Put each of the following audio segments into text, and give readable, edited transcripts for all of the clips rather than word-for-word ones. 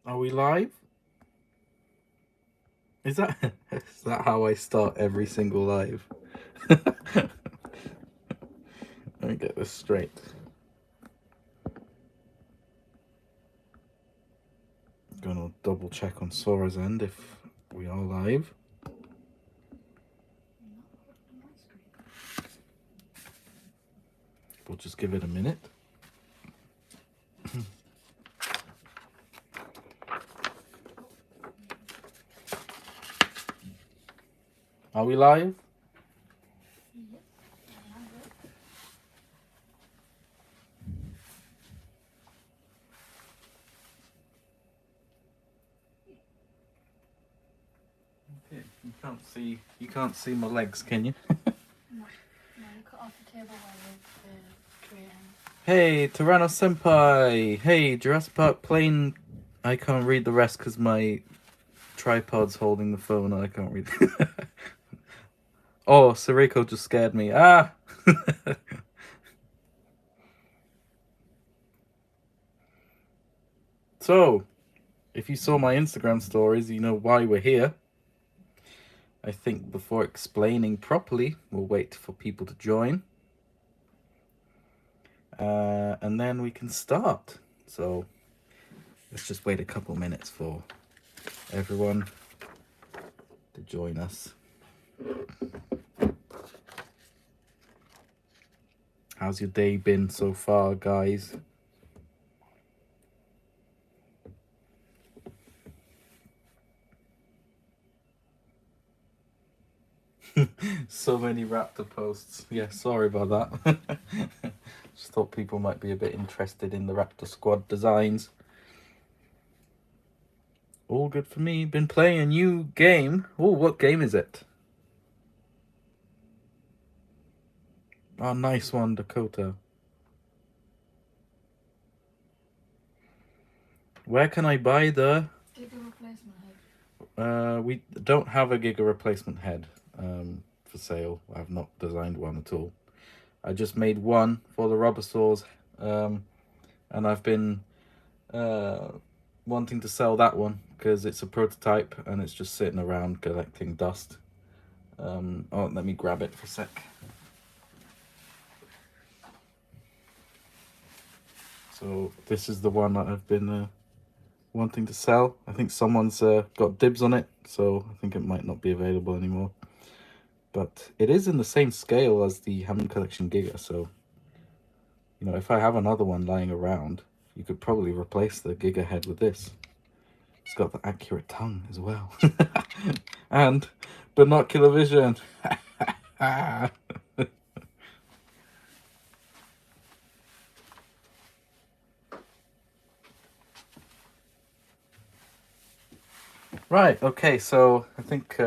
Are we live? Is that is that how I start every single live? Let me get this straight. Gonna double check on Sora's end if we are live. We'll just give it a minute. Are we live? Okay, you can't see my legs, can you? No, you cut off the table while the tray ends. Hey, Tyranno Senpai! Hey, Jurassic Park plane. I can't read the rest because my tripod's holding the phone and I can't read. Oh, Sariko just scared me. Ah! So, if you saw my Instagram stories, you know why we're here. I think before explaining properly, we'll wait for people to join. And then we can start. So, let's just wait a couple minutes for everyone to join us. How's your day been so far, guys? So many Raptor posts. Yeah, sorry about that. Just thought people might be a bit interested in the Raptor squad designs. All good for me. Been playing a new game. Oh, what game is it? Oh, nice one, Dakota. Where can I buy the... Giga replacement head. We don't have a Giga replacement head for sale. I've not designed one at all. I just made one for the rubber saws, and I've been wanting to sell that one because it's a prototype and it's just sitting around collecting dust. Oh, let me grab it for a sec. So this is the one that I've been wanting to sell. I think someone's got dibs on it, so I think it might not be available anymore. But it is in the same scale as the Hammond Collection Giga, so you know, if I have another one lying around, you could probably replace the Giga head with this. It's got the accurate tongue as well. And binocular vision. Right, okay, so I think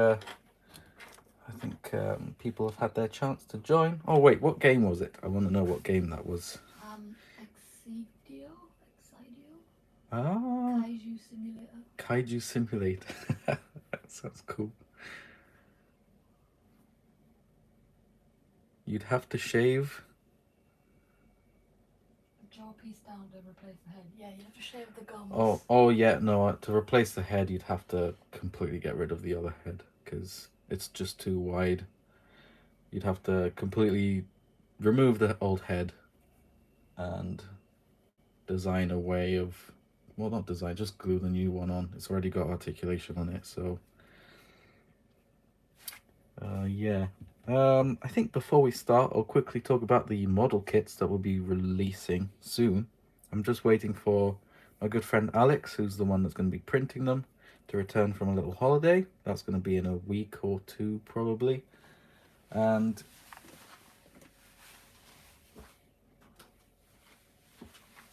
people have had their chance to join. Oh wait, what game was it? I want to know what game that was. Exidio? Ah, Kaiju Simulator. Kaiju Simulator. That sounds cool. You'd have to shave. Jaw piece down to replace the head. Yeah, you have to shave the gums. Oh yeah, no, to replace the head, you'd have to completely get rid of the other head because it's just too wide. You'd have to completely remove the old head and design a way of, well, not design, just glue the new one on. It's already got articulation on it, so yeah. I think before we start, I'll quickly talk about the model kits that we'll be releasing soon. I'm just waiting for my good friend Alex, who's the one that's going to be printing them, to return from a little holiday. That's going to be in a week or two, probably. And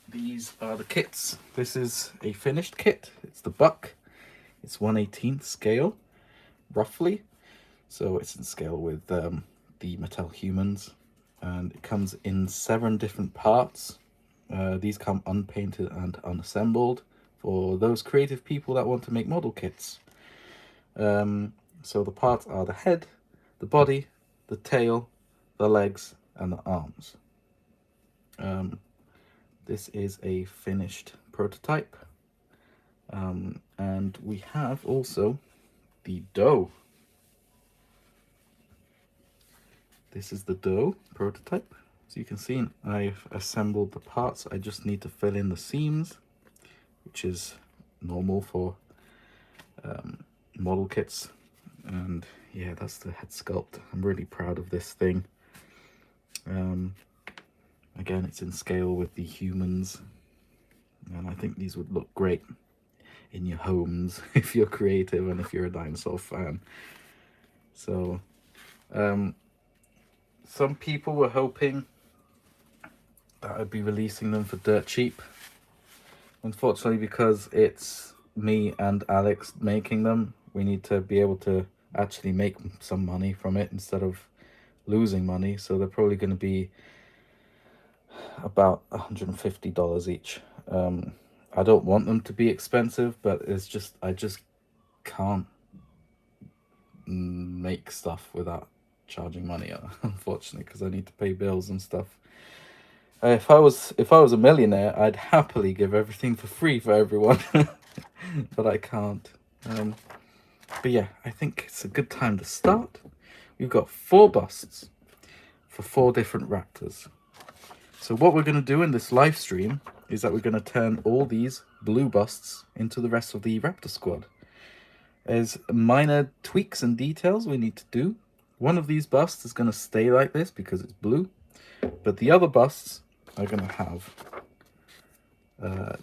these are the kits. This is a finished kit. It's the Buck. It's 1/18th scale, roughly. So it's in scale with the Mattel Humans. And it comes in 7 different parts. These come unpainted and unassembled for those creative people that want to make model kits. So the parts are the head, the body, the tail, the legs, and the arms. This is a finished prototype. And we have also the dough. This is the dough prototype. So you can see I've assembled the parts. I just need to fill in the seams, which is normal for model kits. And yeah, that's the head sculpt. I'm really proud of this thing. Again, it's in scale with the humans, and I think these would look great in your homes if you're creative and if you're a dinosaur fan. So some people were hoping that I'd be releasing them for dirt cheap. Unfortunately, because it's me and Alex making them, we need to be able to actually make some money from it instead of losing money. So they're probably going to be about $150 each. I don't want them to be expensive, but it's just I just can't make stuff without charging money, unfortunately, because I need to pay bills and stuff. If I was a millionaire, I'd happily give everything for free for everyone, but I can't. But yeah, I think it's a good time to start. We've got 4 busts for 4 different raptors. So what we're going to do in this live stream is that we're going to turn all these blue busts into the rest of the raptor squad. There's minor tweaks and details we need to do. One of these busts is going to stay like this because it's blue, but the other busts are going to have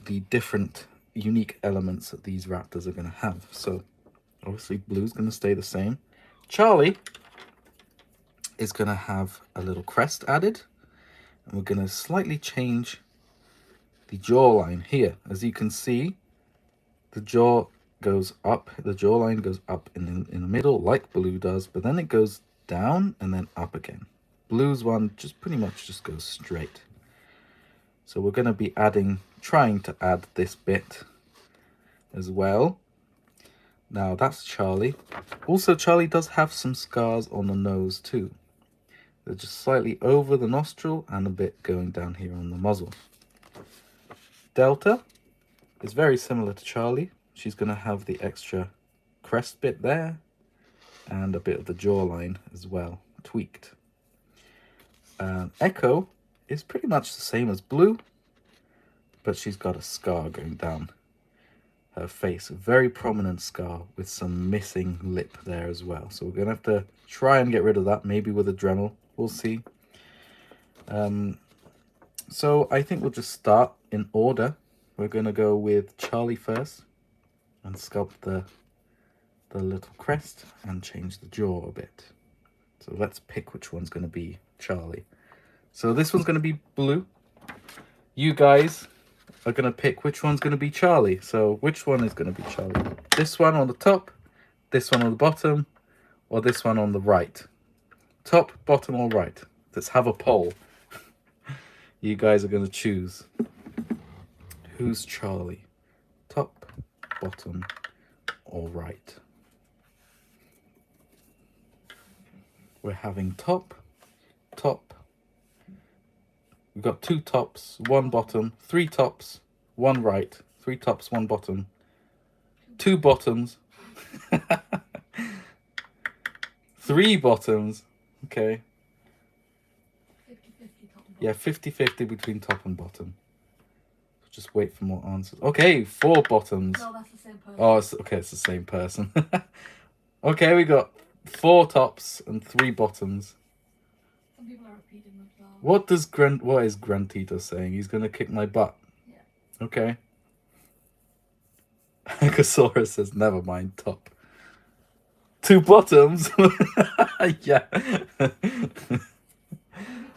the different unique elements that these raptors are going to have. So obviously blue's going to stay the same. Charlie is going to have a little crest added, and we're going to slightly change the jawline here. As you can see, the jaw goes up, the jawline goes up in the middle like blue does, but then it goes down and then up again. Blue's one just pretty much just goes straight. So we're going to be trying to add this bit as well. Now that's Charlie. Also, Charlie does have some scars on the nose too. They're just slightly over the nostril and a bit going down here on the muzzle. Delta is very similar to Charlie. She's going to have the extra crest bit there and a bit of the jawline as well, tweaked. Echo is pretty much the same as Blue, but she's got a scar going down her face, a very prominent scar with some missing lip there as well. So we're going to have to try and get rid of that, maybe with a Dremel. We'll see. So I think we'll just start in order. We're going to go with Charlie first and sculpt the little crest and change the jaw a bit. So let's pick which one's going to be Charlie. So this one's going to be Blue. You guys are going to pick which one's going to be Charlie. So which one is going to be Charlie? This one on the top, this one on the bottom, or this one on the right? Top, bottom, or right? Let's have a poll. You guys are going to choose. Who's Charlie? Top, bottom, or right? We're having top, top. We've got 2 tops, 1 bottom, 3 tops, 1 right, 3 tops, 1 bottom, 2 bottoms, 3 bottoms. Okay. 50-50 top and Yeah, 50-50 between top and bottom. Just wait for more answers. Okay, 4 bottoms. No, that's the same person. Oh, okay, it's the same person. Okay, we got 4 tops and 3 bottoms. Some people are repeating themselves. What is Grantito saying? He's gonna kick my butt. Yeah. Okay. Akasaurus says, never mind, top. 2 bottoms? Yeah. Maybe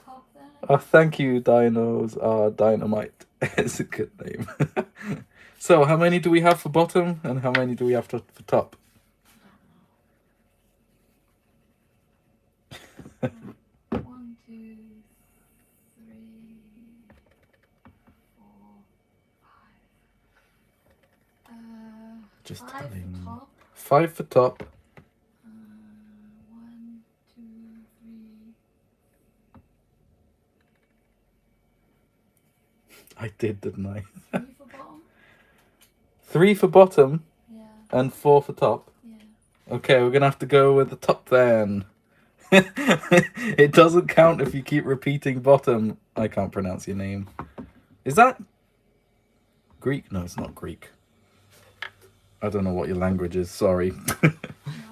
top then? Oh, thank you, Dinos. Dynamite. It's a good name. So, how many do we have for bottom and how many do we have for top? I don't know. 1, 2, 3, 4, 5. Just 5 telling. for top. 5 for top. 1, 2, 3. I did, didn't I? 3 for bottom. 3 for bottom Yeah. and 4 for top. Yeah. Okay, we're gonna have to go with the top then. It doesn't count if you keep repeating bottom. I can't pronounce your name. Is that Greek? No, it's not Greek. I don't know what your language is, sorry. No, I'm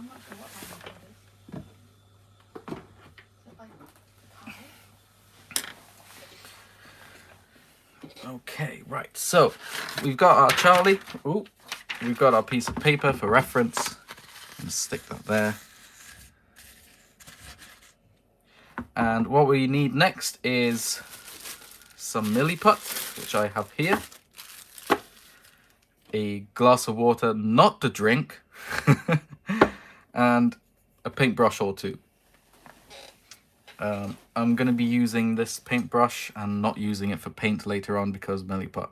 not sure what language it is. Is it like Thai? Okay, right. So we've got our Charlie. Ooh, we've got our piece of paper for reference. Let's stick that there. And what we need next is some Milliput, which I have here. A glass of water, not to drink, and a paintbrush or two. I'm going to be using this paintbrush and not using it for paint later on because Milliput,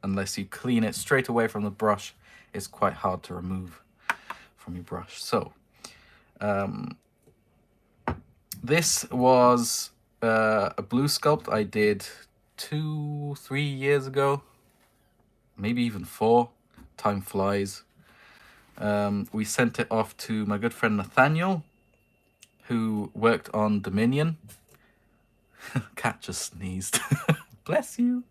unless you clean it straight away from the brush, is quite hard to remove from your brush. So, this was a blue sculpt I did 2-3 years ago, maybe even 4. Time flies. We sent it off to my good friend Nathaniel, who worked on Dominion. Cat just sneezed. Bless you.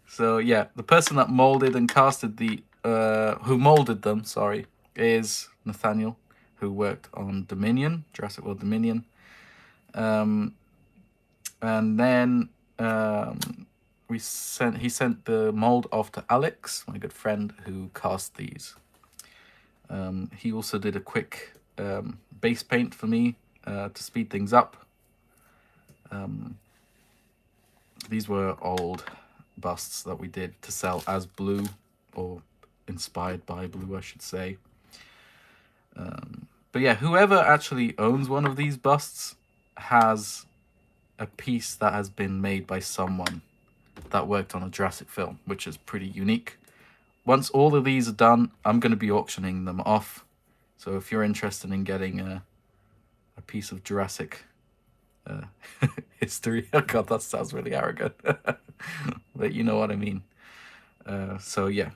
So yeah, the person that molded and casted the who molded them, sorry, is Nathaniel, who worked on Dominion, Jurassic World Dominion. And then he sent the mold off to Alex, my good friend, who cast these. He also did a quick base paint for me to speed things up. These were old busts that we did to sell as blue, or inspired by blue, I should say. But yeah, whoever actually owns one of these busts has a piece that has been made by someone that worked on a Jurassic film, which is pretty unique. Once all of these are done, I'm going to be auctioning them off. So if you're interested in getting a piece of Jurassic history, oh god, that sounds really arrogant, but you know what I mean. So yeah,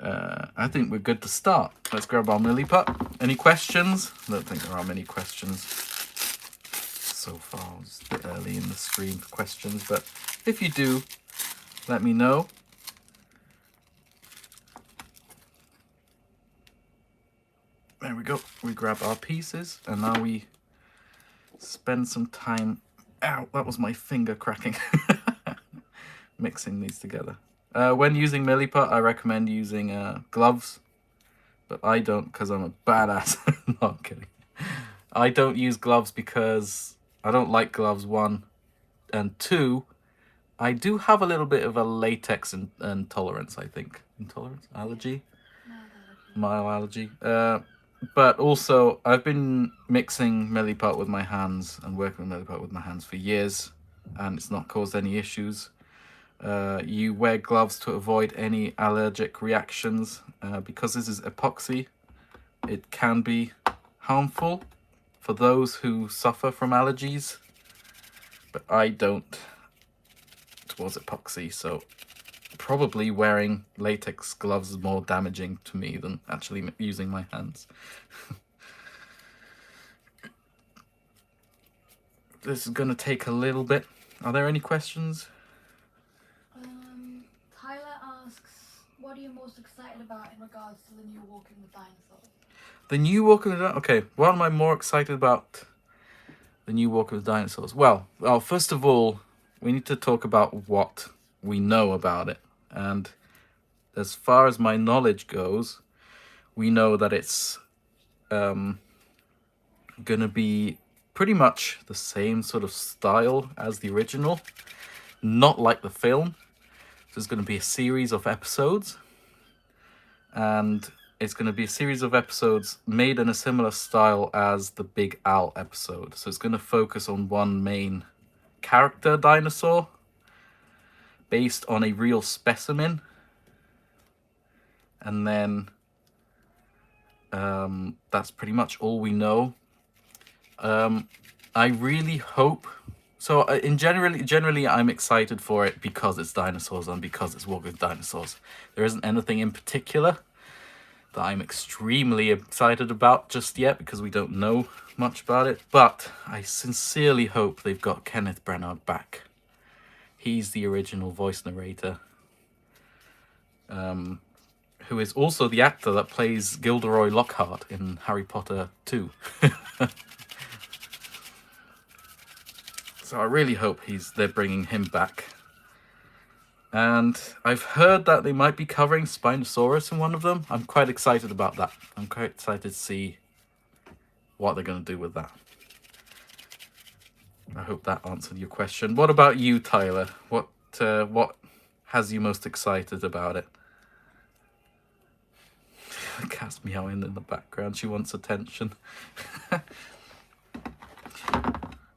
I think we're good to start. Let's grab our Milliput. Any questions? I don't think there are many questions so far. It's a bit early in the stream for questions, but if you do, let me know. There we go. We grab our pieces, and now we spend some time. Ow, that was my finger cracking. Mixing these together. When using Milliput, I recommend using gloves, but I don't because I'm a badass. No, I'm kidding. I don't use gloves because I don't like gloves, 1, and 2, I do have a little bit of a latex intolerance, I think. Intolerance? Allergy? Mild allergy. But also, I've been mixing Milliput with my hands and working with Milliput with my hands for years, and it's not caused any issues. You wear gloves to avoid any allergic reactions. Because this is epoxy, it can be harmful for those who suffer from allergies, but I don't towards epoxy, so probably wearing latex gloves is more damaging to me than actually using my hands. This is going to take a little bit. Are there any questions? Tyler asks, what are you most excited about in regards to the new Walking with Dinosaurs? The new Walking with Dinosaurs? Okay, what am I more excited about the new Walking with Dinosaurs? Well, first of all, we need to talk about what we know about it. And as far as my knowledge goes, we know that it's going to be pretty much the same sort of style as the original, not like the film. So there's going to be a series of episodes, and it's going to be a series of episodes made in a similar style as the Big Al episode. So it's going to focus on one main character dinosaur based on a real specimen, and then that's pretty much all we know. I really hope So generally, I'm excited for it because it's dinosaurs and because it's walking with dinosaurs. There isn't anything in particular that I'm extremely excited about just yet because we don't know much about it. But I sincerely hope they've got Kenneth Branagh back. He's the original voice narrator, who is also the actor that plays Gilderoy Lockhart in Harry Potter 2. So I really hope they're bringing him back. And I've heard that they might be covering Spinosaurus in one of them. I'm quite excited about that. I'm quite excited to see what they're going to do with that. I hope that answered your question. What about you, Tyler? What has you most excited about it? The cat's meowing in the background. She wants attention.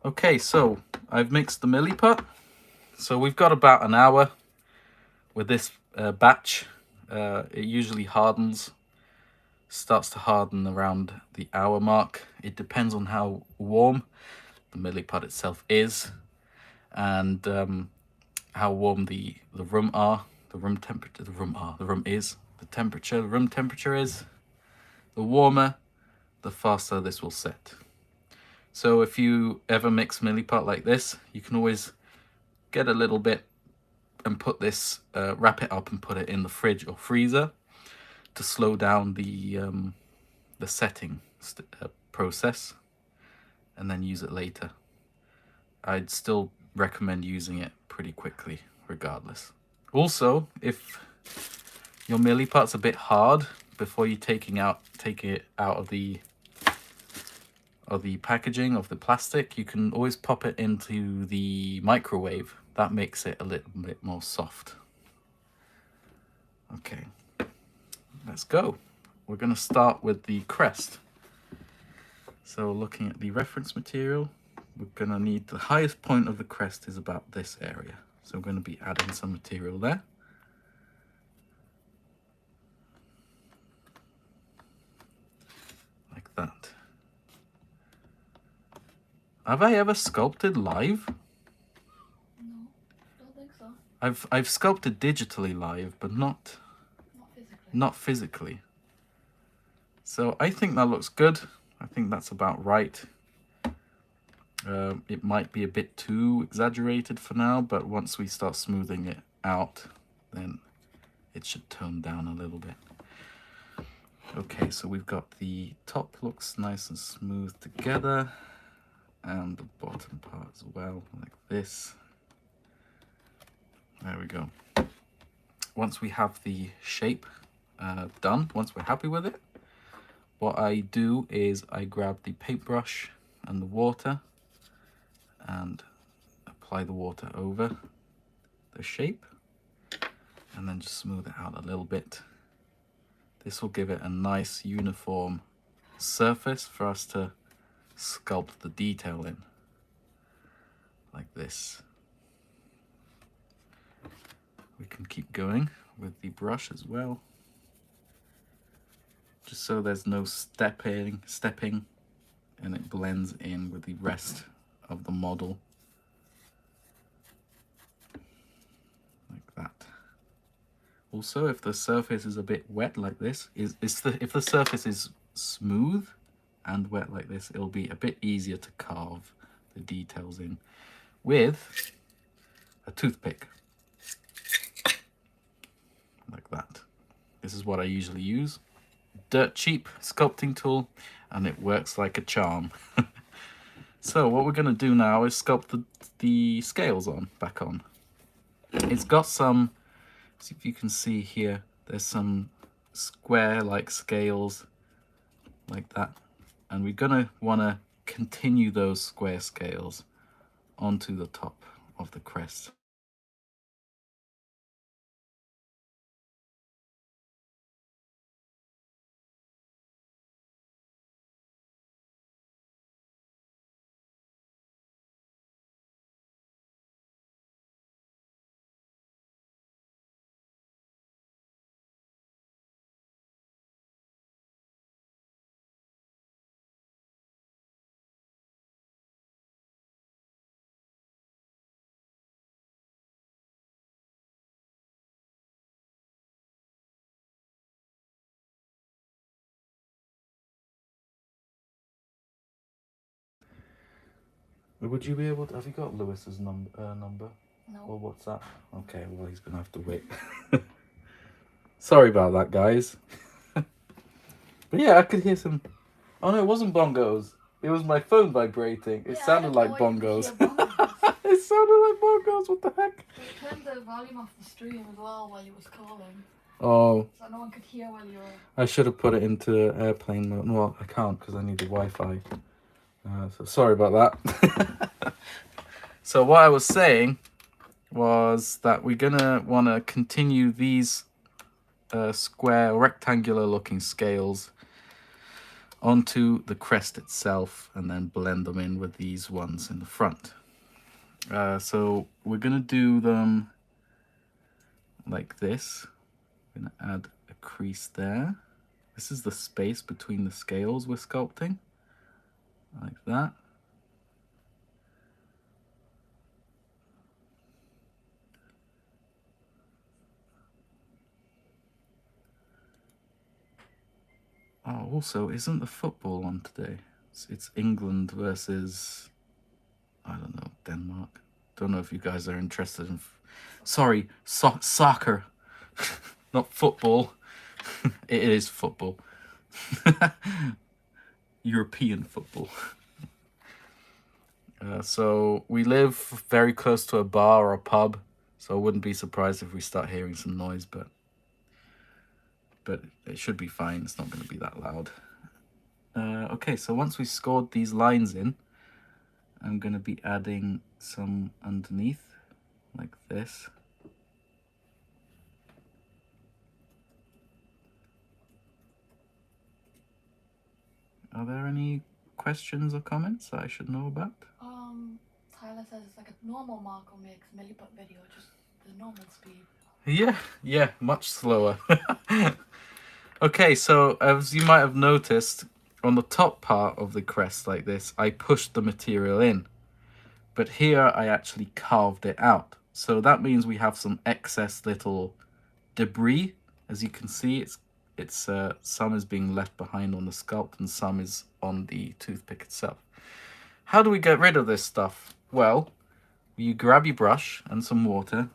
Okay, so I've mixed the Milliput. So we've got about an hour with this batch. It usually starts to harden around the hour mark. It depends on how warm the Milliput itself is, and how warm the room temperature is. The warmer, the faster this will set. So if you ever mix Milliput like this, you can always get a little bit and put this, wrap it up and put it in the fridge or freezer to slow down the setting process, and then use it later. I'd still recommend using it pretty quickly regardless. Also, if your Milliput's a bit hard before you take it out of the packaging of the plastic, you can always pop it into the microwave. That makes it a little bit more soft. Okay, let's go. We're going to start with the crest. So looking at the reference material, we're going to need the highest point of the crest is about this area. So we're going to be adding some material there. Like that. Have I ever sculpted live? No, don't think so. I've sculpted digitally live, but not physically. So I think that looks good. I think that's about right. It might be a bit too exaggerated for now, but once we start smoothing it out, then it should tone down a little bit. Okay, so we've got the top looks nice and smooth together, and the bottom part as well, like this. There we go. Once we have the shape done, once we're happy with it, what I do is I grab the paintbrush and the water and apply the water over the shape, and then just smooth it out a little bit. This will give it a nice uniform surface for us to sculpt the detail in, like this. We can keep going with the brush as well, just so there's no stepping, and it blends in with the rest of the model, like that. Also, if the surface is a bit wet like this, if the surface is smooth and wet like this, it'll be a bit easier to carve the details in with a toothpick, like that. This is what I usually use. Dirt cheap sculpting tool, and it works like a charm. So what we're going to do now is sculpt the scales back on. It's got some, see if you can see here, there's some square-like scales like that, and we're going to want to continue those square scales onto the top of the crest. Would you be able to, have you got Lewis's number? No. Or what's that? Okay, well, he's going to have to wait. Sorry about that, guys. But yeah, I could hear some... Oh no, it wasn't bongos. It was my phone vibrating. It Yeah, I sounded don't know like why you could bongos. hear bongos. It sounded like bongos, what the heck? They turned the volume off the stream as well while you was calling, Oh, so no one could hear while you were... I should have put it into airplane mode. Well, I can't because I need the Wi-Fi. So sorry about that. So what I was saying was that we're gonna want to continue these square, rectangular looking scales onto the crest itself and then blend them in with these ones in the front. So we're gonna do them like this. I'm gonna add a crease there. This is the space between the scales we're sculpting, like that. Oh, also, isn't the football on today? It's England versus, I don't know, Denmark. Don't know if you guys are interested in... Sorry, soccer, not football. It is football. European football. So we live very close to a bar or a pub, so I wouldn't be surprised if we start hearing some noise, but it should be fine. It's not going to be that loud. Okay, so once we scored these lines in, I'm going to be adding some underneath, like this. Are there any questions or comments that I should know about? Tyler says it's like a normal Marco makes Milliput video, just the normal speed. Yeah, much slower. Okay, so as you might have noticed, on the top part of the crest like this, I pushed the material in. But here I actually carved it out. So that means we have some excess little debris. As you can see, it's some is being left behind on the sculpt and some is on the toothpick itself. How do we get rid of this stuff? Well, you grab your brush and some water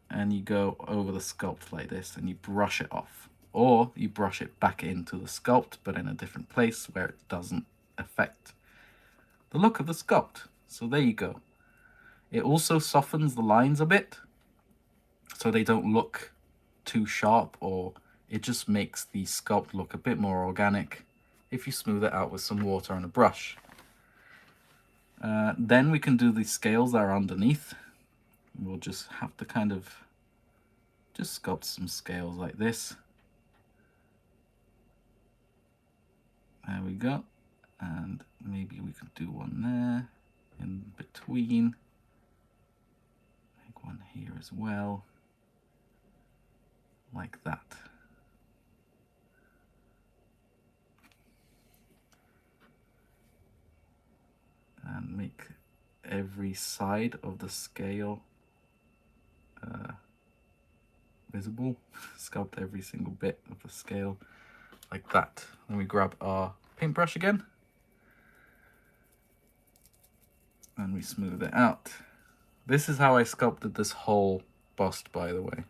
and you go over the sculpt like this and you brush it off. Or you brush it back into the sculpt, but in a different place where it doesn't affect the look of the sculpt. So there you go. It also softens the lines a bit, so they don't look too sharp, or it just makes the sculpt look a bit more organic if you smooth it out with some water and a brush. Then we can do the scales that are underneath. We'll just have to kind of just sculpt some scales like this. There we go. And maybe we could do one there in between. Make one here as well. Like that. And make every side of the scale visible. Sculpt every single bit of the scale like that. Then we grab our paintbrush again and we smooth it out. This is how I sculpted this whole bust, by the way.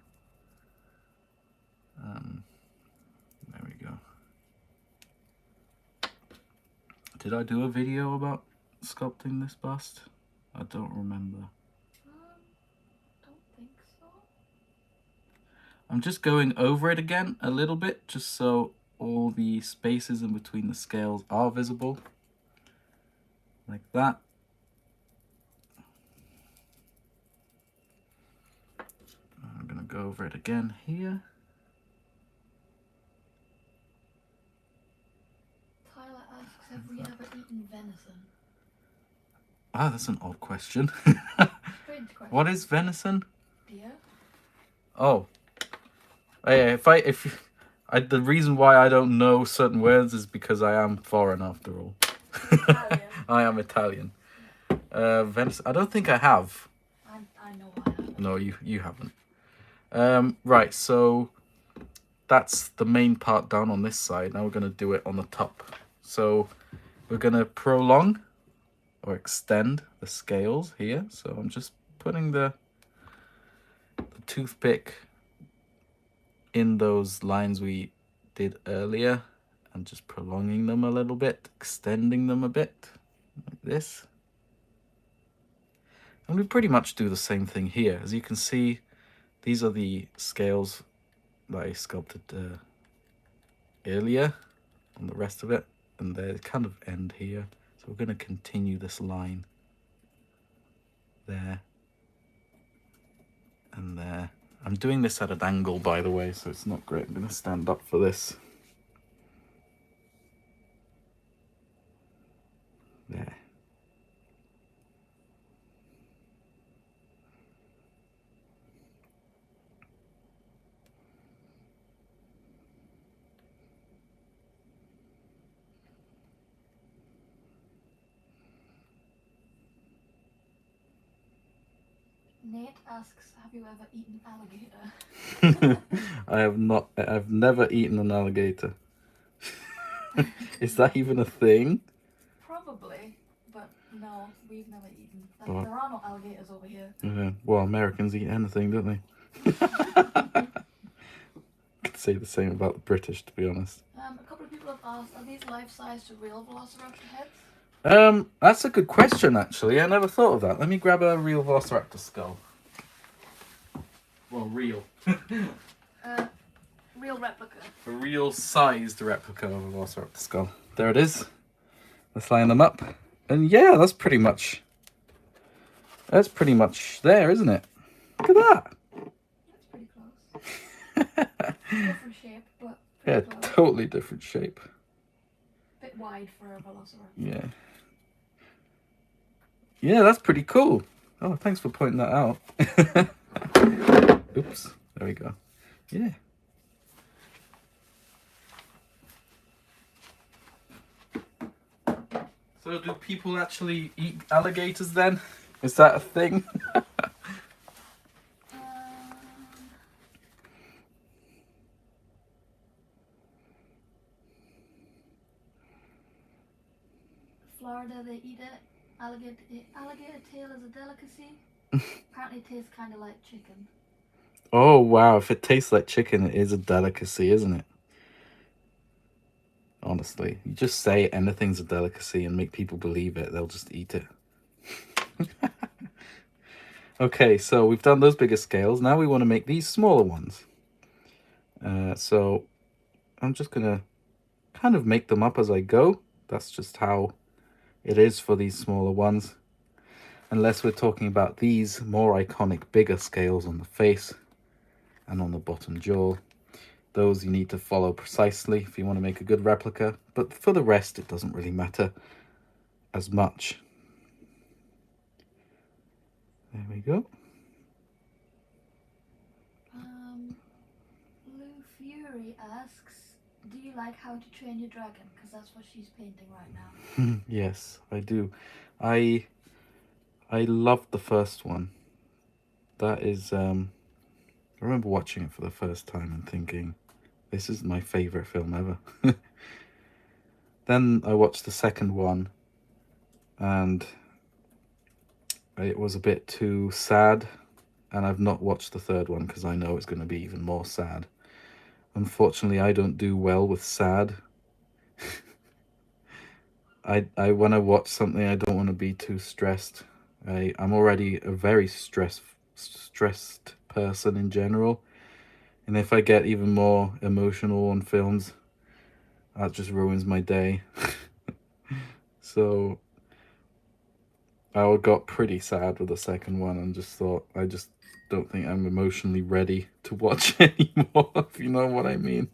There we go. Did I do a video about sculpting this bust? I don't remember. Don't think so. I'm just going over it again a little bit, just so all the spaces in between the scales are visible. Like that. I'm gonna go over it again here. Tyler asks, have we ever eaten venison? Ah, that's an odd question. Strange question. What is venison? Deer? Oh. The reason why I don't know certain words is because I am foreign after all. Italian. I am Italian. Venison. I don't think I have. I know I haven't. No, you haven't. Right, so that's the main part down on this side. Now we're going to do it on the top. So we're going to prolong or extend the scales here. So I'm just putting the toothpick in those lines we did earlier and just prolonging them a little bit, extending them a bit like this. And we pretty much do the same thing here. As you can see, these are the scales that I sculpted earlier on the rest of it, and they kind of end here. So we're going to continue this line there and there. I'm doing this at an angle, by the way, so it's not great. I'm going to stand up for this. There. Nate asks, have you ever eaten alligator? I've never eaten an alligator. Is that even a thing? Probably, but no, we've never eaten. Oh. There are no alligators over here. Well, Americans eat anything, don't they? Could say the same about the British, to be honest. A couple of people have asked, are these life-size to real velociraptor heads? That's a good question, actually. I never thought of that. Let me grab a real velociraptor skull. Well, real. Real replica. A real sized replica of a velociraptor skull. There it is. Let's line them up. And yeah, that's pretty much there, isn't it? Look at that. That's pretty close. Different shape, but Yeah, close. totally different shape. Bit wide for a velociraptor. Yeah. Yeah, that's pretty cool. Oh, thanks for pointing that out. Oops. There we go. Yeah. So do people actually eat alligators then? Is that a thing? Florida, they eat it. Alligator tail is a delicacy. Apparently it tastes kind of like chicken. Oh, wow. If it tastes like chicken, it is a delicacy, isn't it? Honestly, you just say anything's a delicacy and make people believe it. They'll just eat it. Okay, so we've done those bigger scales. Now we want to make these smaller ones. So I'm just going to kind of make them up as I go. That's just how it is for these smaller ones. Unless we're talking about these more iconic, bigger scales on the face and on the bottom jaw. Those you need to follow precisely if you want to make a good replica. But for the rest, it doesn't really matter as much. There we go. Lou Fury asks, do you like How to Train Your Dragon? Because that's what she's painting right now. Yes, I do. I loved the first one. That is, I remember watching it for the first time and thinking, this is my favorite film ever. Then I watched the second one and it was a bit too sad, and I've not watched the third one because I know it's going to be even more sad. Unfortunately, I don't do well with sad. I when I watch something, I don't want to be too stressed. I'm already a very stressed person in general, and if I get even more emotional on films, that just ruins my day. So I got pretty sad with the second one and just thought, I just don't think I'm emotionally ready to watch anymore, if you know what I mean.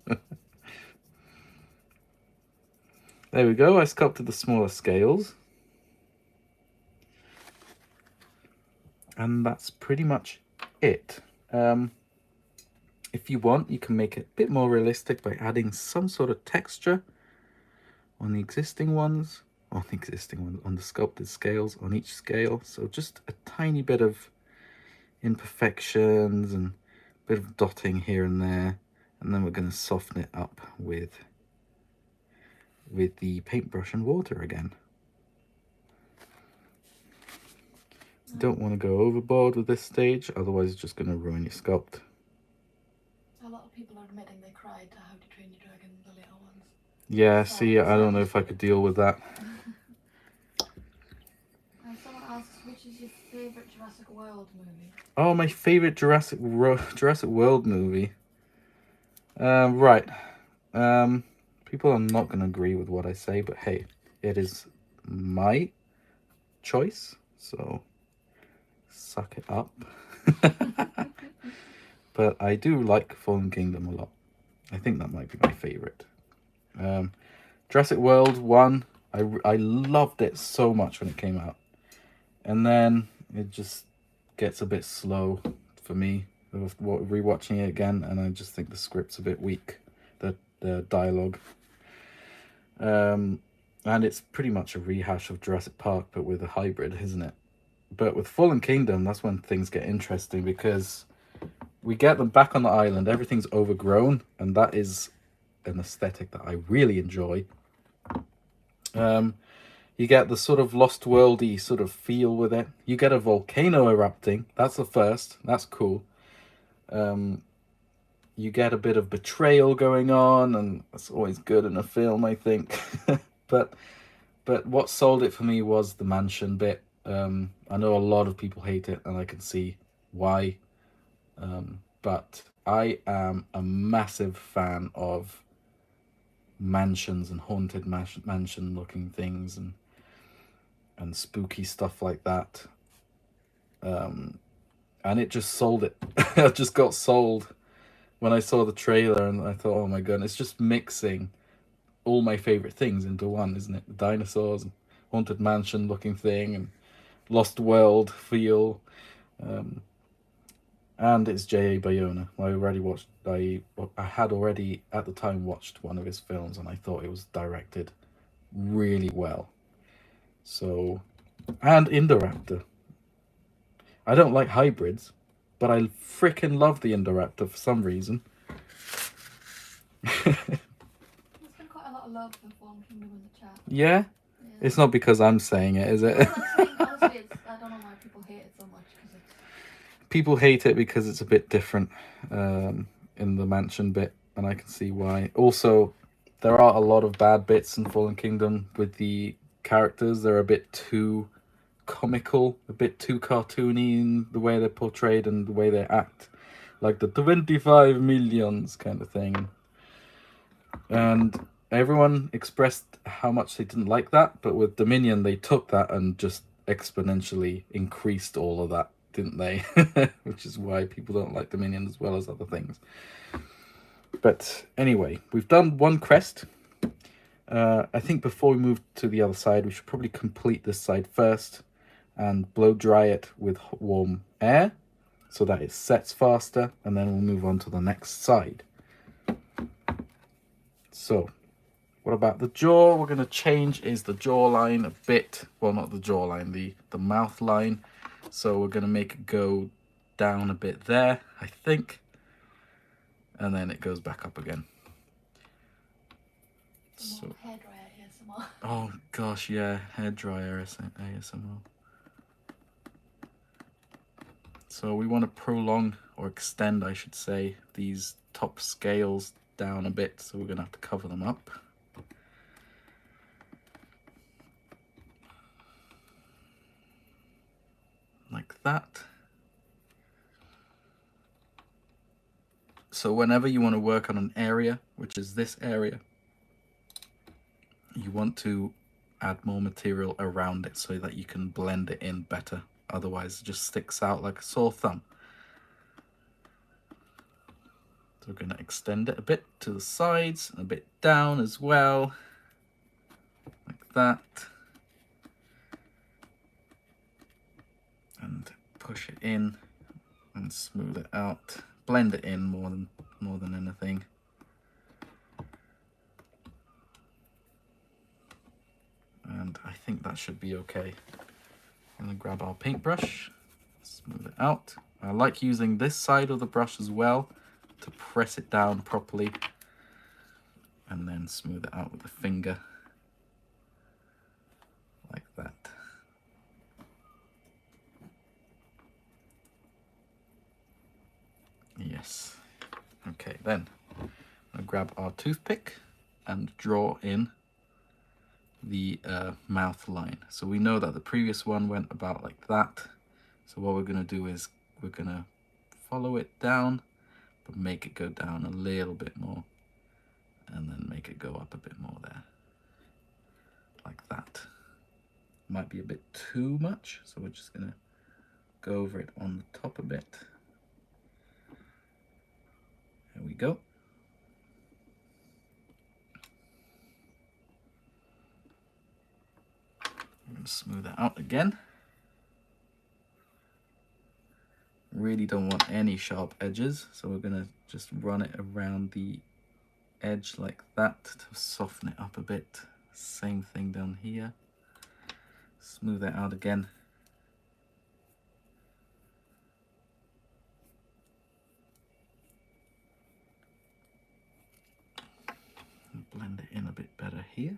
There we go, I sculpted the smaller scales. And that's pretty much it. If you want, you can make it a bit more realistic by adding some sort of texture on the existing ones, on the sculpted scales, on each scale. So just a tiny bit of imperfections and a bit of dotting here and there. And then we're going to soften it up with the paintbrush and water again. You don't want to go overboard with this stage, otherwise it's just going to ruin your sculpt. A lot of people are admitting they cried to How to Train Your Dragon, the little ones. Yeah, So, see, I don't know if I could deal with that. Someone asks, which is your favourite Jurassic World movie? Oh, my favorite Jurassic World movie. Right. People are not going to agree with what I say, but hey, it is my choice, so suck it up. But I do like Fallen Kingdom a lot. I think that might be my favorite. Jurassic World 1, I loved it so much when it came out. And then it just gets a bit slow for me rewatching it again, and I just think the script's a bit weak, the dialogue. And it's pretty much a rehash of Jurassic Park, but with a hybrid, isn't it? But with Fallen Kingdom, that's when things get interesting, because we get them back on the island, everything's overgrown, and that is an aesthetic that I really enjoy. You get the sort of Lost Worldy sort of feel with it. You get a volcano erupting. That's the first. That's cool. You get a bit of betrayal going on, and that's always good in a film, I think. but what sold it for me was the mansion bit. I know a lot of people hate it, and I can see why. But I am a massive fan of mansions and haunted mansion looking things and spooky stuff like that. And it just sold it. I just got sold when I saw the trailer, and I thought, oh my god, it's just mixing all my favorite things into one, isn't it? The dinosaurs, and haunted mansion looking thing, and Lost World feel. And it's J.A. Bayona. I had already at the time watched one of his films, and I thought it was directed really well. So, and Indoraptor. I don't like hybrids, but I freaking love the Indoraptor for some reason. There's been quite a lot of love for Fallen Kingdom in the chat. Yeah? It's not because I'm saying it, is it? Well, honestly, I don't know why people hate it so much. People hate it because it's a bit different in the mansion bit, and I can see why. Also, there are a lot of bad bits in Fallen Kingdom with the characters. They're a bit too comical, a bit too cartoony in the way they're portrayed and the way they act, like the 25 millions kind of thing. And everyone expressed how much they didn't like that, but with Dominion they took that and just exponentially increased all of that, didn't they? Which is why people don't like Dominion as well as other things. But anyway, we've done one crest. I think before we move to the other side, we should probably complete this side first and blow dry it with warm air so that it sets faster, and then we'll move on to the next side. So what about the jaw? We're going to change is the jawline a bit. Well, not the jawline, the mouth line. So we're going to make it go down a bit there, I think, and then it goes back up again. So, hairdryer ASMR. oh gosh, yeah, hairdryer ASMR. So we want to prolong, or extend I should say, these top scales down a bit, so we're going to have to cover them up. Like that. So whenever you want to work on an area, which is this area, you want to add more material around it so that you can blend it in better. Otherwise it just sticks out like a sore thumb. So we're going to extend it a bit to the sides and a bit down as well, like that. And push it in and smooth it out. Blend it in more than anything. And I think that should be okay. I'm going to grab our paintbrush, smooth it out. I like using this side of the brush as well to press it down properly, and then smooth it out with the finger like that. then I'm gonna grab our toothpick and draw in the mouth line. So we know that the previous one went about like that. So what we're gonna do is we're gonna follow it down, but make it go down a little bit more, and then make it go up a bit more there, like that. Might be a bit too much, so we're just gonna go over it on the top a bit. There we go. I'm gonna smooth it out again. Really don't want any sharp edges, so we're gonna just run it around the edge like that to soften it up a bit. Same thing down here. Smooth it out again. And blend it in a bit better here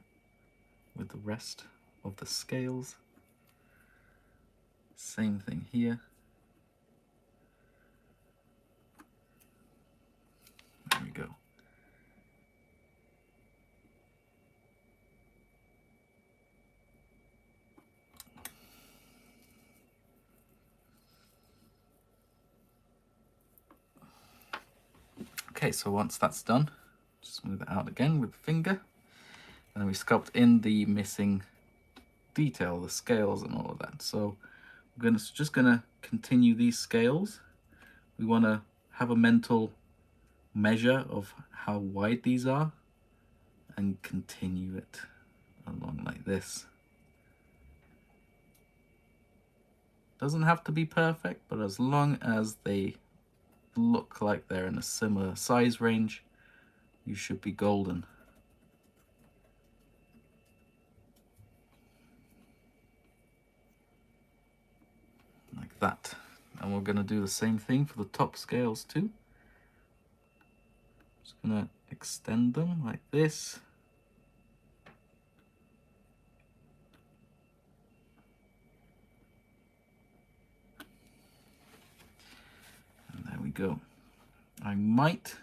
with the rest of the scales. Same thing here. There we go. Okay, so once that's done, just smooth it out again with the finger, and then we sculpt in the missing detail, the scales and all of that. So we're just gonna continue these scales. We want to have a mental measure of how wide these are and continue it along like this. Doesn't have to be perfect, but as long as they look like they're in a similar size range, you should be golden. Like that. And we're going to do the same thing for the top scales too. Just going to extend them like this. And there we go. I might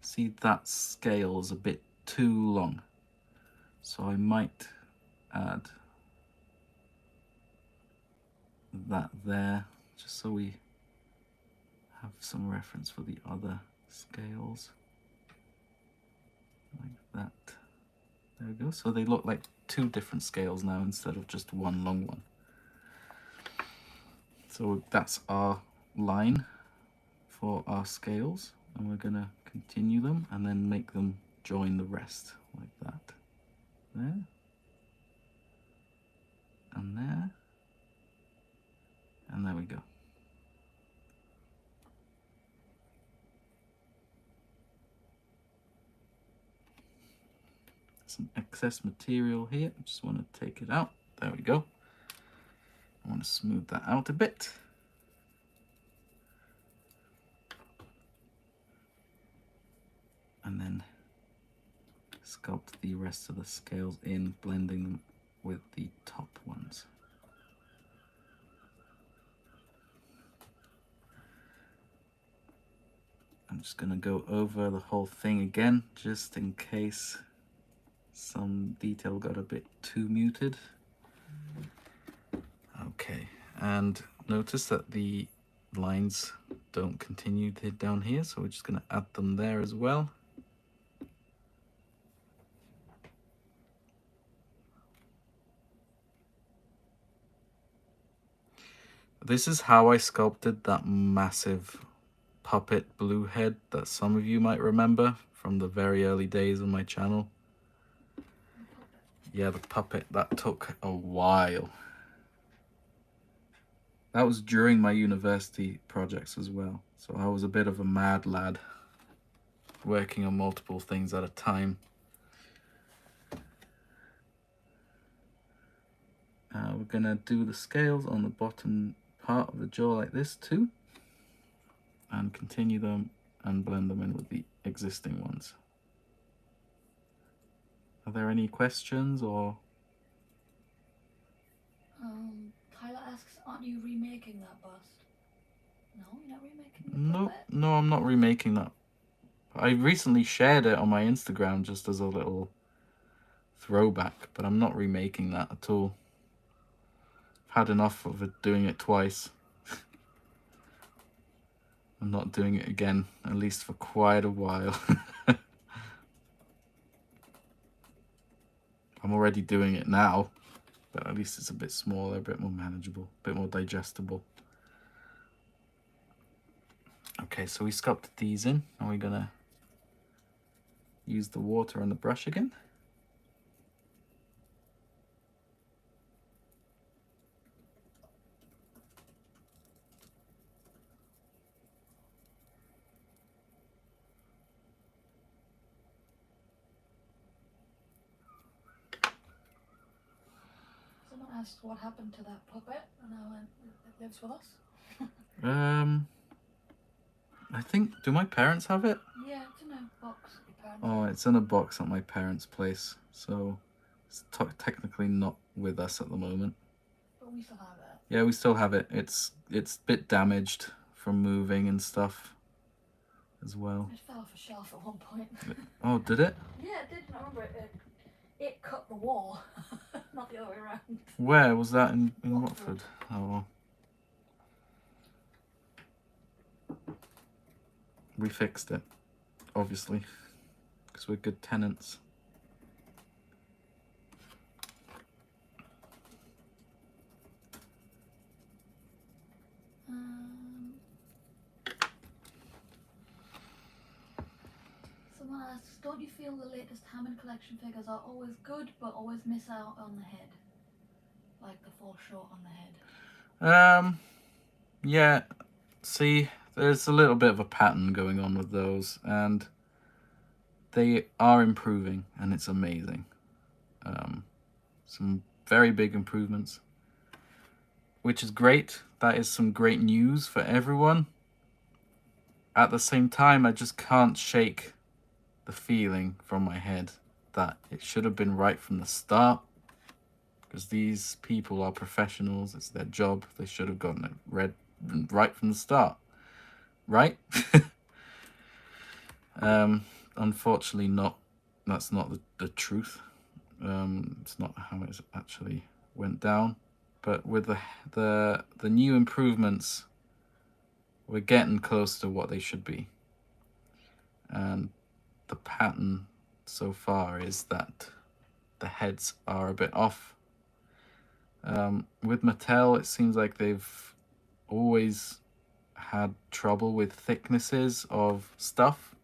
see that scale is a bit too long, so I might add that there, just so we have some reference for the other scales, like that. There we go. So they look like two different scales now instead of just one long one. So that's our line for our scales, and we're gonna continue them and then make them join the rest like that. There. And there. And there we go. Some excess material here. I just want to take it out. There we go. I want to smooth that out a bit. And then sculpt the rest of the scales in, blending them with the top ones. I'm just going to go over the whole thing again, just in case some detail got a bit too muted. Okay, and notice that the lines don't continue down here, so we're just going to add them there as well. This is how I sculpted that massive puppet blue head that some of you might remember from the very early days of my channel. Yeah, the puppet, that took a while. That was during my university projects as well. So I was a bit of a mad lad, working on multiple things at a time. We're gonna do the scales on the bottom part of the jaw like this too, and continue them and blend them in with the existing ones. Are there any questions or? Tyler asks, aren't you remaking that bust? No, you're not remaking the No, puppet? no, I'm not remaking that I recently shared it on my Instagram just as a little throwback, but I'm not remaking that at all. I've had enough of it doing it twice. I'm not doing it again, at least for quite a while. I'm already doing it now, but at least it's a bit smaller, a bit more manageable, a bit more digestible. Okay, so we sculpted these in, and we're gonna use the water and the brush again. Someone asked what happened to that puppet, and I went, it lives with us. I think, do my parents have it? Yeah, it's in a box at your parents' Oh, it's in a box at my parents' place, so it's technically not with us at the moment. But we still have it. Yeah, we still have it. It's a bit damaged from moving and stuff as well. It fell off a shelf at one point. Oh, did it? Yeah, it did. I remember it cut the wall, not the other way around. Where was that in Watford. Watford? Oh, well. We fixed it, obviously, because we're good tenants. Someone asks, don't you feel the latest Hammond collection figures are always good but always miss out on the head? Like they fall short on the head? Yeah, see, there's a little bit of a pattern going on with those, and they are improving, and it's amazing. Some very big improvements, which is great. That is some great news for everyone. At the same time, I just can't shake the feeling from my head that it should have been right from the start, because these people are professionals. It's their job. They should have gotten it right from the start, right? Unfortunately, not. That's not the truth. It's not how it actually went down. But with the new improvements, we're getting close to what they should be. And the pattern so far is that the heads are a bit off. With Mattel, it seems like they've always had trouble with thicknesses of stuff.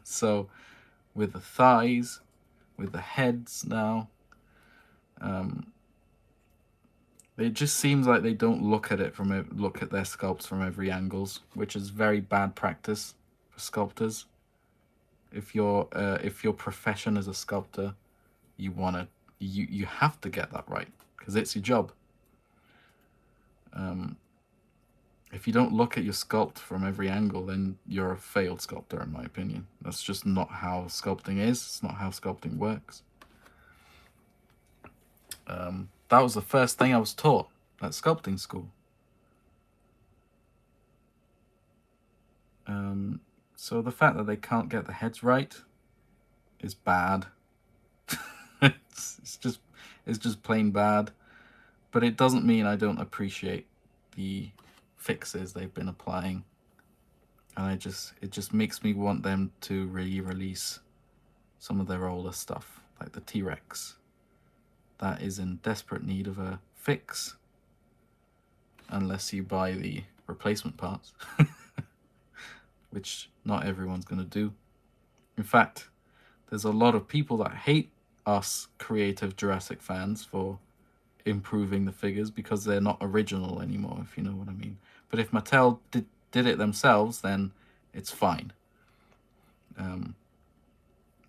So with the thighs, with the heads now, it just seems like they don't look at their sculpts from every angles, which is very bad practice for sculptors. If your profession as a sculptor, you have to get that right, because it's your job. If you don't look at your sculpt from every angle, then you're a failed sculptor, in my opinion. That's just not how sculpting is. It's not how sculpting works. That was the first thing I was taught at sculpting school. So the fact that they can't get the heads right is bad. it's just plain bad. But it doesn't mean I don't appreciate the fixes they've been applying. And it just makes me want them to re-release some of their older stuff, like the T-Rex. That is in desperate need of a fix, unless you buy the replacement parts, which not everyone's going to do. In fact, there's a lot of people that hate us creative Jurassic fans for improving the figures because they're not original anymore, if you know what I mean. But if Mattel did it themselves, then it's fine.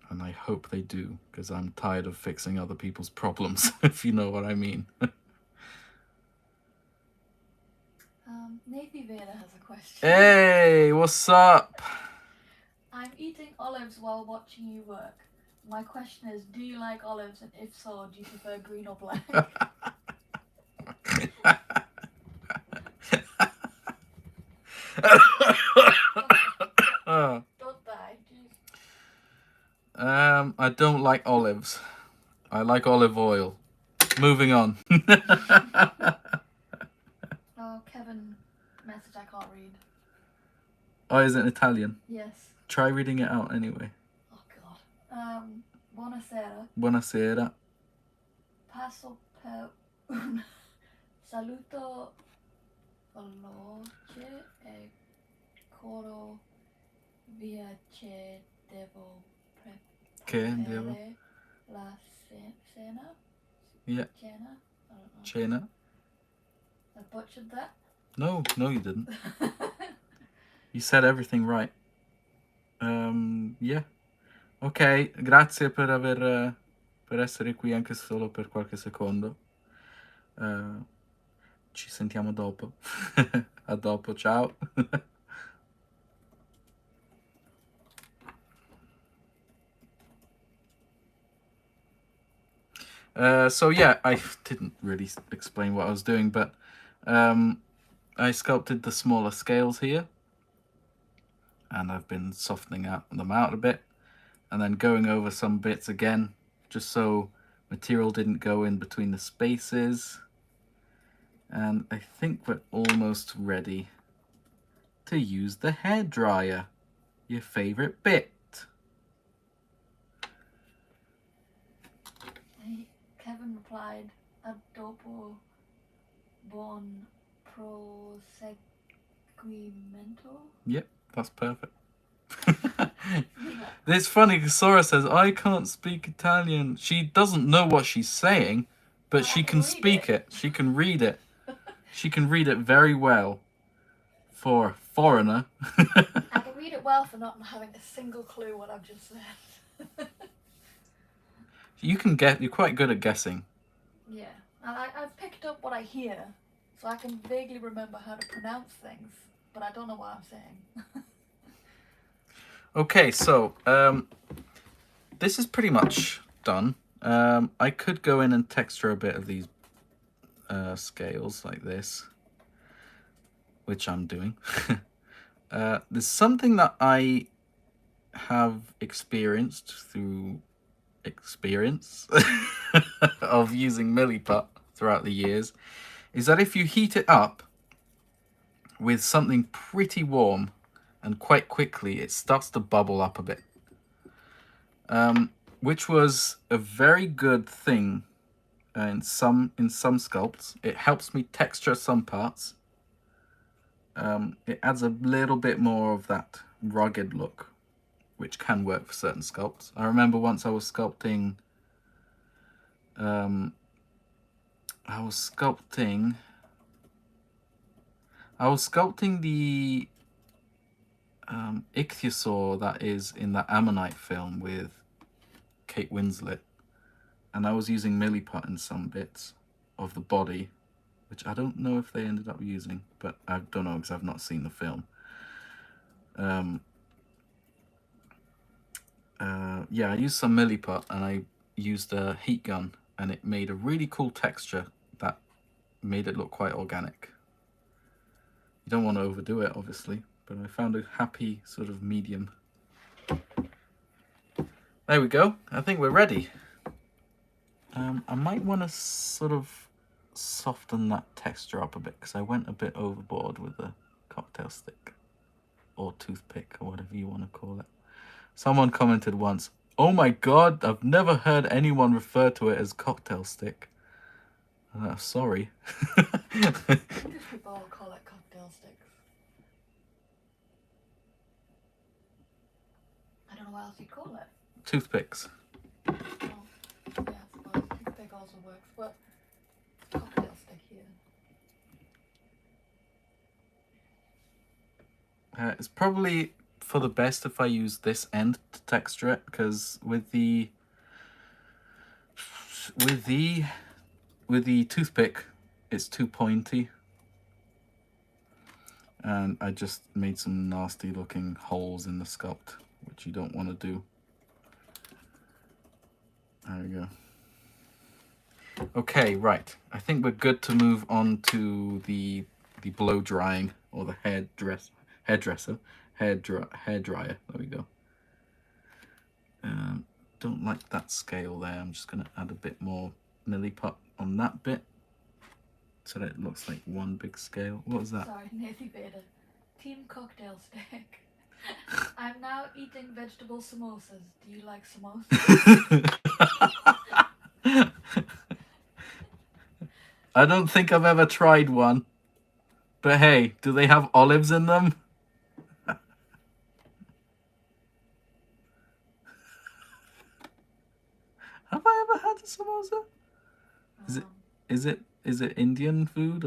And I hope they do, because I'm tired of fixing other people's problems, if you know what I mean. Nathy Vader has a question. Hey, what's up? I'm eating olives while watching you work. My question is, do you like olives, and if so, do you prefer green or black? Don't die. don't like olives. I like olive oil. Moving on. Oh, Kevin message I can't read. Oh, is it Italian? Yes. Try reading it out anyway. Oh God. Buonasera. Buonasera. Passo per un saluto veloce e coro via che devo Che devo? preparare la cena. Yeah. Cena. I don't know. Cena. I butchered that. No, you didn't. You said everything right. Yeah. Ok, grazie per essere qui anche solo per qualche secondo. Ci sentiamo dopo. A dopo, ciao. So yeah, I didn't really explain what I was doing, but I sculpted the smaller scales here, and I've been softening them out a bit, and then going over some bits again, just so material didn't go in between the spaces. And I think we're almost ready to use the hairdryer, your favorite bit. Kevin replied, "A dopo buon proseguimento." Yep, that's perfect. It's funny because Sora says, I can't speak Italian. She doesn't know what she's saying, but she can speak it. She can read it. She can read it very well for a foreigner. I can read it well for not having a single clue what I've just said. You're quite good at guessing. Yeah, and I've picked up what I hear, so I can vaguely remember how to pronounce things, but I don't know what I'm saying. Okay, so this is pretty much done. I could go in and texture a bit of these scales like this, which I'm doing. There's something that I have experienced through experience of using Milliput throughout the years, is that if you heat it up with something pretty warm and quite quickly, it starts to bubble up a bit, which was a very good thing in some sculpts. It helps me texture some parts. It adds a little bit more of that rugged look, which can work for certain sculpts. I remember once I was sculpting the ichthyosaur that is in that Ammonite film with Kate Winslet, and I was using Milliput in some bits of the body, which I don't know if they ended up using, but I don't know because I've not seen the film. Yeah, I used some Milliput and I used a heat gun, and it made a really cool texture that made it look quite organic. You don't want to overdo it, obviously, but I found a happy sort of medium. There we go. I think we're ready. I might want to sort of soften that texture up a bit because I went a bit overboard with the cocktail stick or toothpick or whatever you want to call it. Someone commented once, "Oh my god, I've never heard anyone refer to it as cocktail stick." Sorry. People all call it cocktail sticks. I don't know what else you'd call it. Toothpicks. Oh, yeah, I suppose toothpick also works, but cocktail stick here. It's probably for the best if I use this end to texture it, because with the toothpick it's too pointy, and I just made some nasty looking holes in the sculpt, which you don't want to do. There we go. Okay, right. I think we're good to move on to the blow drying, or the hair dryer. There we go. don't like that scale there. I'm just going to add a bit more Milliput on that bit so that it looks like one big scale. What was that? Sorry, Nathan Vader. Team cocktail stick. I'm now eating vegetable samosas. Do you like samosas? I don't think I've ever tried one. But hey, do they have olives in them? Have I ever had a samosa? Is it Indian food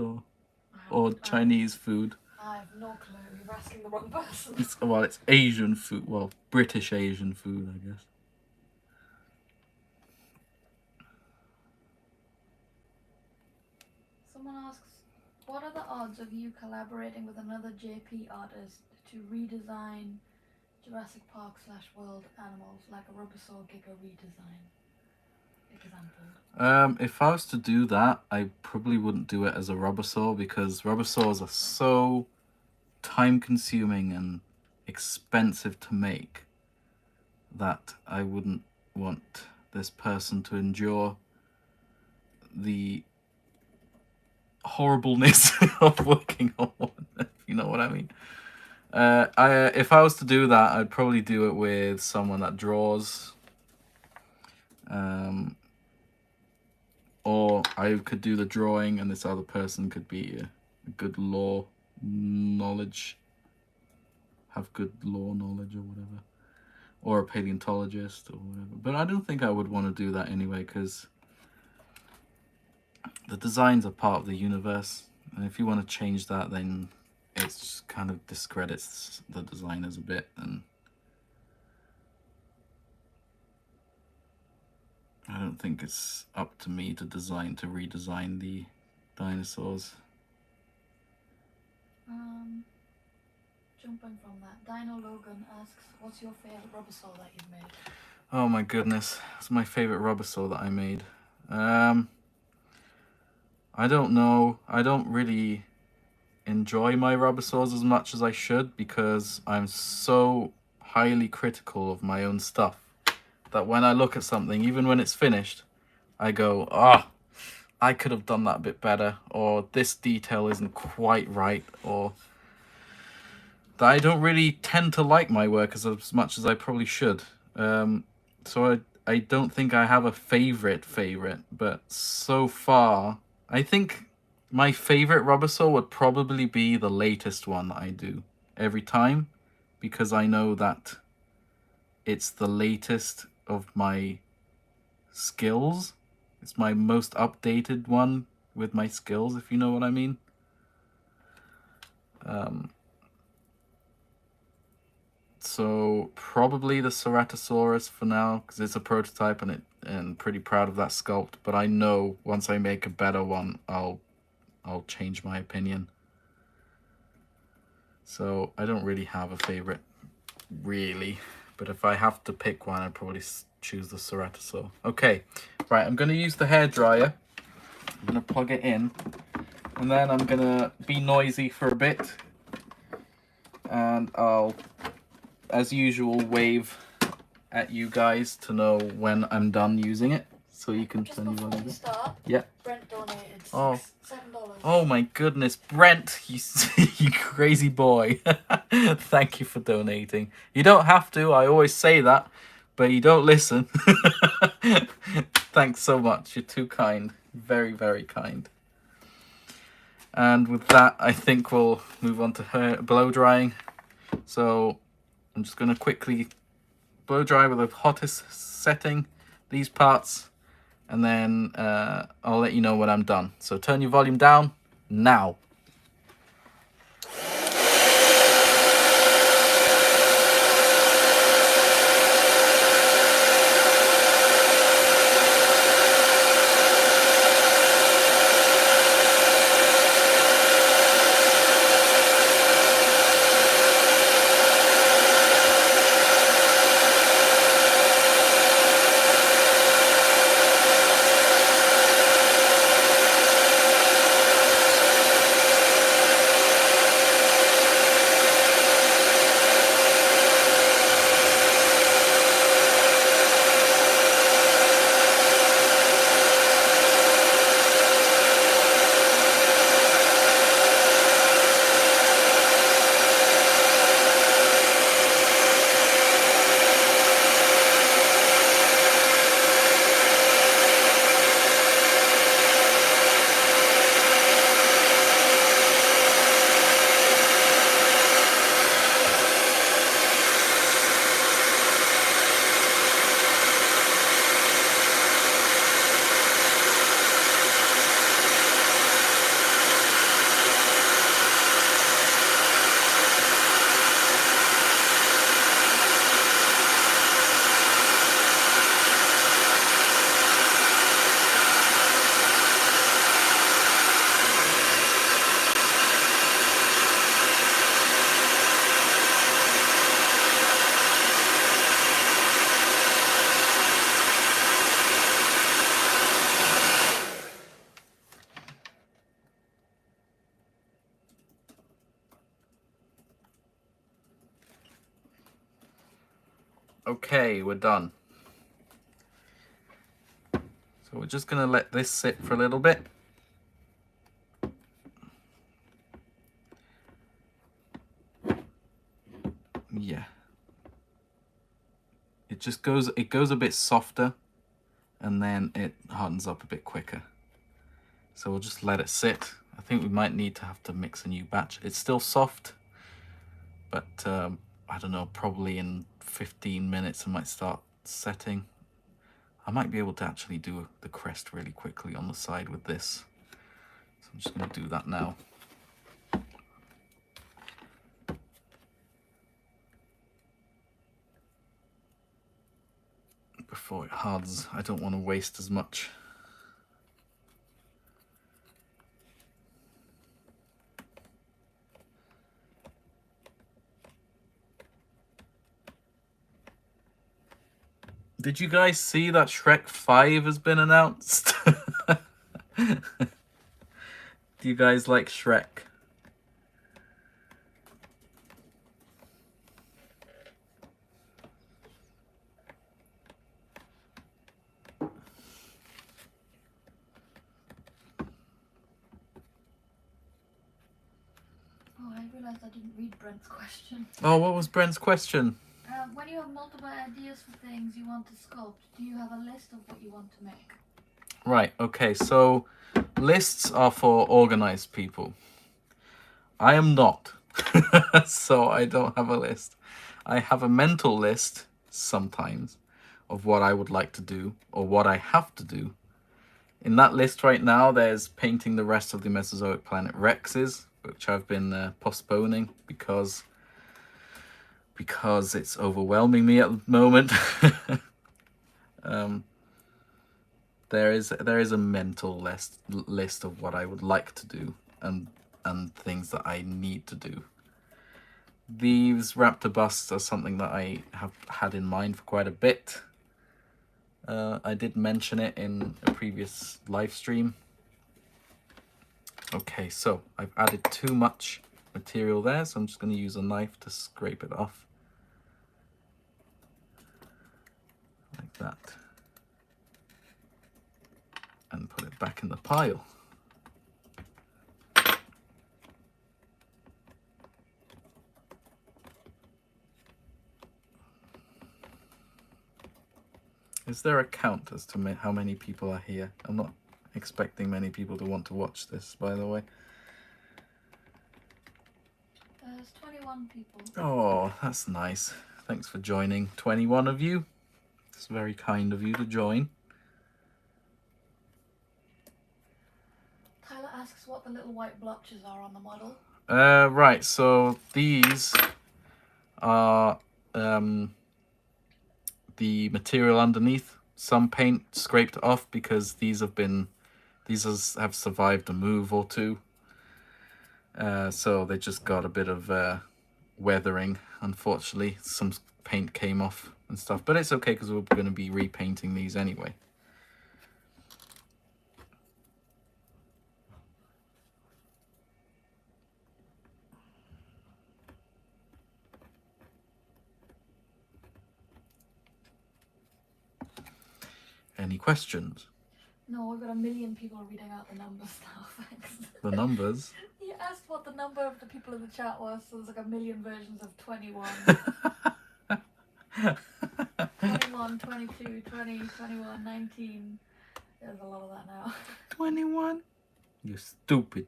or Chinese food? I have no clue. You're asking the wrong person. It's Asian food. Well, British Asian food, I guess. Someone asks, what are the odds of you collaborating with another JP artist to redesign Jurassic Park / World animals like a Rubbersaw Giga redesign? Example. If I was to do that, I probably wouldn't do it as a rubber saw because rubber saws are so time consuming and expensive to make that I wouldn't want this person to endure the horribleness of working on one, if you know what I mean. If I was to do that, I'd probably do it with someone that draws. Or I could do the drawing and this other person could be a good law knowledge, have good law knowledge or whatever, or a paleontologist or whatever. But I don't think I would want to do that anyway because the designs are part of the universe, and if you want to change that, then it just kind of discredits the designers a bit, and I don't think it's up to me to redesign the dinosaurs. Jumping from that, Dino Logan asks, what's your favourite rubber saw that you've made? Oh my goodness, it's my favourite rubber saw that I made. I don't know. I don't really enjoy my rubber saws as much as I should because I'm so highly critical of my own stuff that when I look at something, even when it's finished, I go, I could have done that a bit better, or this detail isn't quite right, or that I don't really tend to like my work as much as I probably should. So I don't think I have a favorite, but so far, I think my favorite rubber saw would probably be the latest one that I do every time, because I know that it's the latest of my skills. It's my most updated one with my skills, if you know what I mean. So probably the Ceratosaurus for now, because it's a prototype and pretty proud of that sculpt. But I know once I make a better one, I'll change my opinion. So I don't really have a favorite, really. But if I have to pick one, I'd probably choose the Ceratosaur. Okay, right, I'm going to use the hairdryer. I'm going to plug it in. And then I'm going to be noisy for a bit. And I'll, as usual, wave at you guys to know when I'm done using it. So you can turn your volume up. Yeah. Brent donated $7. $7. Oh my goodness, Brent, you, you crazy boy. Thank you for donating. You don't have to, I always say that, but you don't listen. Thanks so much, you're too kind. Very, very kind. And with that, I think we'll move on to hair blow drying. So I'm just going to quickly blow dry with the hottest setting these parts. And then I'll let you know when I'm done. So turn your volume down now. Okay, we're done. So we're just gonna let this sit for a little bit. Yeah. It goes a bit softer and then it hardens up a bit quicker. So we'll just let it sit. I think we might need to have to mix a new batch. It's still soft, but I don't know, probably in 15 minutes it might start setting. I might be able to actually do the crest really quickly on the side with this. So I'm just going to do that now. Before it hardens, I don't want to waste as much. Did you guys see that Shrek 5 has been announced? Do you guys like Shrek? Oh, I realised I didn't read Brent's question. Oh, what was Brent's question? When you have multiple ideas for things you want to sculpt, do you have a list of what you want to make? Right, okay, so lists are for organized people. I am not, so I don't have a list. I have a mental list sometimes of what I would like to do or what I have to do. In that list right now, there's painting the rest of the Mesozoic planet Rexes, which I've been postponing because it's overwhelming me at the moment. There is a mental list of what I would like to do and things that I need to do. These Raptor busts are something that I have had in mind for quite a bit. I did mention it in a previous live stream. Okay, so I've added too much material there, so I'm just going to use a knife to scrape it off. Like that. And put it back in the pile. Is there a count as to how many people are here? I'm not expecting many people to want to watch this, by the way. There's 21 people. Oh, that's nice. Thanks for joining. 21 of you. It's very kind of you to join. Tyler asks what the little white blotches are on the model. Right, so these are the material underneath. Some paint scraped off because these have survived a move or two. So they just got a bit of weathering, unfortunately. Some paint came off and stuff, but it's okay because we're going to be repainting these anyway. Any questions? No, we've got a million people reading out the numbers now, thanks. The numbers? He asked what the number of the people in the chat was, so there's like a million versions of 21. 21, 22, 20, 21, 19. There's a lot of that now. 21? You stupid.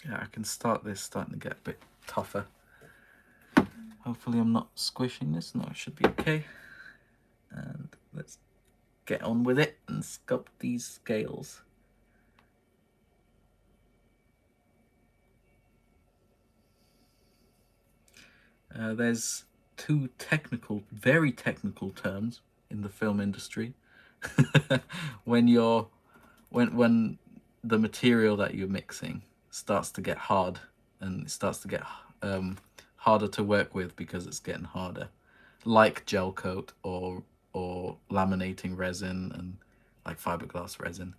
Yeah, I can start this starting to get a bit tougher. Hopefully I'm not squishing this. No, it should be okay. And let's get on with it and sculpt these scales. There's two very technical terms in the film industry. when the material that you're mixing starts to get hard and it starts to get harder to work with because it's getting harder, like gel coat or or laminating resin and like fiberglass resin.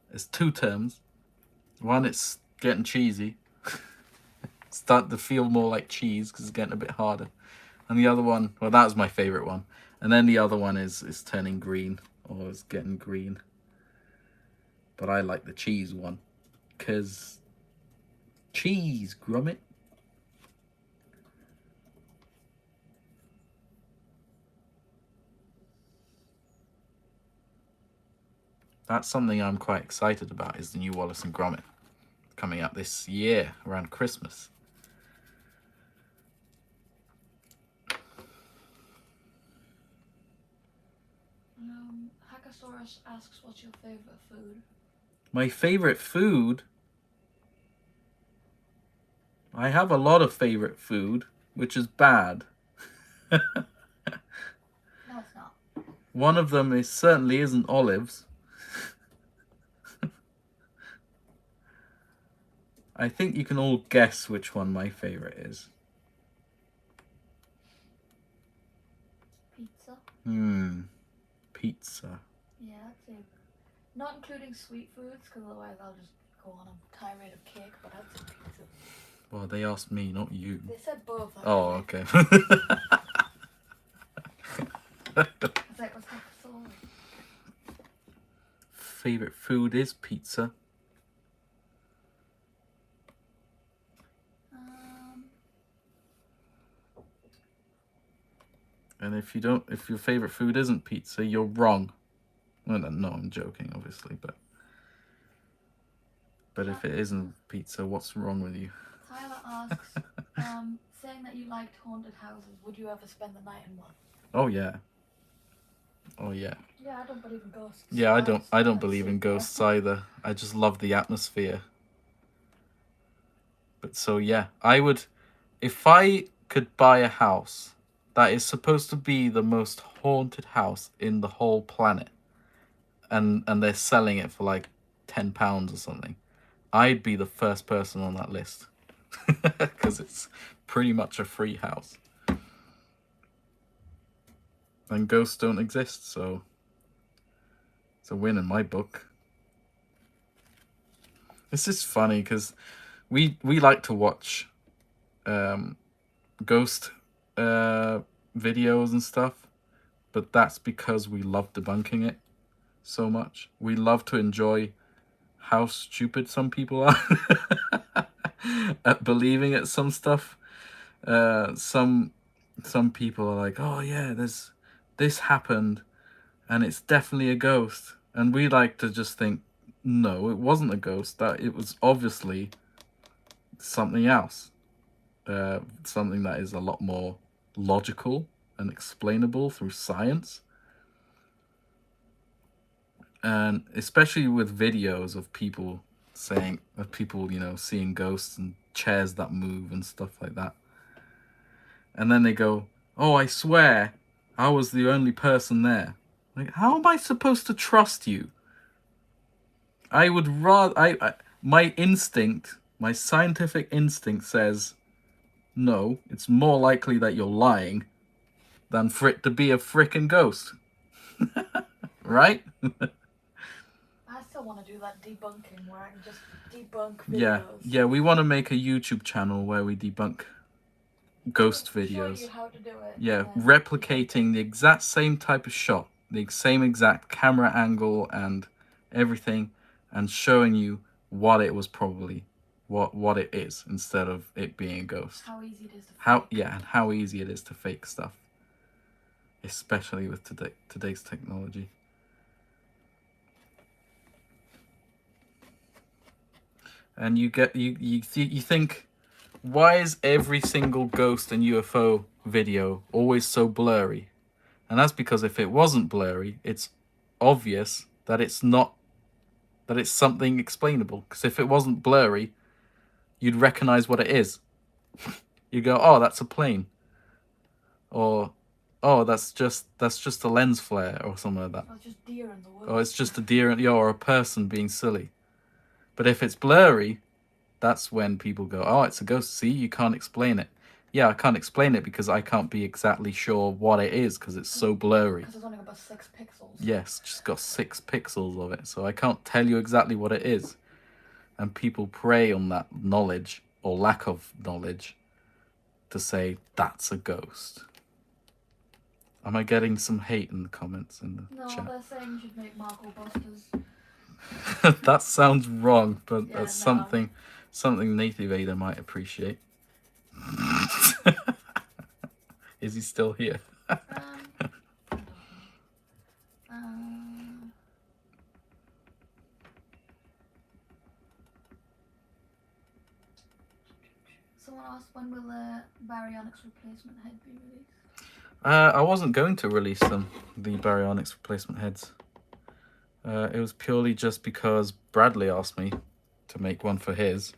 There's two terms. One, it's getting cheesy. Start to feel more like cheese because it's getting a bit harder. And the other one, well, that was my favorite one. And then the other one is turning green, or is getting green. But I like the cheese one because cheese, grommet. That's something I'm quite excited about, is the new Wallace and Gromit coming out this year around Christmas. Hackasaurus asks, what's your favorite food? My favorite food? I have a lot of favorite food, which is bad. No, it's not. One of them certainly isn't olives. I think you can all guess which one my favorite is. Pizza. Pizza. Yeah, that's it. Not including sweet foods, because otherwise I'll just go on a tirade of cake, but I'd say pizza. Well, they asked me, not you. They said both. Oh, okay. I was like, what's hackasaurus? Favorite food is pizza. And if your favorite food isn't pizza, you're wrong. Well, no, I'm joking, obviously, but if it isn't pizza, what's wrong with you? Tyler asks, saying that you liked haunted houses, would you ever spend the night in one? Oh yeah. Oh yeah. Yeah, I don't believe in ghosts. Yeah, I don't believe in ghosts either. I just love the atmosphere. But so yeah, I would, if I could buy a house that is supposed to be the most haunted house in the whole planet, and they're selling it for like £10 or something, I'd be the first person on that list. Because it's pretty much a free house. And ghosts don't exist, so it's a win in my book. This is funny because we like to watch ghost videos and stuff, but that's because we love debunking it so much. We love to enjoy how stupid some people are at believing at some stuff. Some people are like, oh yeah, this happened and it's definitely a ghost, and we like to just think, no, it wasn't a ghost, that it was obviously something else, something that is a lot more logical and explainable through science. And especially with videos of people saying, seeing ghosts and chairs that move and stuff like that, and then they go, oh, I swear I was the only person there. Like, how am I supposed to trust you? I would rather, my instinct, my scientific instinct says, no, it's more likely that you're lying than for it to be a frickin' ghost. Right? I still want to do that debunking where I can just debunk videos. Yeah, we want to make a YouTube channel where we debunk ghost videos. Show you how to do it. Yeah, replicating the exact same type of shot, the same exact camera angle and everything, and showing you what it was probably, what it is, instead of it being a ghost. How easy it is to fake. And how easy it is to fake stuff, especially with today's technology. And you think, why is every single ghost and UFO video always so blurry? And that's because if it wasn't blurry, it's obvious that it's something explainable. Because if it wasn't blurry, you'd recognize what it is. You go, oh, that's a plane. Or, oh, that's just a lens flare or something like that. Or just deer in the woods. Or it's just a deer or a person being silly. But if it's blurry, that's when people go, oh, it's a ghost. See, you can't explain it. Yeah, I can't explain it because I can't be exactly sure what it is because it's so blurry. Because it's only about 6 pixels. Yes, just got 6 pixels of it, so I can't tell you exactly what it is. And people prey on that knowledge or lack of knowledge to say that's a ghost. Am I getting some hate in the comments in the No, chat? they're saying you should make Marco Busters. That sounds wrong, but Yeah, that's no. something Nathan Vader might appreciate. Is he still here? I don't know. Someone asked, when will the baryonyx replacement head be released? I wasn't going to release them, the baryonyx replacement heads. It was purely just because Bradley asked me to make one for his,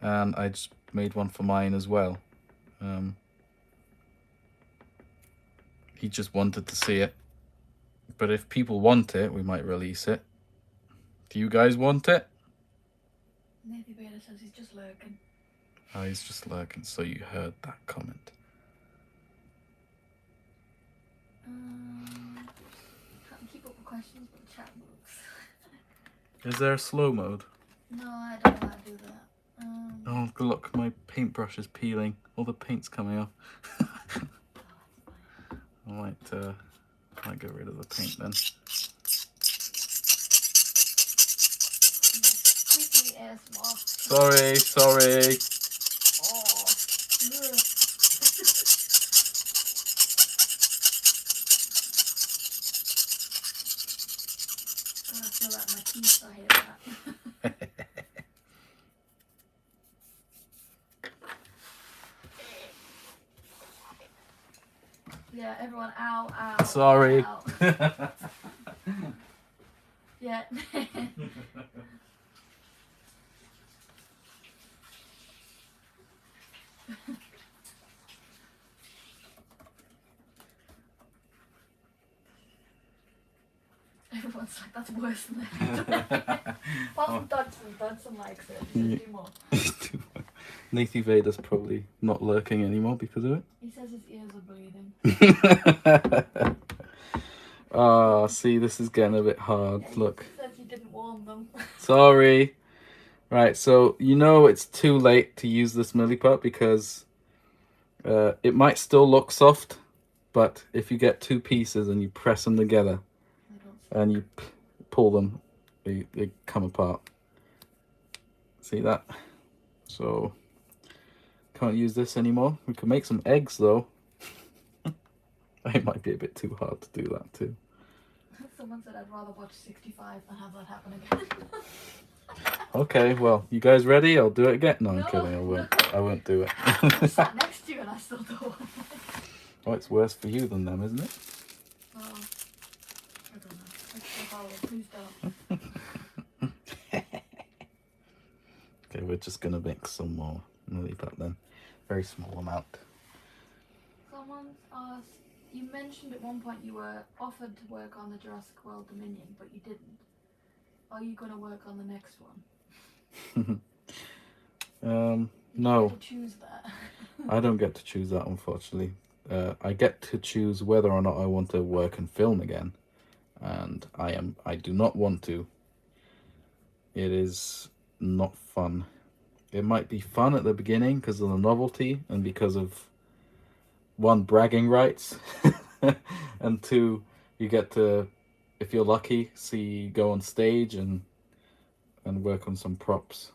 and I just made one for mine as well. He just wanted to see it, but if people want it, we might release it. Do you guys want it? Nathan Vader says he's just lurking. Oh, he's just lurking, so you heard that comment. Can't keep up with questions, but chat moves. Is there a slow mode? No, I don't know how to do that. Oh, look, my paintbrush is peeling. All the paint's coming off. I might get rid of the paint then. Squeaky ASMR. Sorry. Oh, ugh. I feel that in my teeth, I hate that. Yeah, everyone, ow. Sorry. Ow. Yeah. Everyone's like, that's worse than that. Apart from Dodson likes it. He says do more. Nathan Vader's probably not lurking anymore because of it. He says his ears are bleeding. Ah, see, this is getting a bit hard. Yeah, Look. He says you didn't warn them. Sorry. Right, so you know it's too late to use this Milliput because it might still look soft, but if you get 2 pieces and you press them together and you pull them, they come apart. See that? So can't use this anymore. We can make some eggs though. It might be a bit too hard to do that too. Someone said I'd rather watch 65 than have that happen again. Okay, well, you guys ready? I'll do it again. No, I'm No, kidding. I won't. no. I won't do it. I sat next to you and I still don't want it. Oh, it's worse for you than them, isn't it? Oh, I don't know. It's so horrible. Please don't. Okay, we're just gonna mix some more Milliput then. Very small amount. Someone's asked, you mentioned at one point you were offered to work on the Jurassic World Dominion, but you didn't. Are you going to work on the next one? No. You get to choose that. I don't get to choose that, unfortunately. I get to choose whether or not I want to work and film again, and I do not want to. It is not fun. It might be fun at the beginning because of the novelty and because of 1, bragging rights, and 2, you get to, if you're lucky, see go on stage and work on some props.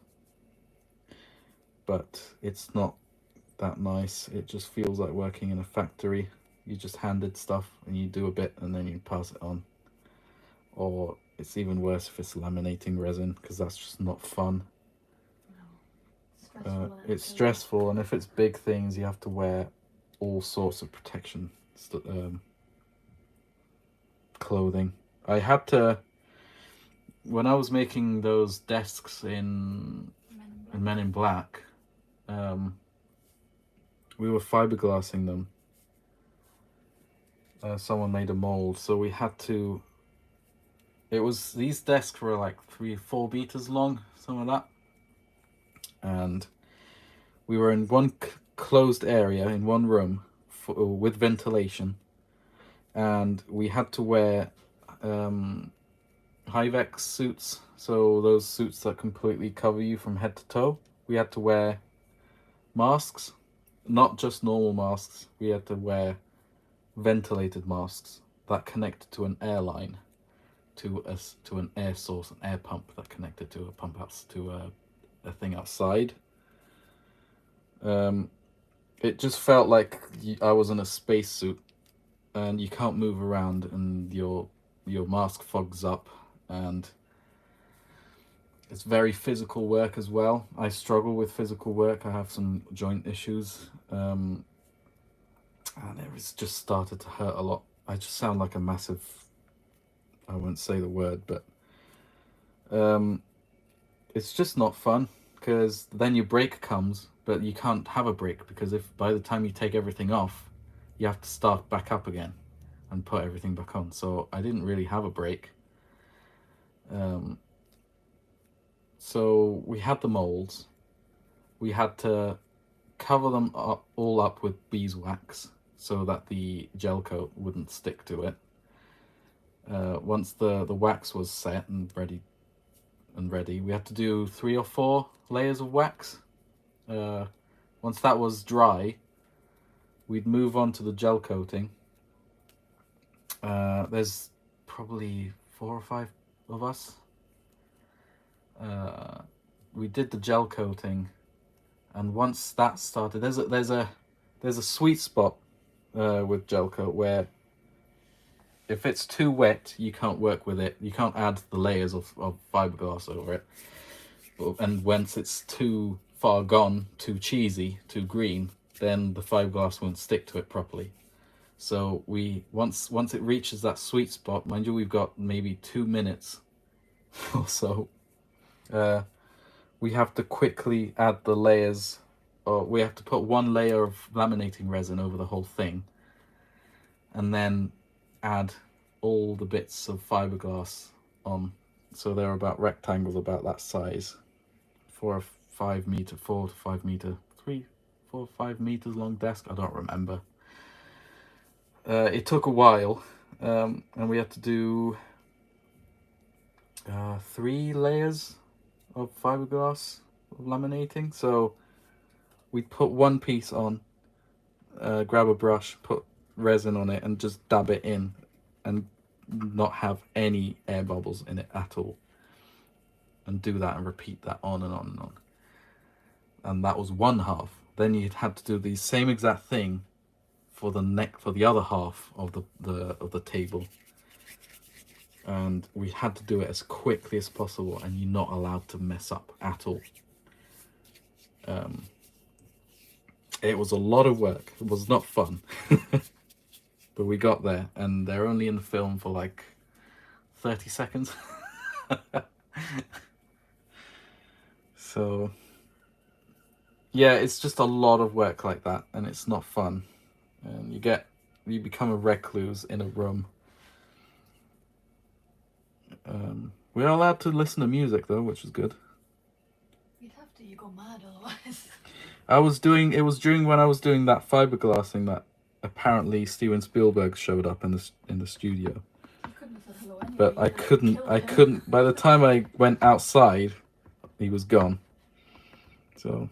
But it's not that nice. It just feels like working in a factory. You just handed stuff and you do a bit and then you pass it on. Or it's even worse if it's laminating resin because that's just not fun. No. It's stressful, and if it's big things you have to wear all sorts of protection clothing. I had to, when I was making those desks in Men in Black, we were fiberglassing them. Someone made a mold, so we had to, these desks were like 3-4 meters long, something like that, and we were in one closed area in one room with ventilation, and we had to wear Hivex suits, so those suits that completely cover you from head to toe. We had to wear masks, not just normal masks. We had to wear ventilated masks that connected to an air line, to an air source, an air pump that connected to a pump house, to a thing outside. It just felt like I was in a spacesuit, and you can't move around, and your mask fogs up, and it's very physical work as well. I struggle with physical work. I have some joint issues, and it was just started to hurt a lot. I just sound like a massive, I won't say the word, but it's just not fun, because then your break comes, but you can't have a break, because if by the time you take everything off, you have to start back up again and put everything back on. So I didn't really have a break. So we had the molds. We had to cover them all up with beeswax so that the gel coat wouldn't stick to it. Once the wax was set and ready, we had to do 3 or 4 layers of wax. Once that was dry, we'd move on to the gel coating. There's probably 4 or 5 of us. We did the gel coating, and once that started, there's a sweet spot with gel coat where if it's too wet, you can't work with it. You can't add the layers of fiberglass over it. And once it's too far gone, too cheesy, too green, then the fiberglass won't stick to it properly. So once it reaches that sweet spot, mind you, we've got maybe 2 minutes or so. We have to quickly add the layers, or we have to put 1 layer of laminating resin over the whole thing, and then add all the bits of fiberglass on. So they're about rectangles about that size, 4 to 5 meter, 4 to 5 meter, 3, 4, 5 meters long desk. I don't remember. It took a while, and we had to do 3 layers of fiberglass of laminating. So we'd put 1 piece on, grab a brush, put resin on it, and just dab it in, and not have any air bubbles in it at all, and do that and repeat that on and on and on. And that was 1 half. Then you had to do the same exact thing for the other half of the table, and we had to do it as quickly as possible, and you're not allowed to mess up at all. It was a lot of work. It was not fun. But we got there, and they're only in the film for like 30 seconds. So yeah, it's just a lot of work like that, and it's not fun. And you become a recluse in a room. We're allowed to listen to music though, which is good. You'd have to, you go mad otherwise. It was during when I was doing that fiberglass thing that apparently Steven Spielberg showed up in the studio. You couldn't have said hello anyway. But I couldn't, by the time I went outside, he was gone. So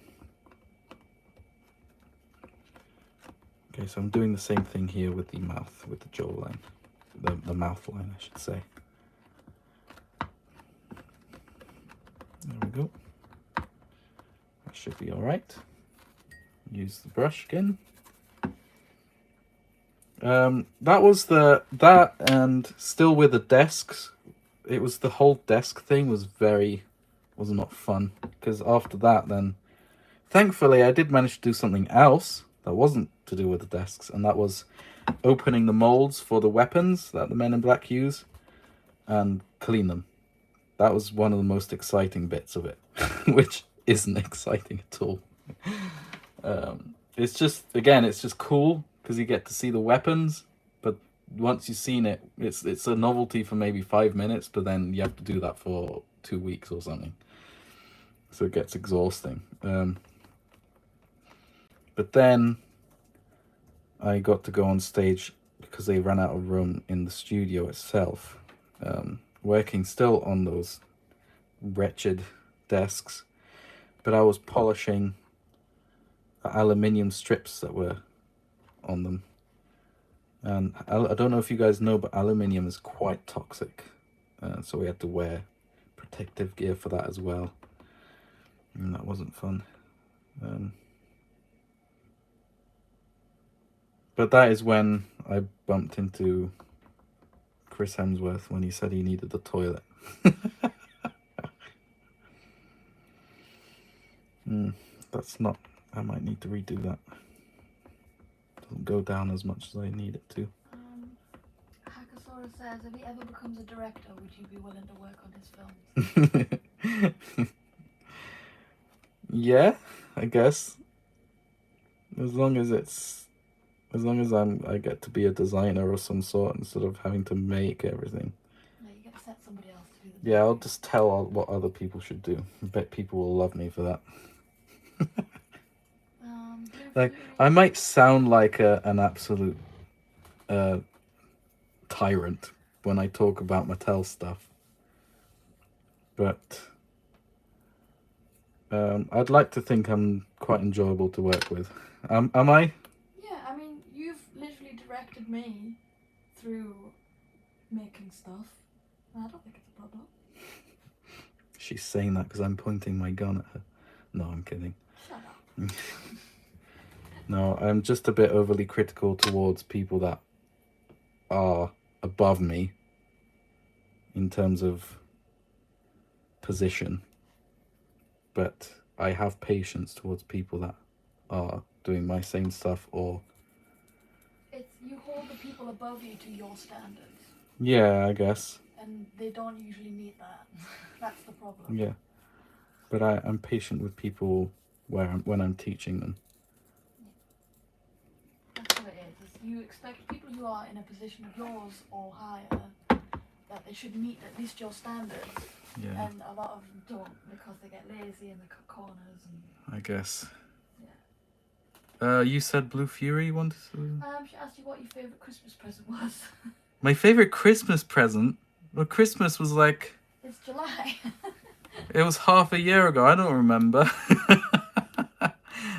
okay, so I'm doing the same thing here with the mouth, with the jawline, the mouth line, I should say. There we go. That should be all right. Use the brush again. That was that, and still with the desks, it was the whole desk thing was not fun, because after that, then thankfully I did manage to do something else that wasn't to do with the desks, and that was opening the molds for the weapons that the Men in Black use and clean them. That was one of the most exciting bits of it, which isn't exciting at all. It's just cool because you get to see the weapons, but once you've seen it, it's a novelty for maybe 5 minutes, but then you have to do that for 2 weeks or something. So it gets exhausting. But then I got to go on stage because they ran out of room in the studio itself, working still on those wretched desks, but I was polishing the aluminium strips that were on them. And I don't know if you guys know, but aluminium is quite toxic, so we had to wear protective gear for that as well, and that wasn't fun. But that is when I bumped into Chris Hemsworth when he said he needed the toilet. That's not... I might need to redo that. Doesn't go down as much as I need it to. Hackasaurus says, if he ever becomes a director, would you be willing to work on his films? Yeah, I guess. As long as I get to be a designer of some sort instead of having to make everything. Yeah, you get to set somebody else to do the Yeah, I'll just tell what other people should do. I bet people will love me for that. Like, I might sound like an absolute tyrant when I talk about Mattel stuff, but I'd like to think I'm quite enjoyable to work with. Am I? Yeah, I mean, you've literally directed me through making stuff. I don't think it's a problem. She's saying that because I'm pointing my gun at her. No, I'm kidding. Shut up. No, I'm just a bit overly critical towards people that are above me in terms of position. But I have patience towards people that are doing my same stuff, or... It's, you hold the people above you to your standards. Yeah, I guess. And they don't usually meet that. That's the problem. Yeah. But I'm patient with people when I'm teaching them. That's what it is. You expect people who are in a position of yours or higher that they should meet at least your standards. Yeah. And a lot of them don't because they get lazy and they cut corners. And I guess. Yeah. You said Blue Fury wanted to... She asked you what your favourite Christmas present was. My favourite Christmas present? Well, Christmas was like... It's July. It was half a year ago. I don't remember.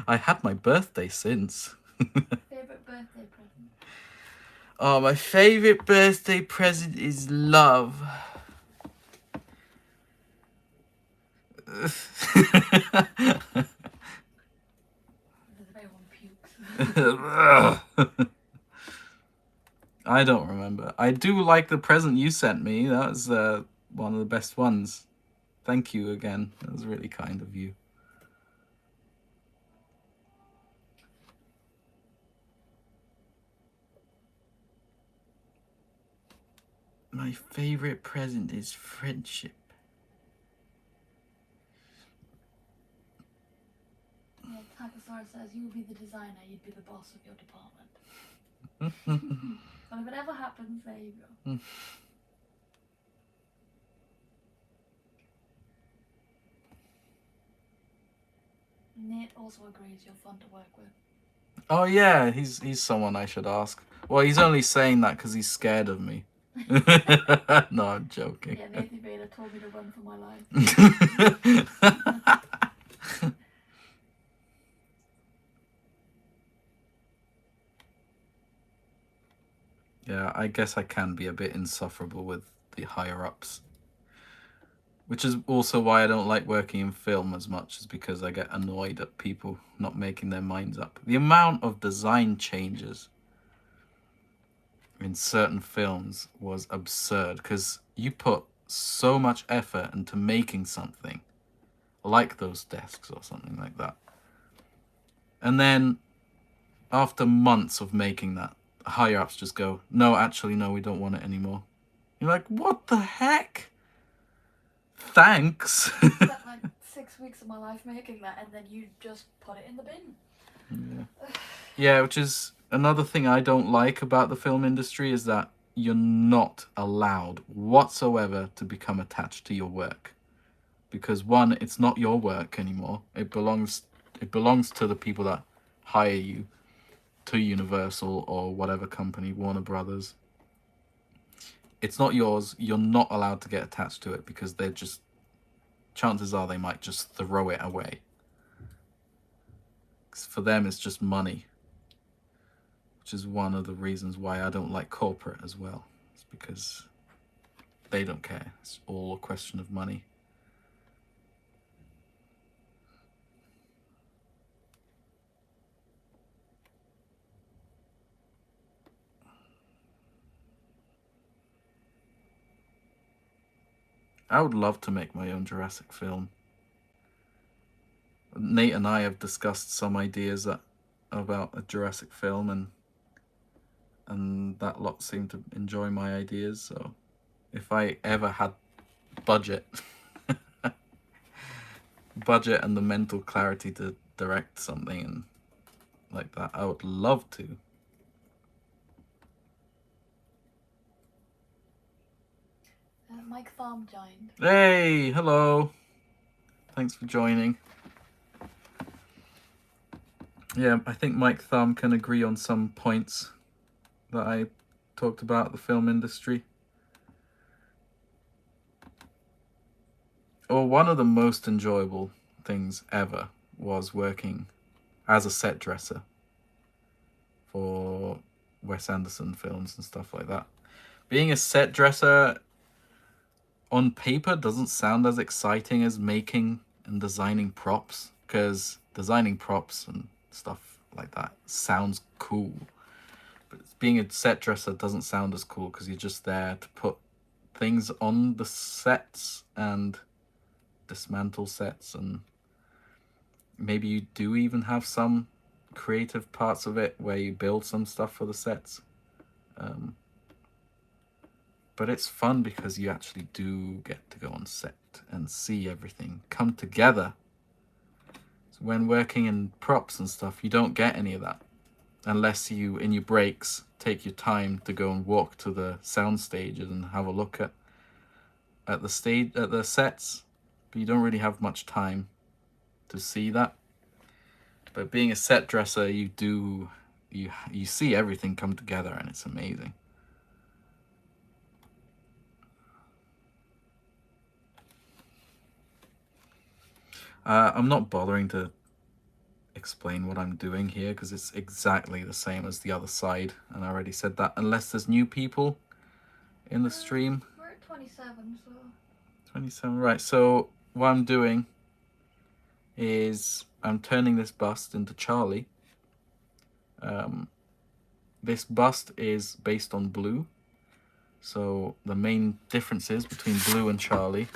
I had my birthday since. Favourite birthday present? Oh, my favourite birthday present is love. I don't remember. I do like the present you sent me. That was one of the best ones. Thank you again. That was really kind of you. My favorite present is friendship. Yeah, Hackasaurus says you would be the designer, you'd be the boss of your department. But if it ever happens, there you go. Nate also agrees you're fun to work with. Oh yeah, he's someone I should ask. Well, he's only saying that because he's scared of me. No, I'm joking. Yeah, Nathan Vader told me to run for my life. Yeah, I guess I can be a bit insufferable with the higher-ups. Which is also why I don't like working in film as much, is because I get annoyed at people not making their minds up. The amount of design changes in certain films was absurd, because you put so much effort into making something, like those desks or something like that. And then, after months of making that, higher-ups just go, no, actually, no, we don't want it anymore. You're like, what the heck? Thanks. I spent like 6 weeks of my life making that, and then you just put it in the bin. Yeah. Yeah, which is another thing I don't like about the film industry, is that you're not allowed whatsoever to become attached to your work. Because one, it's not your work anymore. It belongs to the people that hire you to Universal or whatever company, Warner Brothers. It's not yours. You're not allowed to get attached to it because they're just, chances are they might just throw it away. 'Cause for them, it's just money, which is one of the reasons why I don't like corporate as well. It's because they don't care. It's all a question of money. I would love to make my own Jurassic film. Nate and I have discussed some ideas about a Jurassic film, and that lot seem to enjoy my ideas. So if I ever had budget and the mental clarity to direct something and like that, I would love to. Mike Thumb joined. Hey, hello. Thanks for joining. Yeah, I think Mike Thumb can agree on some points that I talked about the film industry. Well, one of the most enjoyable things ever was working as a set dresser for Wes Anderson films and stuff like that. Being a set dresser on paper doesn't sound as exciting as making and designing props, because designing props and stuff like that sounds cool. But being a set dresser doesn't sound as cool because you're just there to put things on the sets and dismantle sets, and maybe you do even have some creative parts of it where you build some stuff for the sets. But it's fun because you actually do get to go on set and see everything come together. So when working in props and stuff, you don't get any of that unless you, in your breaks, take your time to go and walk to the sound stages and have a look at the sets. But you don't really have much time to see that. But being a set dresser, you see everything come together, and it's amazing. I'm not bothering to explain what I'm doing here because it's exactly the same as the other side, and I already said that. Unless there's new people in the stream. We're at 27, so 27, right. So what I'm doing is I'm turning this bust into Charlie. This bust is based on blue. So the main differences between blue and Charlie,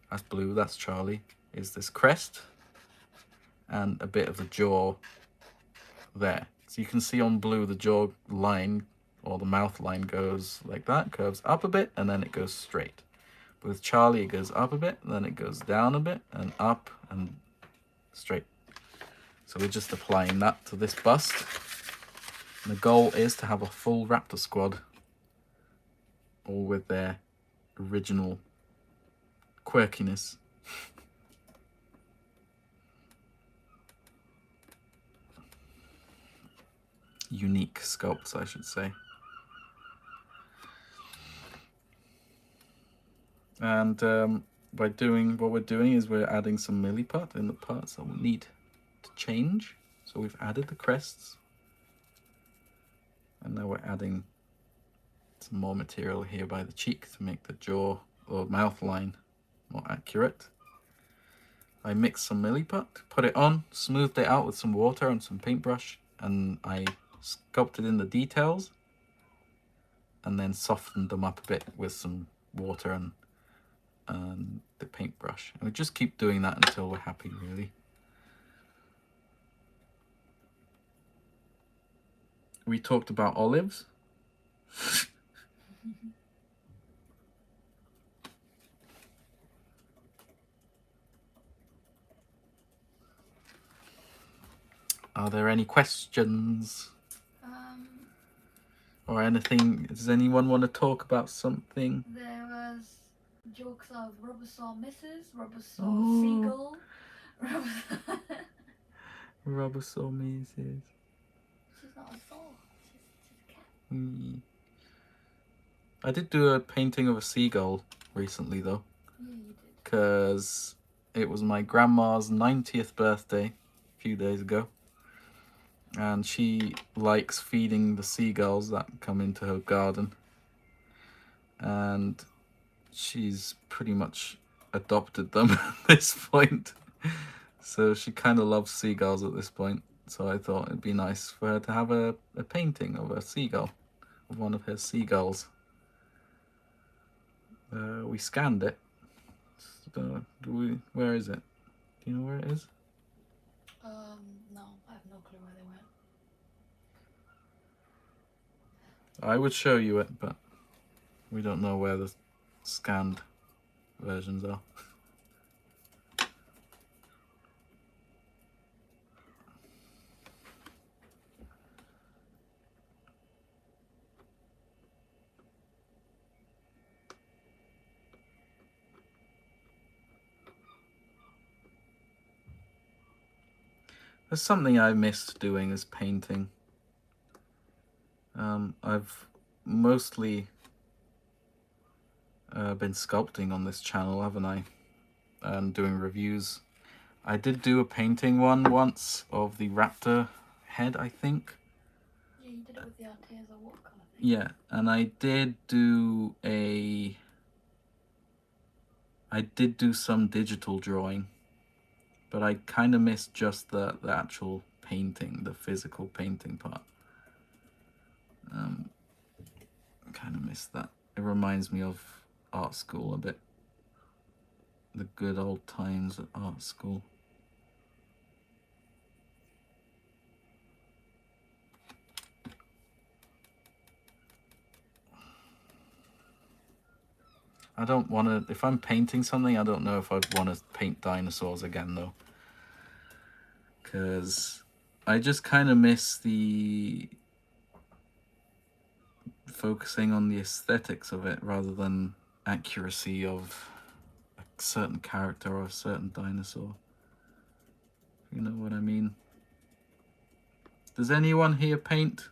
that's blue, that's Charlie, is this crest and a bit of the jaw there. So you can see on blue the jaw line or the mouth line goes like that, curves up a bit, and then it goes straight. But with Charlie, it goes up a bit, then it goes down a bit, and up and straight. So we're just applying that to this bust. And the goal is to have a full Raptor squad, all with their original quirkiness. Unique sculpts, I should say. And what we're doing is we're adding some Milliput in the parts that will need to change. So we've added the crests, and now we're adding some more material here by the cheek to make the jaw or mouth line more accurate. I mixed some Milliput, put it on, smoothed it out with some water and some paintbrush, and I sculpted in the details and then softened them up a bit with some water and the paintbrush. And we just keep doing that until we're happy, really. We talked about olives. Are there any questions? Or anything? Does anyone want to talk about something? there was jokes of rubber saw misses, rubber saw seagull, Rubber saw Mrs. She's not a saw. She's a cat. I did do a painting of a seagull recently though. Yeah, you did. Because it was my grandma's 90th birthday a few days ago. And she likes feeding the seagulls that come into her garden. And she's pretty much adopted them at this point. So she kind of loves seagulls at this point. So I thought it'd be nice for her to have a painting of a seagull, of one of her seagulls. We scanned it. Where is it? Do you know where it is? No, I have no clue where they went. I would show you it, but we don't know where the scanned versions are. There's something I missed doing is painting. I've mostly been sculpting on this channel, haven't I? And doing reviews. I did do a painting one once of the Raptor head, I think. Yeah, you did it with the ARTEZA watercolor thing. Yeah, and I did do some digital drawing, but I kind of missed just the actual painting, the physical painting part. Kind of missed that. It reminds me of art school a bit. The good old times at art school. I don't want to, if I'm painting something, I don't know if I'd want to paint dinosaurs again though. Because I just kind of miss the focusing on the aesthetics of it rather than accuracy of a certain character or a certain dinosaur. You know what I mean? Does anyone here paint?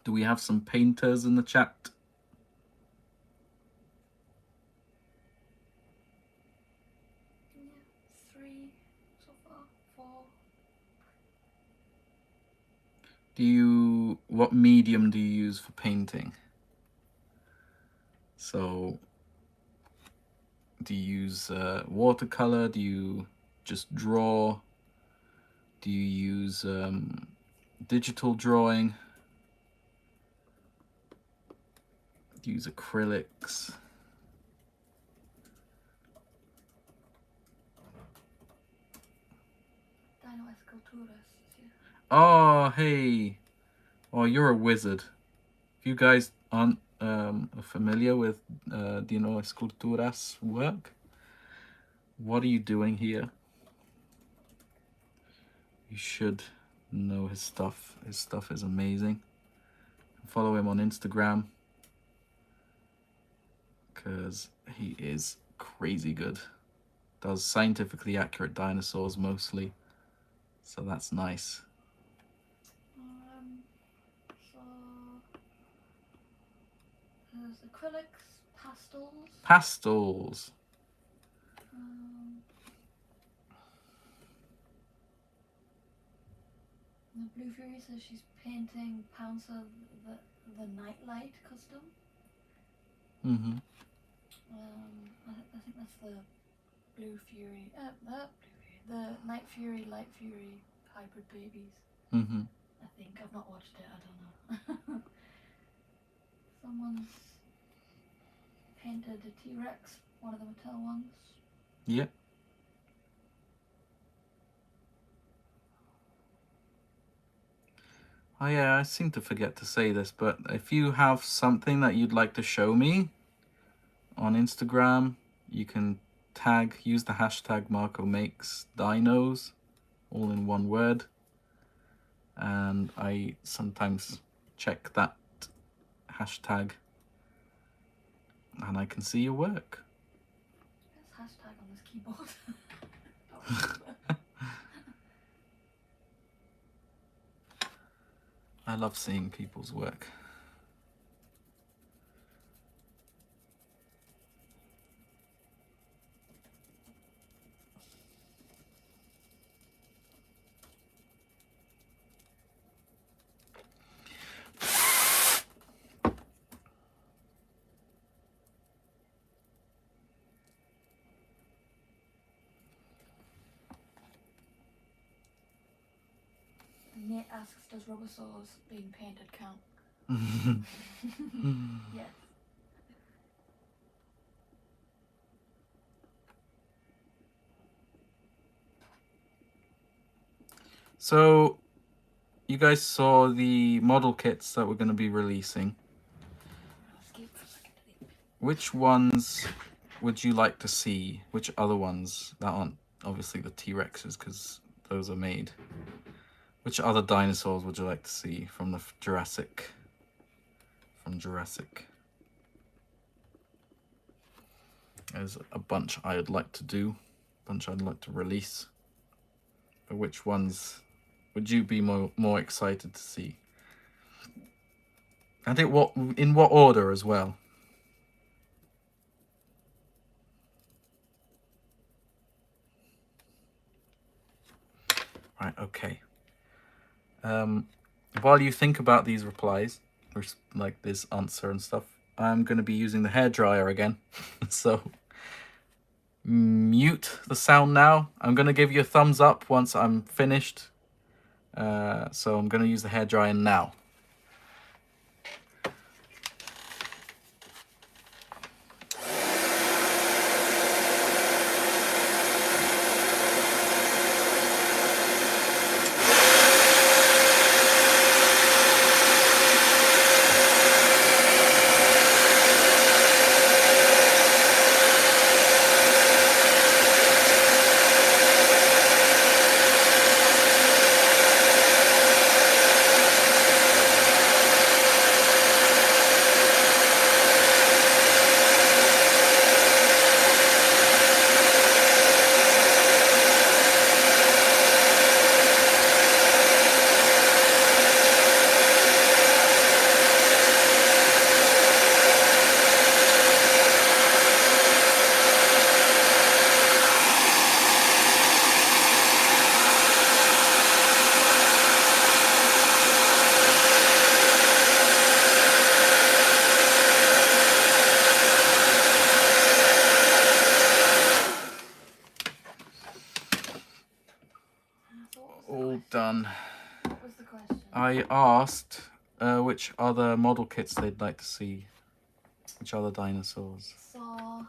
Do we have some painters in the chat? Yeah, 3 so far, 4. What medium do you use for painting? So, do you use watercolor? Do you just draw? Do you use digital drawing? Do you use acrylics? Oh, hey. Oh, you're a wizard. If you guys aren't familiar with Dino Escultura's work, what are you doing here? You should know his stuff. His stuff is amazing. Follow him on Instagram because he is crazy good. Does scientifically accurate dinosaurs mostly, so that's nice. So there's acrylics, pastels. Pastels. The Blue Fury says she's painting Pouncer the Nightlight custom. Mm-hmm. I think that's the Blue Fury. The Night Fury, Light Fury hybrid babies. Mm-hmm. I think I've not watched it. I don't know. Someone's painted a T-Rex, one of the Mattel ones. Yep. Oh yeah, I seem to forget to say this, but if you have something that you'd like to show me on Instagram, you can use the hashtag MarcoMakesDinos, all in one word. And I sometimes check that hashtag and I can see your work. There's hashtag on this keyboard. I love seeing people's work. Nate asks, does rubber saws being painted count? Yes. So, you guys saw the model kits that we're going to be releasing. Which ones would you like to see? Which other ones that aren't obviously the T-Rexes, because those are made? Which other dinosaurs would you like to see from the Jurassic? From Jurassic. There's a bunch I'd like to do, a bunch I'd like to release. But which ones would you be more excited to see? And in what order as well? Right, okay. While you think about these replies, or like this answer and stuff, I'm going to be using the hairdryer again. So mute the sound now. I'm going to give you a thumbs up once I'm finished. So I'm going to use the hairdryer now. All done. What was the question? I asked which other model kits they'd like to see. Which other dinosaurs? Saw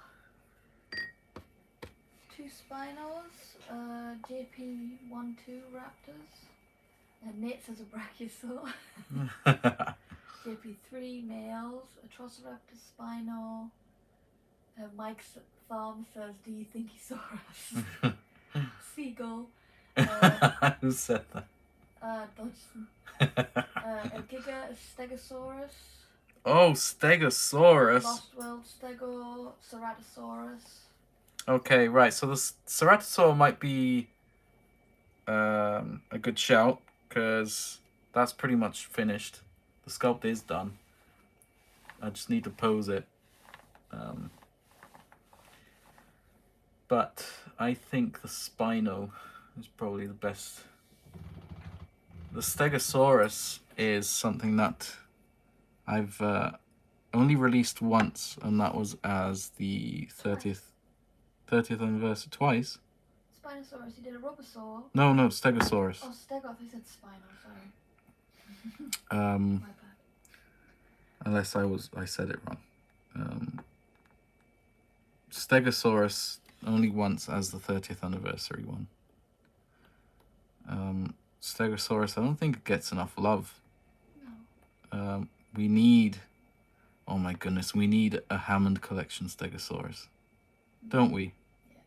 2 Spinos, JP12 Raptors, and Nate says a Brachiosaur. JP3 males, a Triceratops Spino. Mike's thumb says, do you think he saw us? Seagull. Who said that? Dodgson. A Giga Stegosaurus. Oh, Stegosaurus. Lost World Stego, Ceratosaurus. Okay, right. So the Ceratosaur might be a good shout, because that's pretty much finished. The sculpt is done. I just need to pose it. But I think the Spino is probably the best. The Stegosaurus is something that I've only released once, and that was as the 30th anniversary. Twice. Spinosaurus, you did a Robosaur. No, Stegosaurus. Oh, Stego, I thought you said Spino, sorry. Um, My bad. Unless I said it wrong. Stegosaurus only once as the 30th anniversary one. Stegosaurus, I don't think it gets enough love. No. We need, oh my goodness, we need a Hammond collection Stegosaurus, don't we? Yeah.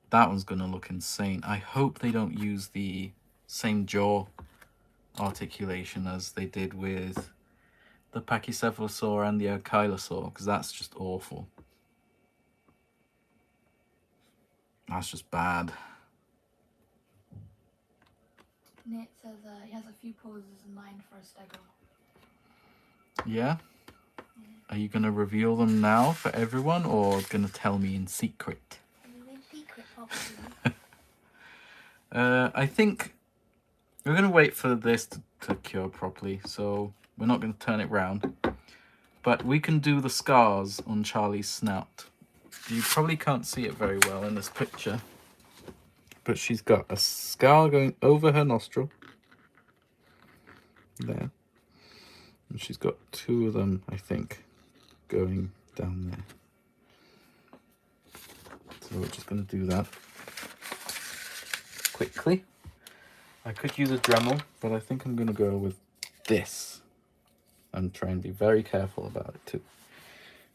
That one's gonna look insane. I hope they don't use the same jaw articulation as they did with the Pachycephalosaur and the Ankylosaur, because that's just awful. That's just bad. Nate says he has a few poses in mind for a stego. Yeah? Are you going to reveal them now for everyone, or going to tell me in secret? In secret, probably. I think we're going to wait for this to cure properly, so we're not going to turn it round. But we can do the scars on Charlie's snout. You probably can't see it very well in this picture, but she's got a scar going over her nostril. There. And she's got two of them, I think, going down there. So we're just going to do that quickly. I could use a Dremel, but I think I'm going to go with this and try and be very careful about it too.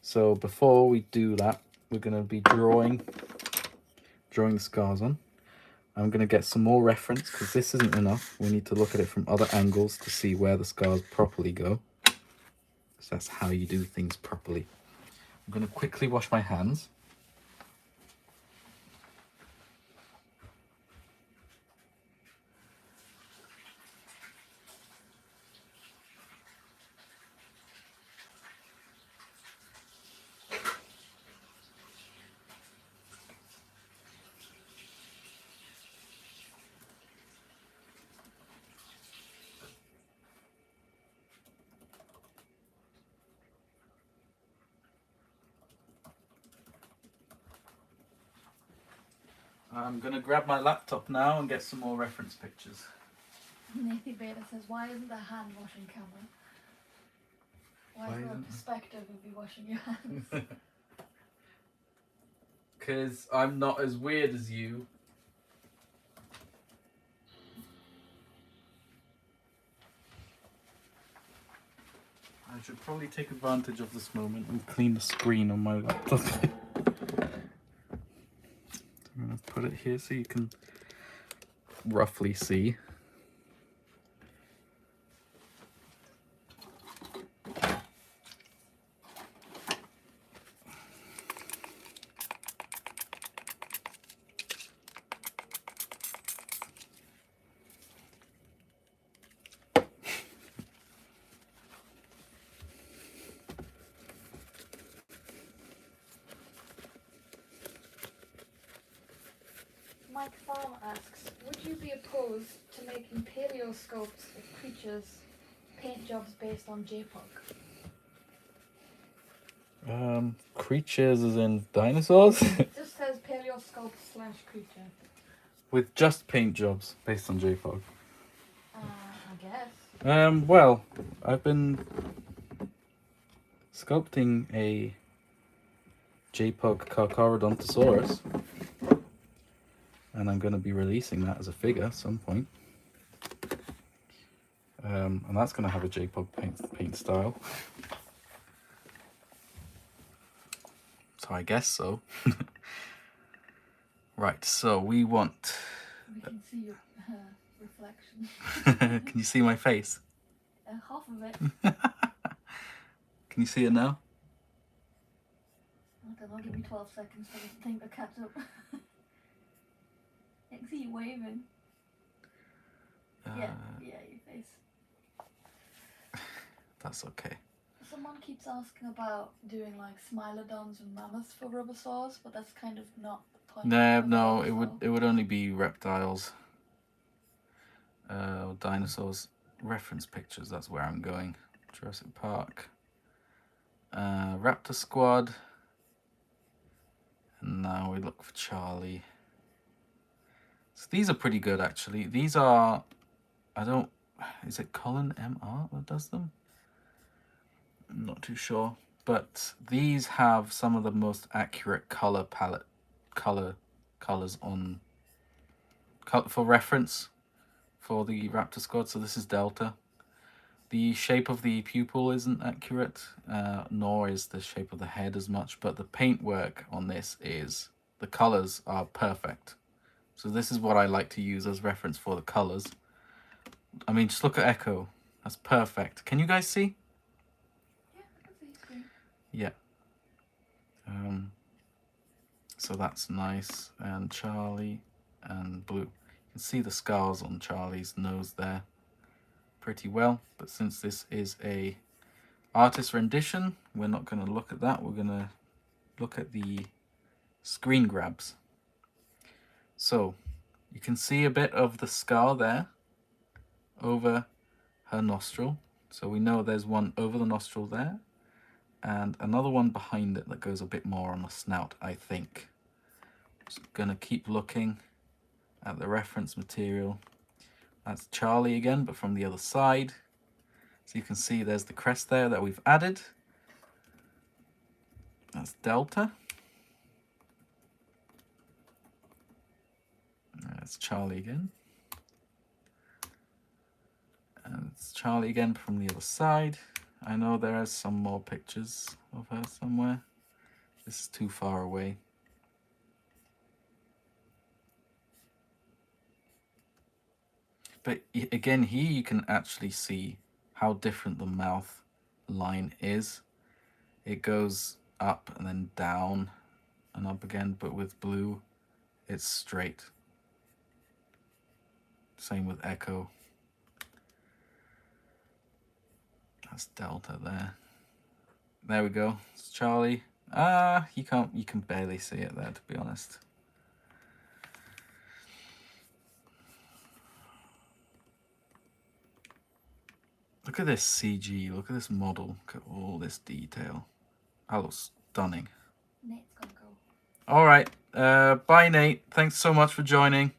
So before we do that, we're going to be drawing the scars on. I'm going to get some more reference because this isn't enough. We need to look at it from other angles to see where the scars properly go. So that's how you do things properly. I'm going to quickly wash my hands. I'm going to grab my laptop now and get some more reference pictures. Nathan Beta says, why isn't there hand washing camera? Why is there a perspective of you washing your hands? Because I'm not as weird as you. I should probably take advantage of this moment and clean the screen on my laptop. I'm going to put it here so you can roughly see. Mike Farm asks, would you be opposed to making paleo sculpts of creatures paint jobs based on JPOG? Creatures as in dinosaurs? It just says paleo sculpt / creature. With just paint jobs based on JPOG. I guess. Well, I've been sculpting a JPOG Carcharodontosaurus, and I'm going to be releasing that as a figure at some point. And that's going to have a JPOG paint style. So I guess so. Right, so we want... We can see your reflection. Can you see my face? Half of it. Can you see it now? I don't know, give me 12 seconds for the thing to catch up. I can see you waving. Yeah, your face. That's okay. Someone keeps asking about doing like smilodons and mammoths for rubber saws, but that's kind of not the point. No, it would only be reptiles. Dinosaurs. Reference pictures, that's where I'm going. Jurassic Park. Raptor Squad. And now we look for Charlie. So these are pretty good actually. These are, is it Colin MR that does them? I'm not too sure. But these have some of the most accurate color palette, colors on, for reference for the Raptor Squad. So this is Delta. The shape of the pupil isn't accurate, nor is the shape of the head as much, but the paintwork on this is, the colors are perfect. So this is what I like to use as reference for the colors. I mean, just look at Echo. That's perfect. Can you guys see? So that's nice. And Charlie and Blue. You can see the scars on Charlie's nose there pretty well. But since this is a artist rendition, we're not going to look at that. We're going to look at the screen grabs. So you can see a bit of the scar there over her nostril. So we know there's one over the nostril there and another one behind it that goes a bit more on the snout, I think. Just gonna keep looking at the reference material. That's Charlie again, but from the other side. So you can see there's the crest there that we've added. That's Delta. That's Charlie again. And it's Charlie again from the other side. I know there are some more pictures of her somewhere. This is too far away. But again, here you can actually see how different the mouth line is. It goes up and then down and up again, but with Blue, it's straight. Same with Echo. That's Delta there. There we go. It's Charlie. You can barely see it there, to be honest. Look at this CG, look at this model, look at all this detail. That looks stunning. Nate's gonna go. Alright, bye Nate, thanks so much for joining.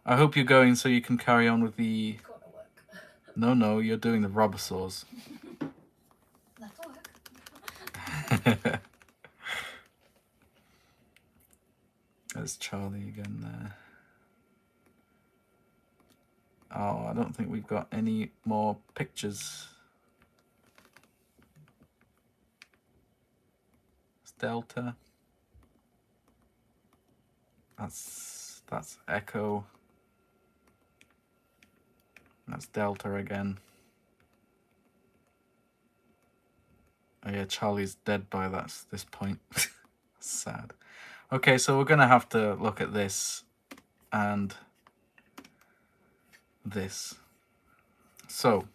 I hope you're going so you can carry on with the... Got to work. No, you're doing the rubber saws. That'll work. There's Charlie again there. Oh, I don't think we've got any more pictures. It's Delta. That's Echo. That's Delta again. Oh yeah, Charlie's dead by this point. Sad. Okay, so we're gonna have to look at this and this. So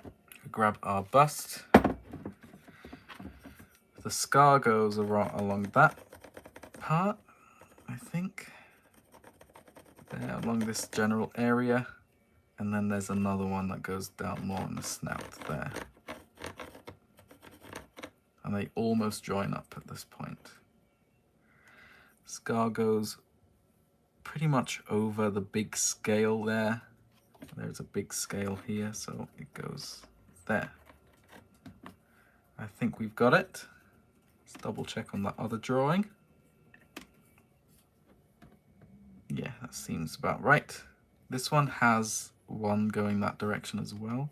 we grab our bust. The scar goes along that part, I think. There, along this general area. And then there's another one that goes down more on the snout there. And they almost join up at this point. Scar goes pretty much over the big scale there. There's a big scale here, so it goes there. I think we've got it. Let's double check on that other drawing. Yeah, that seems about right. This one has one going that direction as well,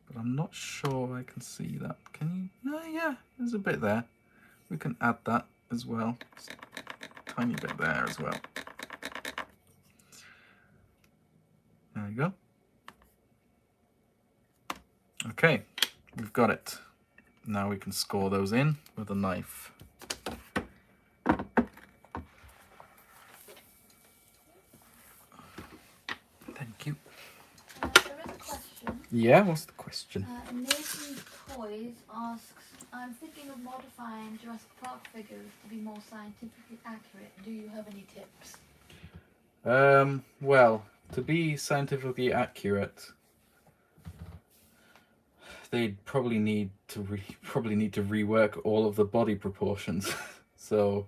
but I'm not sure I can see that. Can you? Yeah, there's a bit there. We can add that as well. Just a tiny bit there as well. There you go. Okay, we've got it. Now we can score those in with a knife. Thank you. There is a question. Yeah, what's the question? Nathan Toys asks, I'm thinking of modifying Jurassic Park figures to be more scientifically accurate. Do you have any tips? Well, to be scientifically accurate, they'd probably need to rework all of the body proportions. So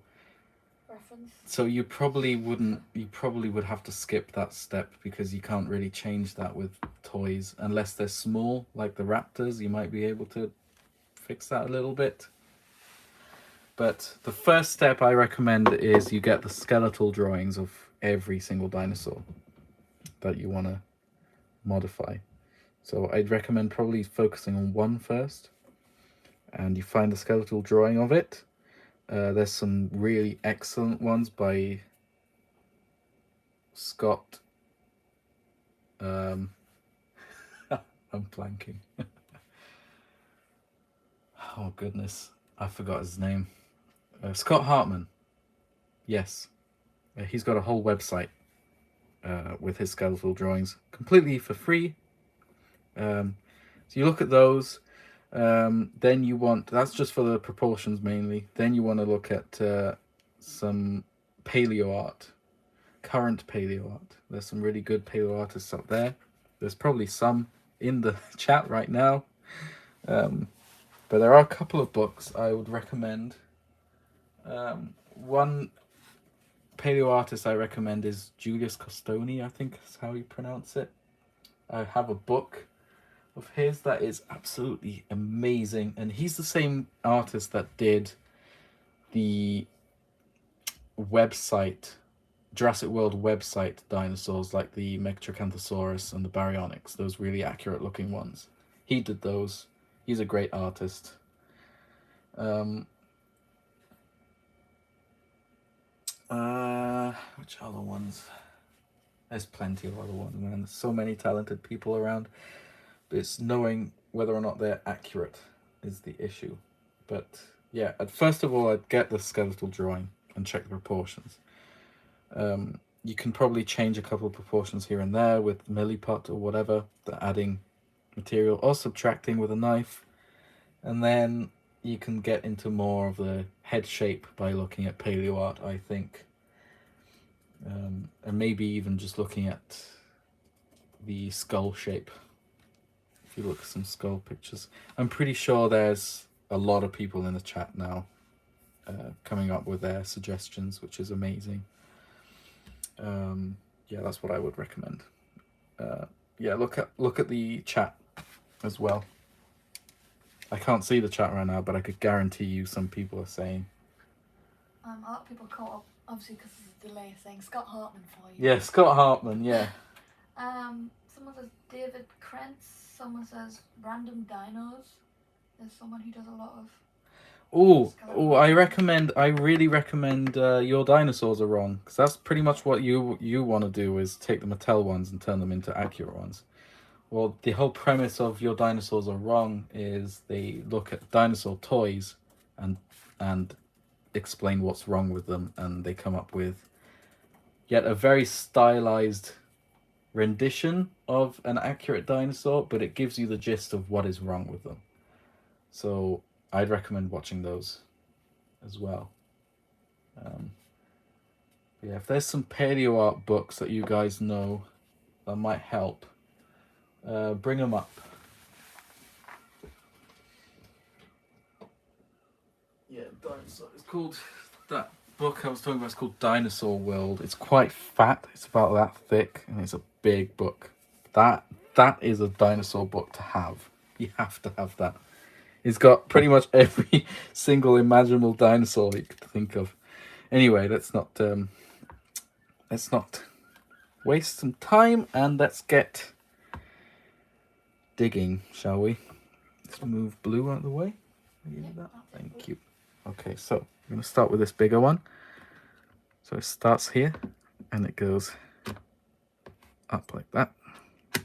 you probably would have to skip that step, because you can't really change that with toys unless they're small, like the Raptors. You might be able to fix that a little bit. But the first step I recommend is you get the skeletal drawings of every single dinosaur that you want to modify. So I'd recommend probably focusing on one first, and you find the skeletal drawing of it. There's some really excellent ones by Scott. I'm blanking. Oh goodness, I forgot his name. Scott Hartman. Yes. He's got a whole website with his skeletal drawings completely for free. So you look at those. Then you want, that's just for the proportions mainly. Then you want to look at some paleo art, current paleo art. There's some really good paleo artists up there. There's probably some in the chat right now. But there are a couple of books I would recommend. One paleo artist I recommend is Julius Costoni, I think is how you pronounce it. I have a book of his that is absolutely amazing, and he's the same artist that did the website, Jurassic World website dinosaurs, like the Megatracanthosaurus and the Baryonyx, those really accurate looking ones. He did those. He's a great artist. Which other ones? There's plenty of other ones, man. There's so many talented people around. But it's knowing whether or not they're accurate is the issue. But yeah, first of all, I'd get the skeletal drawing and check the proportions. You can probably change a couple of proportions here and there with Milliput or whatever, adding material or subtracting with a knife. And then you can get into more of the head shape by looking at paleo art, I think. And maybe even just looking at the skull shape. If you look at some skull pictures. I'm pretty sure there's a lot of people in the chat now coming up with their suggestions, which is amazing. Yeah, that's what I would recommend. Yeah, look at the chat as well. I can't see the chat right now, but I could guarantee you some people are saying. A lot of people caught up, obviously because of the delay, saying Scott Hartman for you. Yeah, Scott Hartman, yeah. Someone says David Krentz, someone says Random Dinos. There's someone who does a lot of... I really recommend Your Dinosaurs Are Wrong, because that's pretty much what you want to do, is take the Mattel ones and turn them into accurate ones. Well, the whole premise of Your Dinosaurs Are Wrong is they look at dinosaur toys and explain what's wrong with them, and they come up with yet a very stylized rendition of an accurate dinosaur, but it gives you the gist of what is wrong with them. So I'd recommend watching those as well. Yeah, if there's some paleo art books that you guys know that might help, bring them up. Yeah, dinosaur. It's called, that book I was talking about is called Dinosaur World. It's quite fat. It's about that thick, and it's a big book. That is a dinosaur book to have. You have to have that. It's got pretty much every single imaginable dinosaur you could think of. Anyway, let's not waste some time, and let's get digging, shall we? Let's move blue out of the way. Thank you. Okay, so I'm going to start with this bigger one. So it starts here and it goes up like that. I'm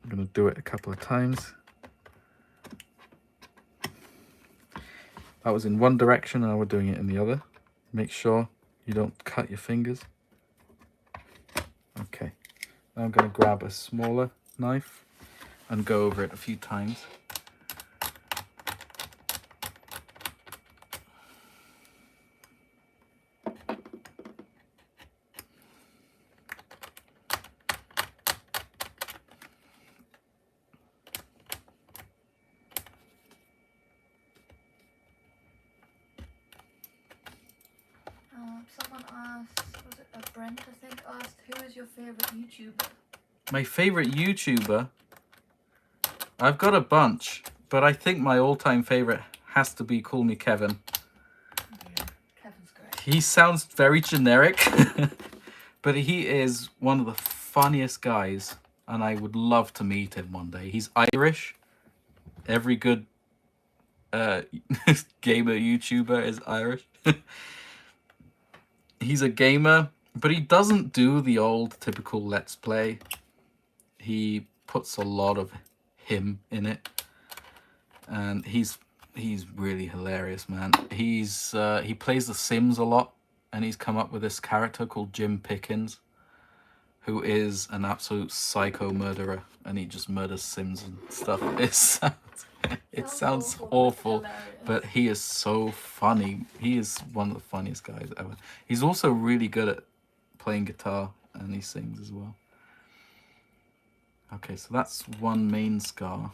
going to do it a couple of times. That was in one direction, now we're doing it in the other. Make sure you don't cut your fingers. Okay, now I'm going to grab a smaller knife and go over it a few times. Someone asked, was it a Brent, I think, asked, who is your favourite YouTuber? My favourite YouTuber? I've got a bunch, but I think my all-time favourite has to be Call Me Kevin. Yeah, Kevin's great. He sounds very generic, but he is one of the funniest guys, and I would love to meet him one day. He's Irish. Every good gamer YouTuber is Irish. He's a gamer, but he doesn't do the old typical Let's Play. He puts a lot of him in it, and he's He's really hilarious, man. He's he plays The Sims a lot, and he's come up with this character called Jim Pickens, who is an absolute psycho murderer, and he just murders Sims and stuff. It sounds awful, but he is so funny. He is one of the funniest guys ever. He's also really good at playing guitar, and he sings as well. Okay, so that's one main scar.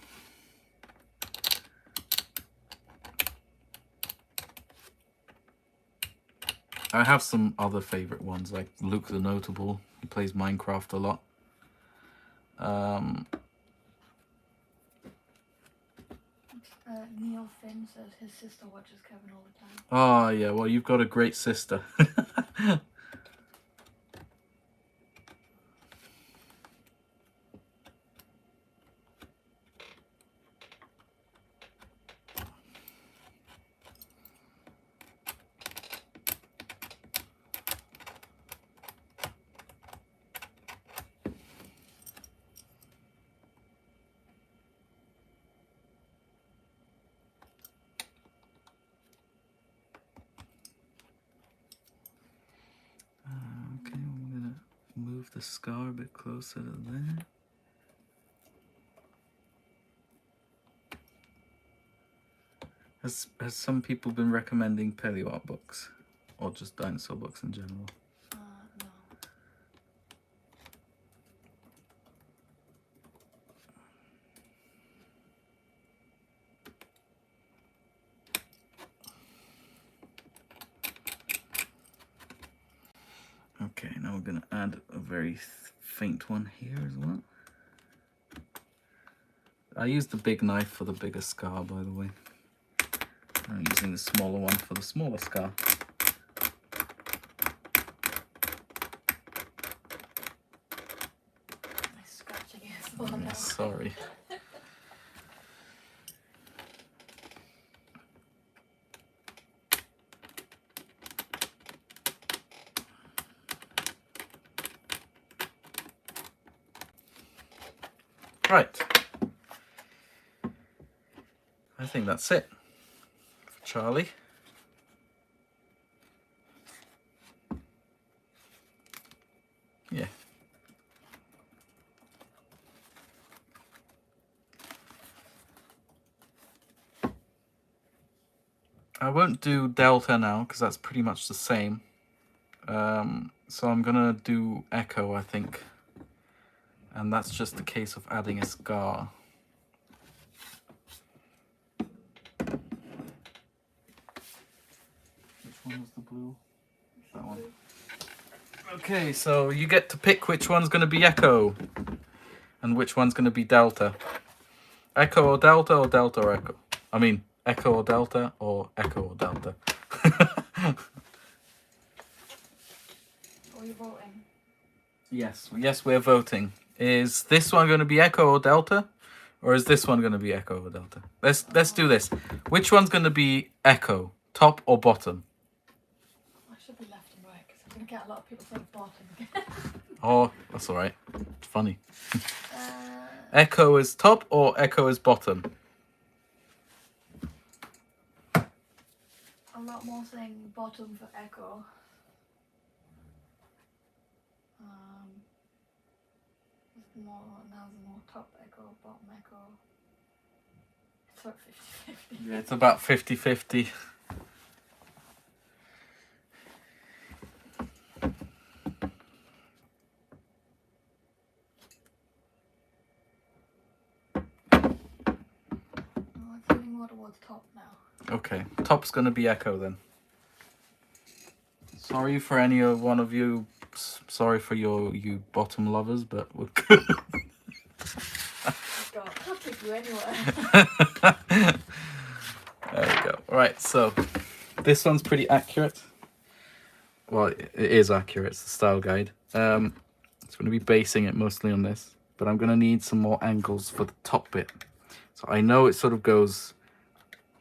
I have some other favorite ones, like Luke the Notable. He plays Minecraft a lot. Neil Finn says his sister watches Kevin all the time. Oh, yeah, well, you've got a great sister. Okay, I'm gonna move the scar a bit closer to there. Has some people been recommending paleo art books, or just dinosaur books in general? No. Okay, now we're gonna add a very faint one here as well. I used the big knife for the bigger scar, by the way. I'm using the smaller one for the smaller scar. Nice scratching as well now. Sorry. Right. I think that's it for Charlie. Yeah. I won't do Delta now because that's pretty much the same. So I'm gonna do Echo, I think. And that's just a case of adding a scar. Which one was the blue? That one. Okay, so you get to pick which one's going to be Echo and which one's going to be Delta. Echo or Delta or Echo? I mean, Echo or Delta or Echo or Delta? Are you voting? Yes, we're voting. Is this one going to be Echo or Delta? Or is this one going to be Echo or Delta? Let's do this. Which one's going to be Echo? Top or bottom? I should be left and right because I'm going to get a lot of people saying bottom again. Oh, that's all right. It's funny. Echo is top or Echo is bottom? A lot more saying bottom for Echo. There's more top Echo, bottom Echo. It's about 50-50. Yeah, it's about 50-50. It's leaning more towards top now. Okay, top's going to be Echo then. Sorry for any one of you. Sorry for you bottom lovers, but we're good. God, I'll take you anywhere. There we go. Right, so this one's pretty accurate. Well, it is accurate. It's the style guide. It's going to be basing it mostly on this, but I'm going to need some more angles for the top bit. So I know it sort of goes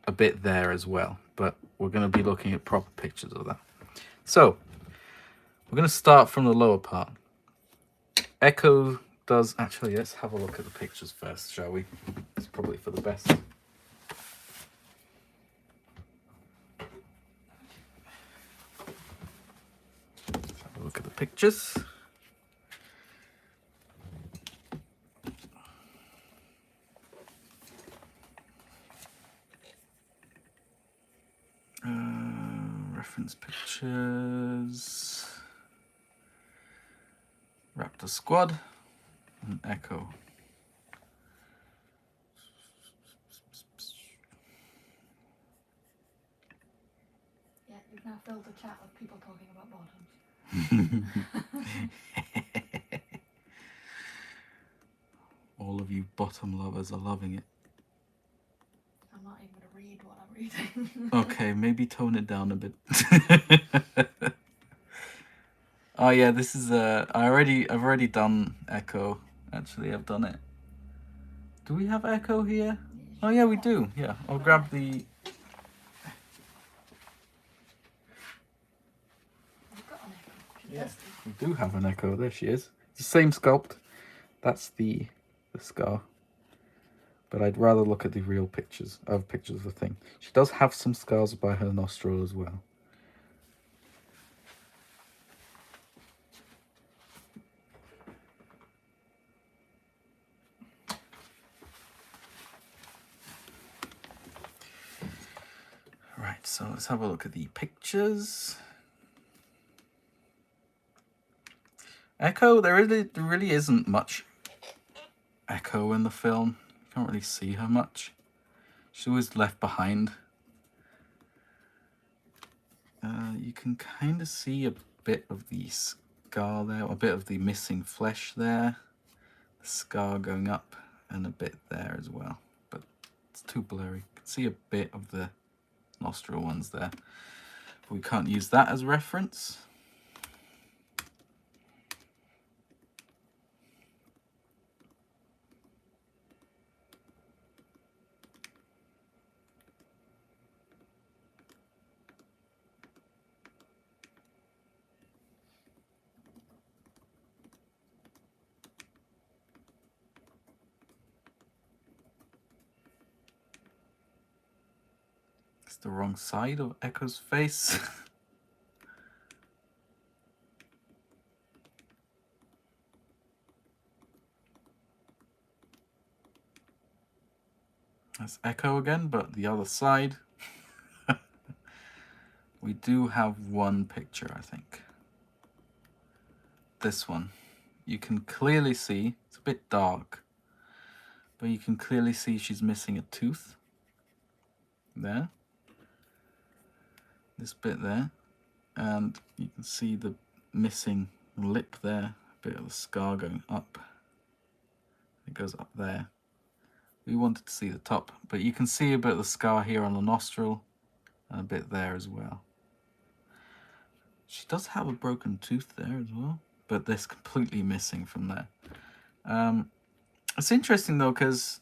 a bit there as well, but we're going to be looking at proper pictures of that. So we're going to start from the lower part. Echo does... Actually, let's have a look at the pictures first, shall we? It's probably for the best. pictures. Reference pictures. Raptor Squad and Echo. Yeah, you've now filled the chat with people talking about bottoms. All of you bottom lovers are loving it. I'm not even going to read what I'm reading. Okay, maybe tone it down a bit. Oh yeah, this is I've already done Echo. Actually, I've done it. Do we have Echo here? Oh yeah, we do. Yeah, I'll grab the. You've got an echo. Yeah, we do have an Echo. There she is. It's the same sculpt. That's the scar. But I'd rather look at the real pictures of the thing. She does have some scars by her nostril as well. Right, so let's have a look at the pictures. Echo, there really isn't much Echo in the film. You can't really see her much. She's always left behind. You can kind of see a bit of the scar there, a bit of the missing flesh there. The scar going up and a bit there as well. But it's too blurry. You can see a bit of the nostril ones there. But we can't use that as reference. It's the wrong side of Echo's face. That's Echo again, but the other side. We do have one picture, I think. This one. You can clearly see, it's a bit dark, but you can clearly see she's missing a tooth. There. This bit there. And you can see the missing lip there, a bit of the scar going up. It goes up there. We wanted to see the top, but you can see a bit of the scar here on the nostril and a bit there as well. She does have a broken tooth there as well, but that's completely missing from there. It's interesting though, because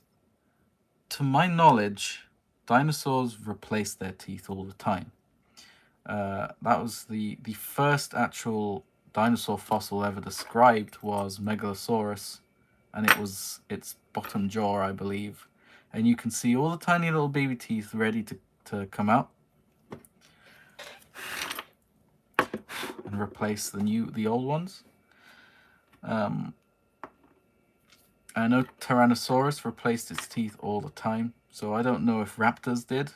to my knowledge, dinosaurs replace their teeth all the time. That was the first actual dinosaur fossil ever described was Megalosaurus, and it was its bottom jaw, I believe. And you can see all the tiny little baby teeth ready to come out and replace the old ones. I know Tyrannosaurus replaced its teeth all the time, so I don't know if raptors did.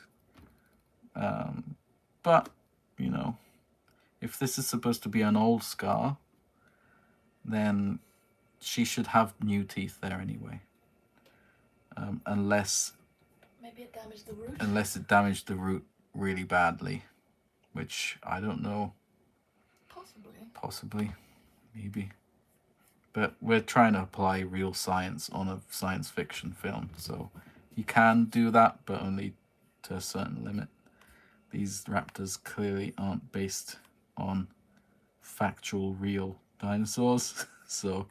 But, you know, if this is supposed to be an old scar, then she should have new teeth there anyway. Unless maybe it damaged the root. Unless it damaged the root really badly, which I don't know. Possibly, maybe. But we're trying to apply real science on a science fiction film, so you can do that, but only to a certain limit. These raptors clearly aren't based on factual, real dinosaurs, so.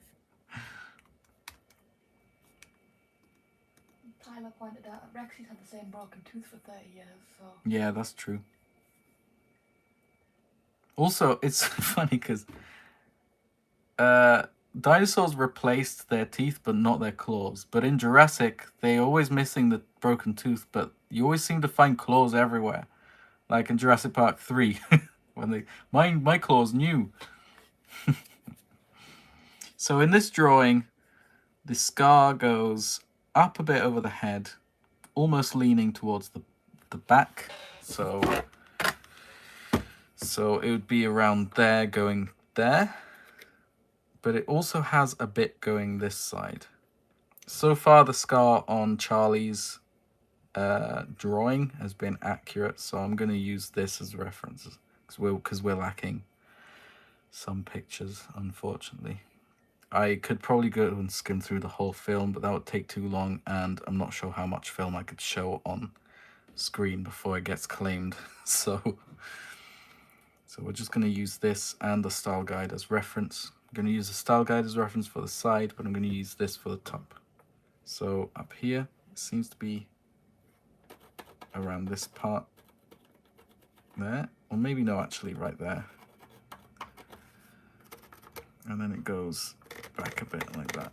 Tyler pointed out that Rexy's had the same broken tooth for 30 years, so. Yeah, that's true. Also, it's funny because dinosaurs replaced their teeth, but not their claws. But in Jurassic, they're always missing the broken tooth, but you always seem to find claws everywhere. Like in Jurassic Park 3, when my claw's new. So in this drawing, the scar goes up a bit over the head, almost leaning towards the back. So it would be around there going there. But it also has a bit going this side. So far, the scar on Charlie's drawing has been accurate, so I'm going to use this as reference because we're lacking some pictures, unfortunately. I could probably go and skim through the whole film, but that would take too long, and I'm not sure how much film I could show on screen before it gets claimed. So we're just going to use this and the style guide as reference. I'm going to use the style guide as reference for the side, but I'm going to use this for the top. So up here, it seems to be around this part there, or maybe no, actually right there. And then it goes back a bit like that.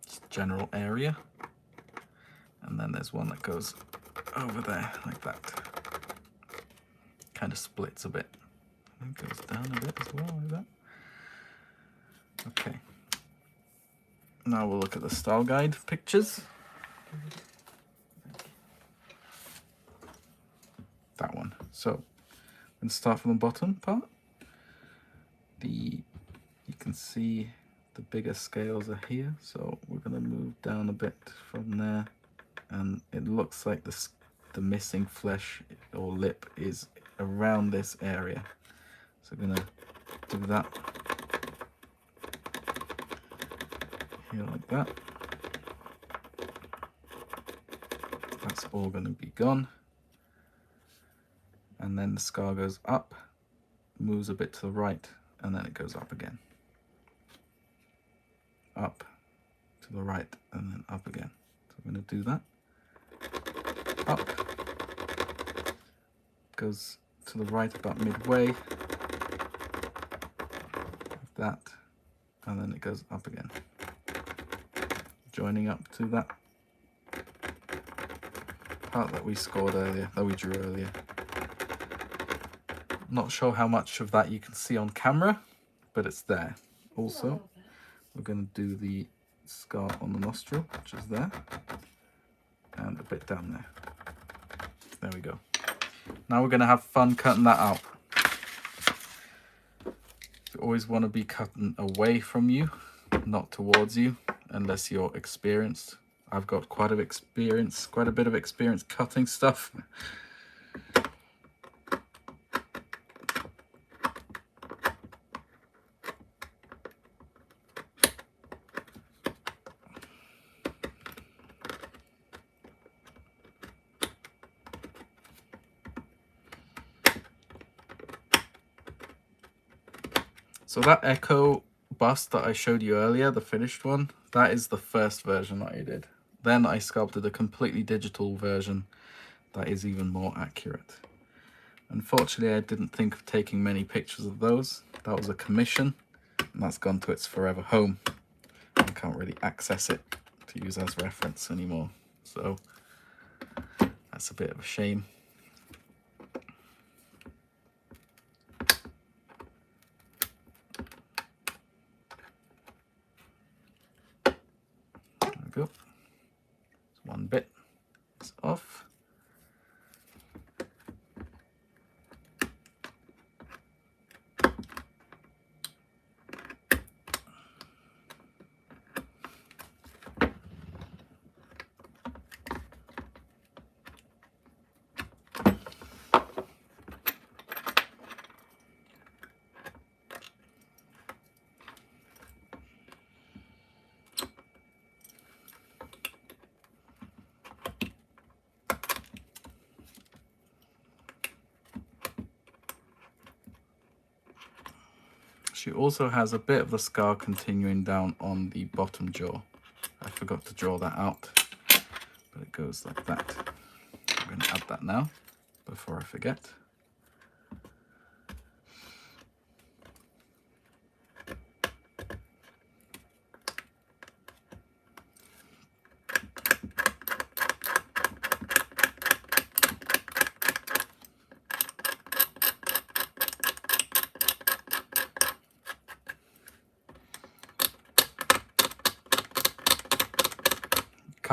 Just general area. And then there's one that goes over there like that. Kind of splits a bit. It goes down a bit as well like that. Okay. Now we'll look at the style guide pictures. That one. So I'm going to start from the bottom part. You can see the bigger scales are here, so we're going to move down a bit from there, and it looks like the missing flesh or lip is around this area. So I'm going to do that here like that. That's all going to be gone. And then the scar goes up, moves a bit to the right, and then it goes up again. Up to the right, and then up again. So I'm going to do that. Up. Goes to the right about midway. Like that. And then it goes up again. Joining up to that part that we scored earlier, that we drew earlier. Not sure how much of that you can see on camera, but it's there. Also, we're going to do the scar on the nostril, which is there, and a bit down there. There we go. Now we're going to have fun cutting that out. You always want to be cutting away from you, not towards you, unless you're experienced. I've got quite a bit of experience cutting stuff. So that Echo bust that I showed you earlier, the finished one, that is the first version that I did. Then I sculpted a completely digital version that is even more accurate. Unfortunately, I didn't think of taking many pictures of those. That was a commission, and that's gone to its forever home. I can't really access it to use as reference anymore. So that's a bit of a shame. Go. One bit is off. She also has a bit of the scar continuing down on the bottom jaw. I forgot to draw that out, but it goes like that. I'm going to add that now before I forget.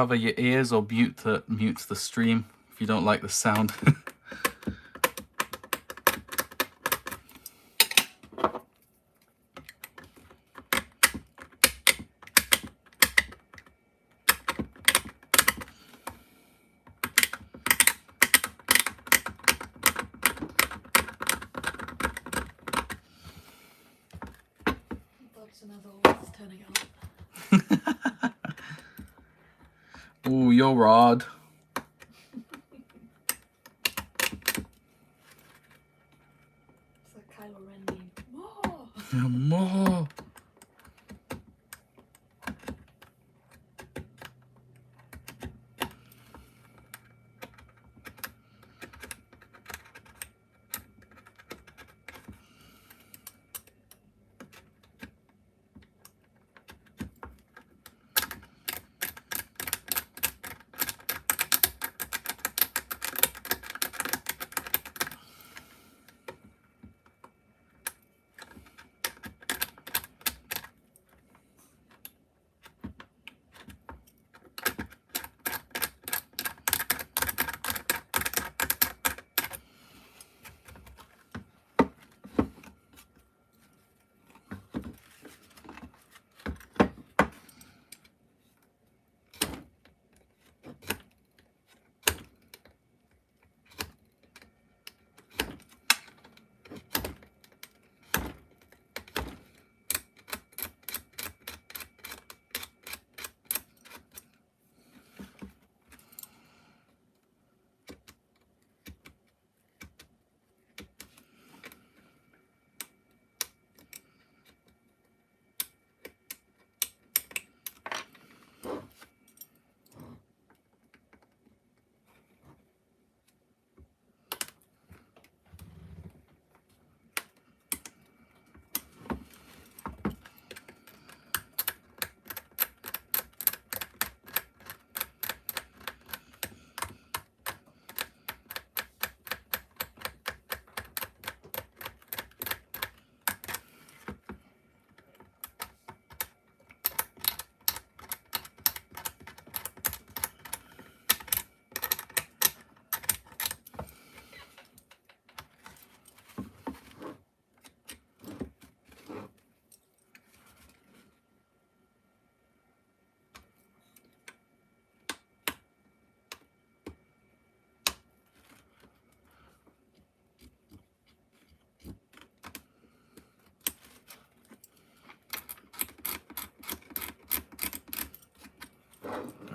cover your ears or mutes the stream if you don't like the sound. Turning out. Ooh, your rod. It's like Kylo Ren meme. More! More.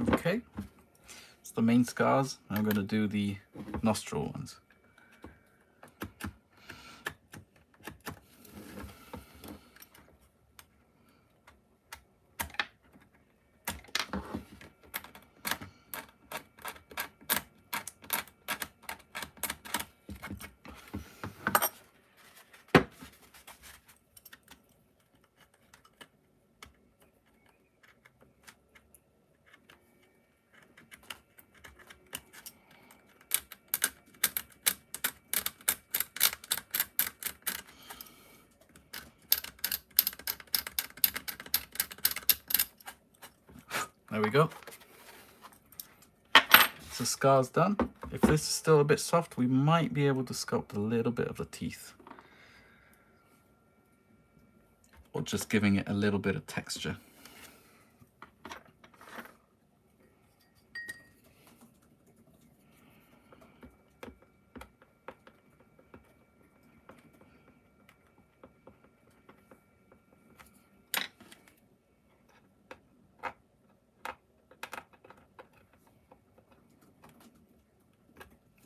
Okay, it's the main scars. I'm going to do the nostril ones. There we go. So scar's done. If this is still a bit soft, we might be able to sculpt a little bit of the teeth. Or just giving it a little bit of texture.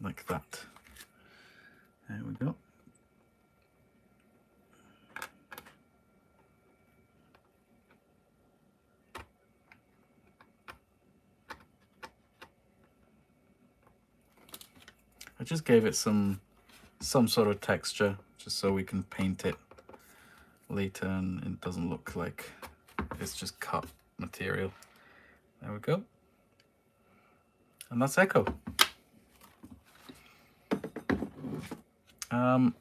Like that. There we go. I just gave it some sort of texture just so we can paint it later and it doesn't look like it's just cut material. There we go. And that's Echo.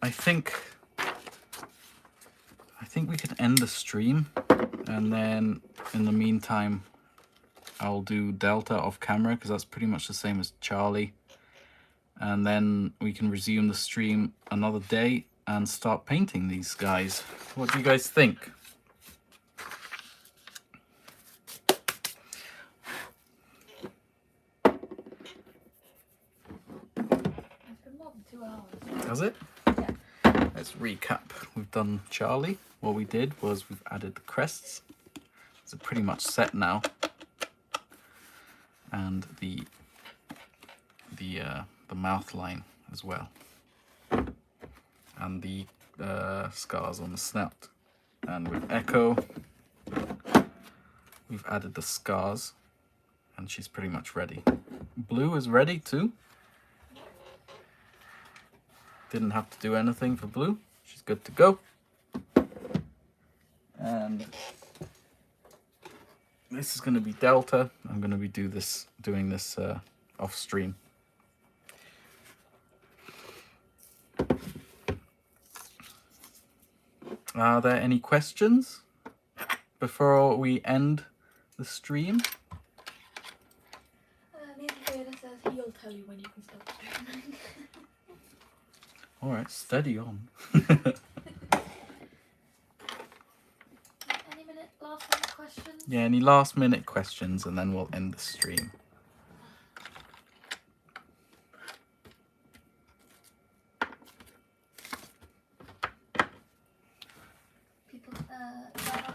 I think we can end the stream, and then in the meantime I'll do Delta off camera because that's pretty much the same as Charlie. And then we can resume the stream another day and start painting these guys. What do you guys think? It's been more than 2 hours. Has it? Yeah. Let's recap. We've done Charlie. What we did was we've added the crests. It's pretty much set now. And the mouth line as well. And the scars on the snout. And with Echo, we've added the scars. And she's pretty much ready. Blue is ready too. Didn't have to do anything for Blue. She's good to go. And this is going to be Delta. I'm going to be doing this off stream. Are there any questions before we end the stream? Nathan Vader says he'll tell you when you can stop streaming. All right, steady on. Any last minute questions? Yeah, any last minute questions, and then we'll end the stream.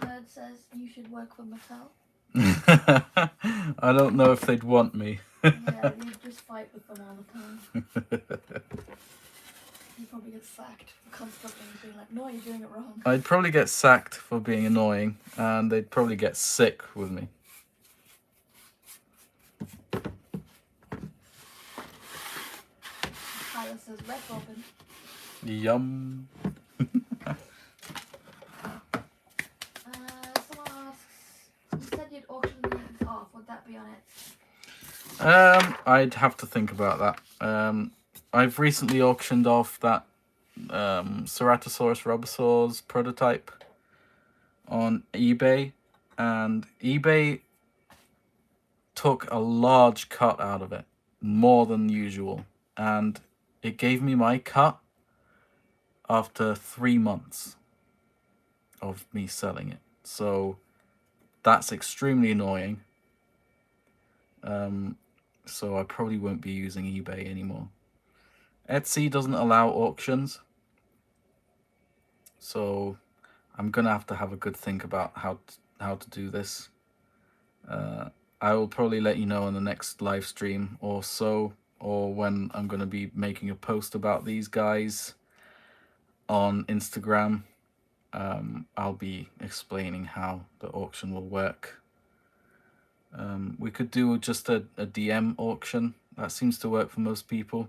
Nerd says you should work for Mattel. I don't know if they'd want me. Yeah, you just fight with them all the time. You probably get sacked for constantly being like, no, you're doing it wrong. I'd probably get sacked for being annoying, and they'd probably get sick with me. Tyler says red robin. Yum. Someone asks, you said you'd auction these off, would that be on it? I'd have to think about that. I've recently auctioned off that Ceratosaurus Robosaur's prototype on eBay, and eBay took a large cut out of it, more than usual, and it gave me my cut after 3 months of me selling it. So that's extremely annoying. So I probably won't be using eBay anymore. Etsy doesn't allow auctions, so I'm gonna have to have a good think about how to do this. I will probably let you know in the next live stream or so, or when I'm gonna be making a post about these guys on Instagram. I'll be explaining how the auction will work. We could do just a DM auction. That seems to work for most people.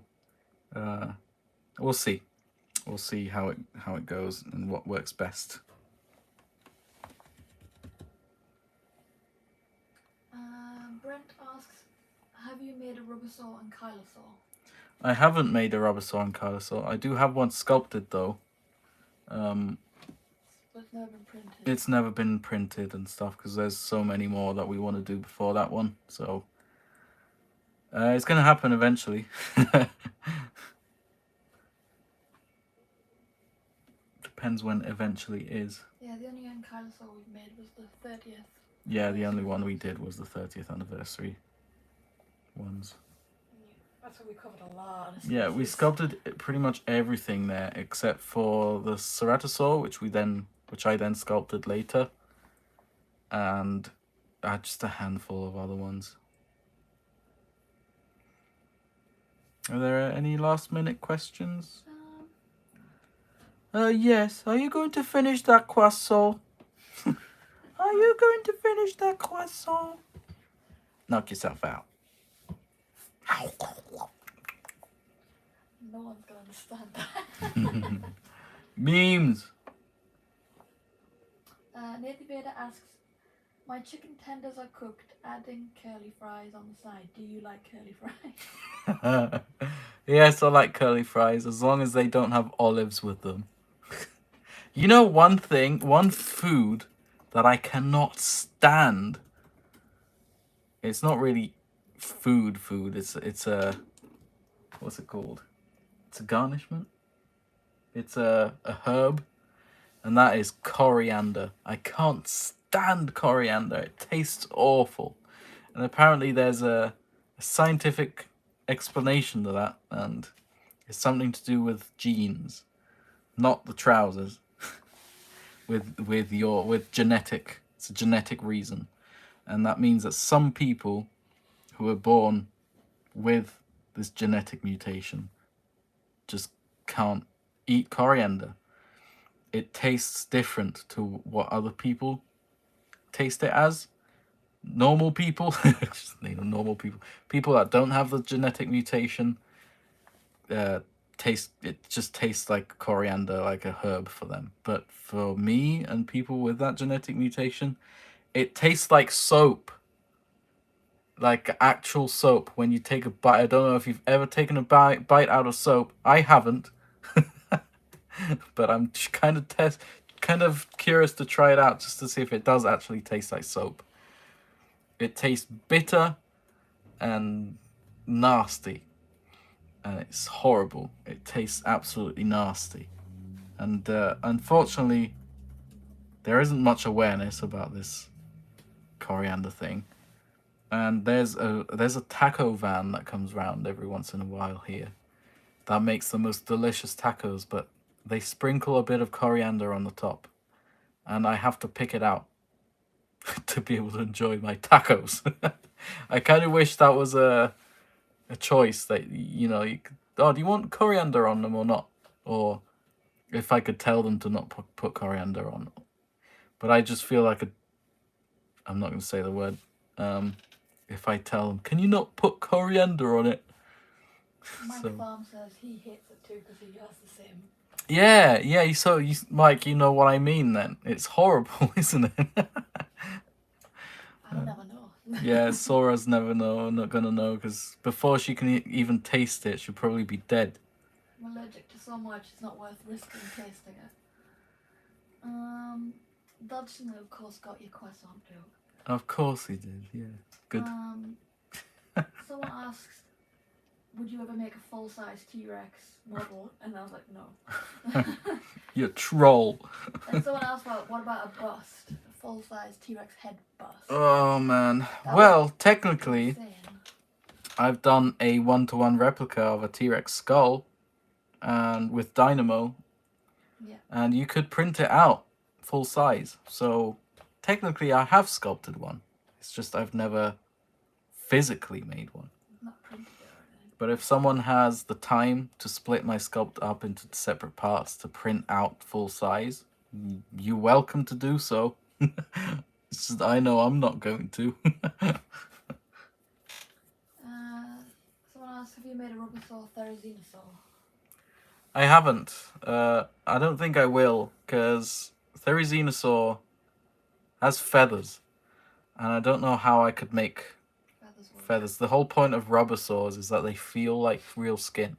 We'll see. We'll see how it goes and what works best. Brent asks, have you made a Robosaur and Kylosaur? I haven't made a Robosaur and Kylosaur. I do have one sculpted though. But it's never been printed. It's never been printed and stuff because there's so many more that we want to do before that one. So it's going to happen eventually. Depends when eventually is. Yeah, the only one Kylosaur we've made was the 30th. Yeah, the only one we did was the 30th anniversary ones. That's what we covered a lot. Yeah, we sculpted pretty much everything there except for the Ceratosaur, which I then sculpted later, and just a handful of other ones. Are there any last minute questions? Yes. Are you going to finish that croissant? Are you going to finish that croissant? Knock yourself out. No one's going to understand that. Memes. Nathan Vader asks, my chicken tenders are cooked, adding curly fries on the side. Do you like curly fries? Yes, I like curly fries as long as they don't have olives with them. You know, one food that I cannot stand It's not really food. It's a, what's it called? It's a garnishment. It's a herb, and that is coriander. I can't stand coriander. It tastes awful. And apparently there's a scientific explanation to that, and it's something to do with genes, not the trousers. with genetic. It's a genetic reason. And that means that some people who are born with this genetic mutation just can't eat coriander. It tastes different to what other people taste it as. Normal people, just normal people, people that don't have the genetic mutation, just tastes like coriander, like a herb for them. But for me and people with that genetic mutation, it tastes like soap. Like actual soap. When you take a bite, I don't know if you've ever taken a bite out of soap. I haven't. But I'm kind of curious to try it out just to see if it does actually taste like soap. It tastes bitter and nasty, and it's horrible. It tastes absolutely nasty, and unfortunately, there isn't much awareness about this coriander thing. And there's a taco van that comes round every once in a while here that makes the most delicious tacos, but they sprinkle a bit of coriander on the top, and I have to pick it out to be able to enjoy my tacos. I kind of wish that was a choice that, you know, you could, oh, do you want coriander on them or not? Or if I could tell them to not put coriander on. But I just feel like I'm not going to say the word. If I tell them, can you not put coriander on it? Mike Farm says he hates it too because he has the same. Yeah. So, Mike, you know what I mean then. It's horrible, isn't it? I'll never know. Yeah, Sora's not gonna know, because before she can even taste it, she'll probably be dead. I'm allergic to so much, it's not worth risking tasting it. Dodgson, of course, got your croissant joke. Of course he did, yeah. Good. Someone asks, would you ever make a full-size T-Rex model? And I was like, no. You troll. And someone asked, well, what about a bust? A full-size T-Rex head bust? Oh, man. Well, technically, insane. I've done a 1-to-1 replica of a T-Rex skull, and with Dynamo. Yeah. And you could print it out full size. So technically I have sculpted one. It's just I've never physically made one. Not printed it or anything. But if someone has the time to split my sculpt up into separate parts to print out full size, you're welcome to do so. It's just, I know I'm not going to. Someone asked, have you made a rubber saw Therizina saw? I haven't. I don't think I will, because Therizina saw has feathers, and I don't know how I could make feathers. The whole point of rubber saws is that they feel like real skin,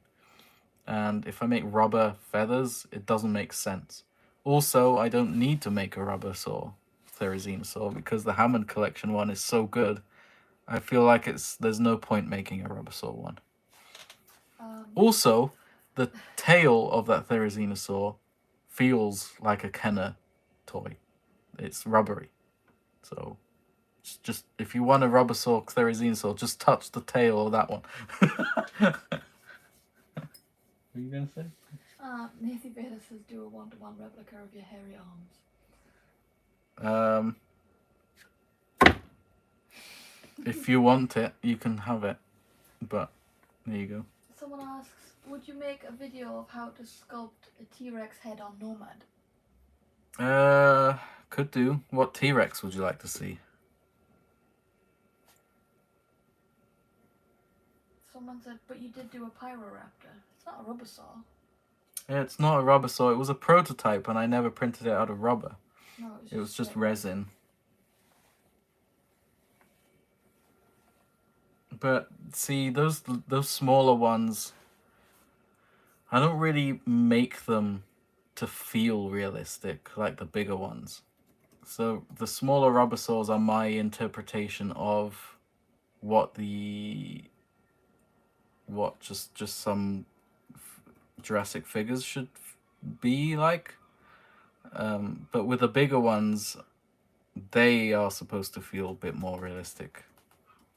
and if I make rubber feathers, it doesn't make sense. Also, I don't need to make a rubber saw Therizina saw, because the Hammond collection one is so good. I feel like there's no point making a rubber saw one. Also, the tail of that Therizina saw feels like a Kenner toy. It's rubbery. So, just if you want a rubber saw Therizina saw, just touch the tail of that one. What are you going to say? Nathan Vader says, do a 1-to-1 replica of your hairy arms. If you want it, you can have it. But, there you go. Someone asks, would you make a video of how to sculpt a T-Rex head on Nomad? Could do. What T-Rex would you like to see? Someone said, but you did do a Pyroraptor. It's not a rubber saw. Yeah, it's not a rubber saw. It was a prototype, and I never printed it out of rubber. No, it was just resin. But see, those smaller ones, I don't really make them to feel realistic like the bigger ones. So the smaller rubber saws are my interpretation of what just some Jurassic figures should be like. But with the bigger ones, they are supposed to feel a bit more realistic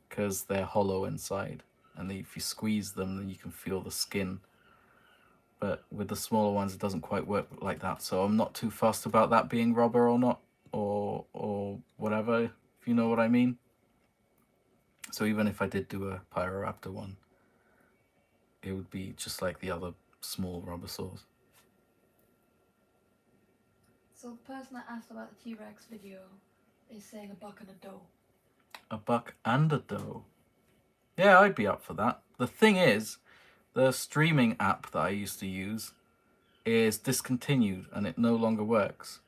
because they're hollow inside, and if you squeeze them, then you can feel the skin. But with the smaller ones, it doesn't quite work like that. So I'm not too fussed about that being rubber or not, or whatever, if you know what I mean. So even if I did do a Pyroraptor one, it would be just like the other small rubber saws. So the person that asked about the T-Rex video is saying a buck and a doe. A buck and a doe. Yeah, I'd be up for that. The thing is, the streaming app that I used to use is discontinued and it no longer works.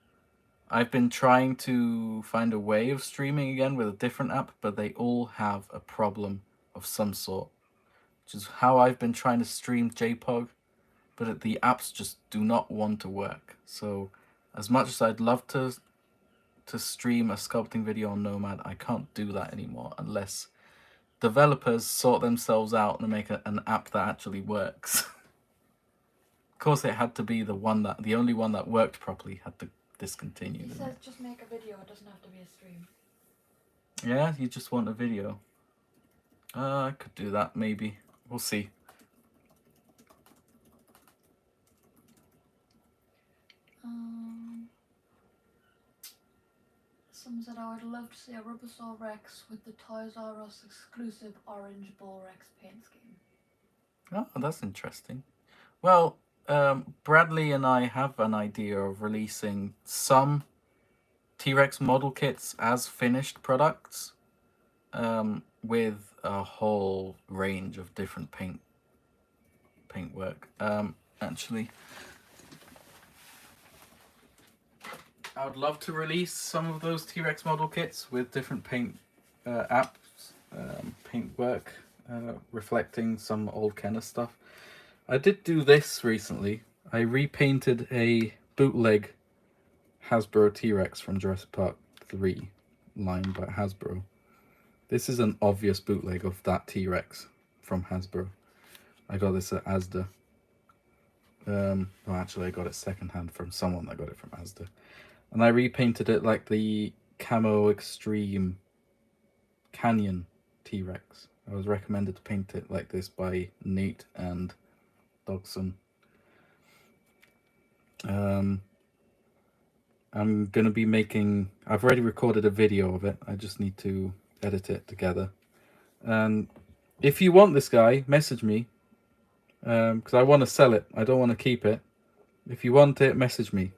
I've been trying to find a way of streaming again with a different app, but they all have a problem of some sort, which is how I've been trying to stream JPOG, but the apps just do not want to work. So as much as I'd love to stream a sculpting video on Nomad, I can't do that anymore unless developers sort themselves out and make an app that actually works. Of course, it had to be the only one that worked properly had to discontinue. He says just make a video, it doesn't have to be a stream. Yeah, you just want a video. I could do that, maybe. We'll see. Someone said I would love to see a rubber saw Rex with the Toys R Us exclusive orange Ball Rex paint scheme. Oh, that's interesting. Well, Bradley and I have an idea of releasing some T-Rex model kits as finished products, with a whole range of different paintwork. Actually, I would love to release some of those T-Rex model kits with different paint apps, paintwork, reflecting some old Kenner stuff. I did do this recently. I repainted a bootleg Hasbro T-Rex from Jurassic Park 3, line by Hasbro. This is an obvious bootleg of that T-Rex from Hasbro. I got this at Asda. Well, actually, I got it secondhand from someone that got it from Asda. And I repainted it like the Camo Extreme Canyon T-Rex. I was recommended to paint it like this by Nate and Dogson. I'm going to be making... I've already recorded a video of it. I just need to edit it together. And if you want this guy, message me. Because I want to sell it. I don't want to keep it. If you want it, message me.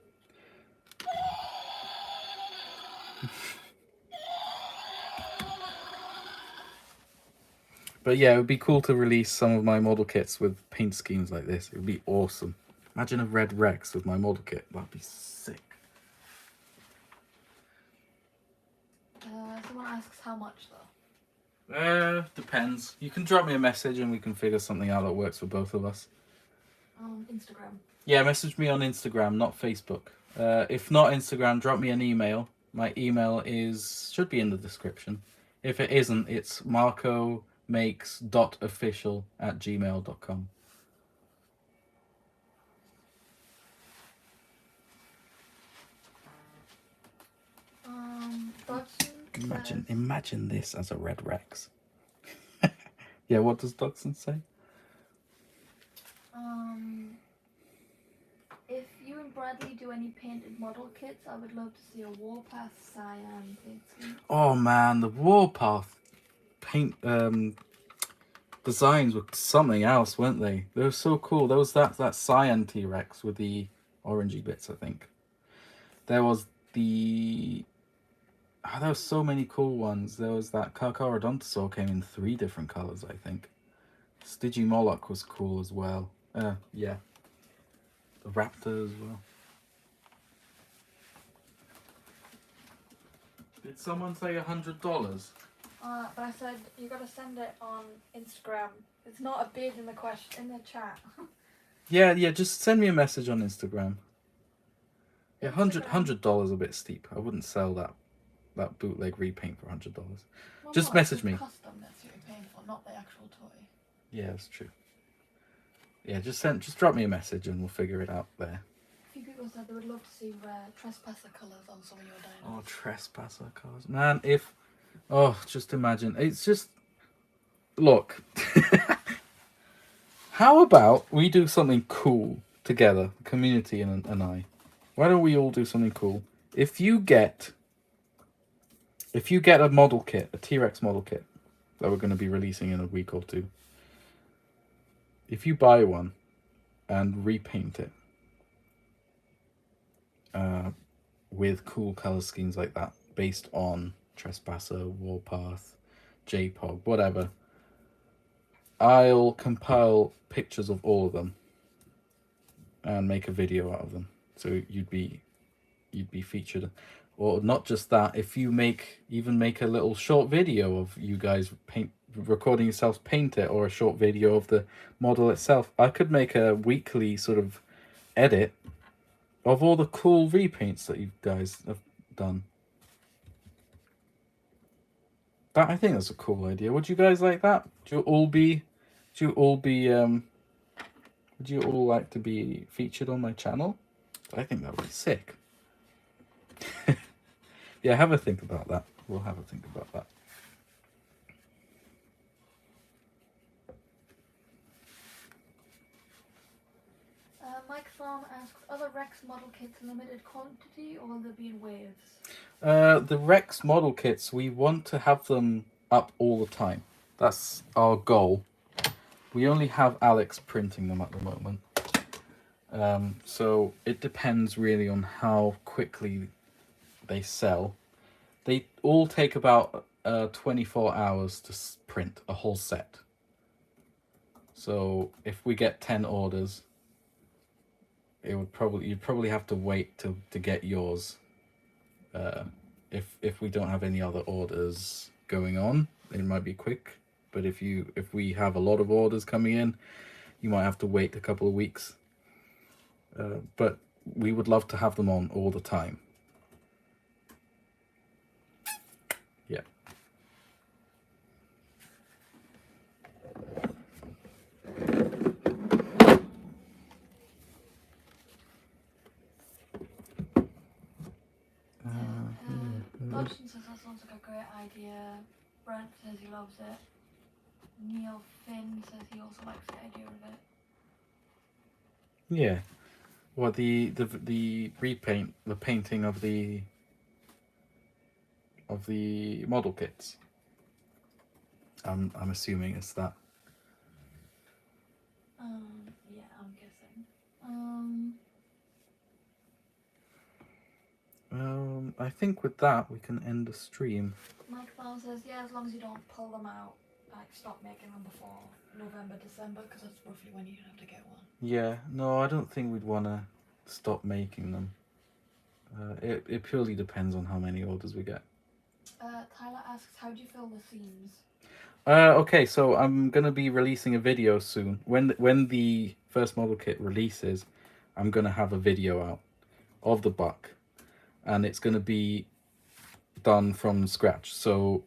But yeah, it would be cool to release some of my model kits with paint schemes like this. It would be awesome. Imagine a red Rex with my model kit. That'd be sick. Someone asks how much though? Depends. You can drop me a message and we can figure something out that works for both of us. Instagram. Yeah, message me on Instagram, not Facebook. If not Instagram, drop me an email. My email should be in the description. If it isn't, it's marcomakes.official@gmail.com. Imagine this as a red Rex. Yeah, what does Dodson say? If you and Bradley do any painted model kits, I would love to see a Warpath cyan paint scheme. Oh man, the Warpath paint designs were something else, weren't they? They were so cool. There was that cyan T-Rex with the orangey bits, I think. There was there were so many cool ones. There was that Carcharodontosaur came in 3 different colours, I think. Stygimoloch was cool as well. Yeah. The Raptor as well. Did someone say $100? But I said you gotta send it on Instagram. It's not a bid in the chat. Yeah, just send me a message on Instagram. Yeah, $100 a bit steep. I wouldn't sell that bootleg repaint for $100. Well, Just no, message me. Custom, that's yours. toy. Yeah, that's true. Yeah, just drop me a message and we'll figure it out there. A few people said they would love to see rare trespasser colours on some of your dinos. Oh, trespasser colours. Man, if... Oh, just imagine. It's just... Look. How about we do something cool together, community and I? Why don't we all do something cool? If you get a model kit, a T-Rex model kit, that we're going to be releasing in a week or two, if you buy one and repaint it with cool color schemes like that, based on Trespasser, Warpath, JPOG, whatever, I'll compile pictures of all of them and make a video out of them. So you'd be featured. Or not just that, if you even make a little short video of you guys recording yourselves paint it, or a short video of the model itself, I could make a weekly sort of edit of all the cool repaints that you guys have done. I think that's a cool idea. Would you guys like that? Would you all like to be featured on my channel? I think that would be sick. Yeah, have a think about that. We'll have a think about that. Mike Farm asks, are the Rex model kits limited quantity or will they be in waves? The Rex model kits, we want to have them up all the time. That's our goal. We only have Alex printing them at the moment. So it depends really on how quickly they sell. They all take about 24 hours to print a whole set. So if we get 10 orders, you'd probably have to wait to get yours. If we don't have any other orders going on, it might be quick. But if we have a lot of orders coming in, you might have to wait a couple of weeks. But we would love to have them on all the time. Yeah. Dodson says that sounds like a great idea. Brent says he loves it. Neil Finn says he also likes the idea of it. Yeah. Well, the repaint, the painting of the model kits. I'm assuming it's that. Yeah, I'm guessing. I think with that we can end the stream. Mike Farm says, yeah, as long as you don't pull them out, like stop making them before November, December, because that's roughly when you have to get one. Yeah, no, I don't think we'd want to stop making them. It purely depends on how many orders we get. Tyler asks, how do you fill the seams? Okay, so I'm gonna be releasing a video soon. When the first model kit releases, I'm gonna have a video out of the buck, and it's gonna be done from scratch. So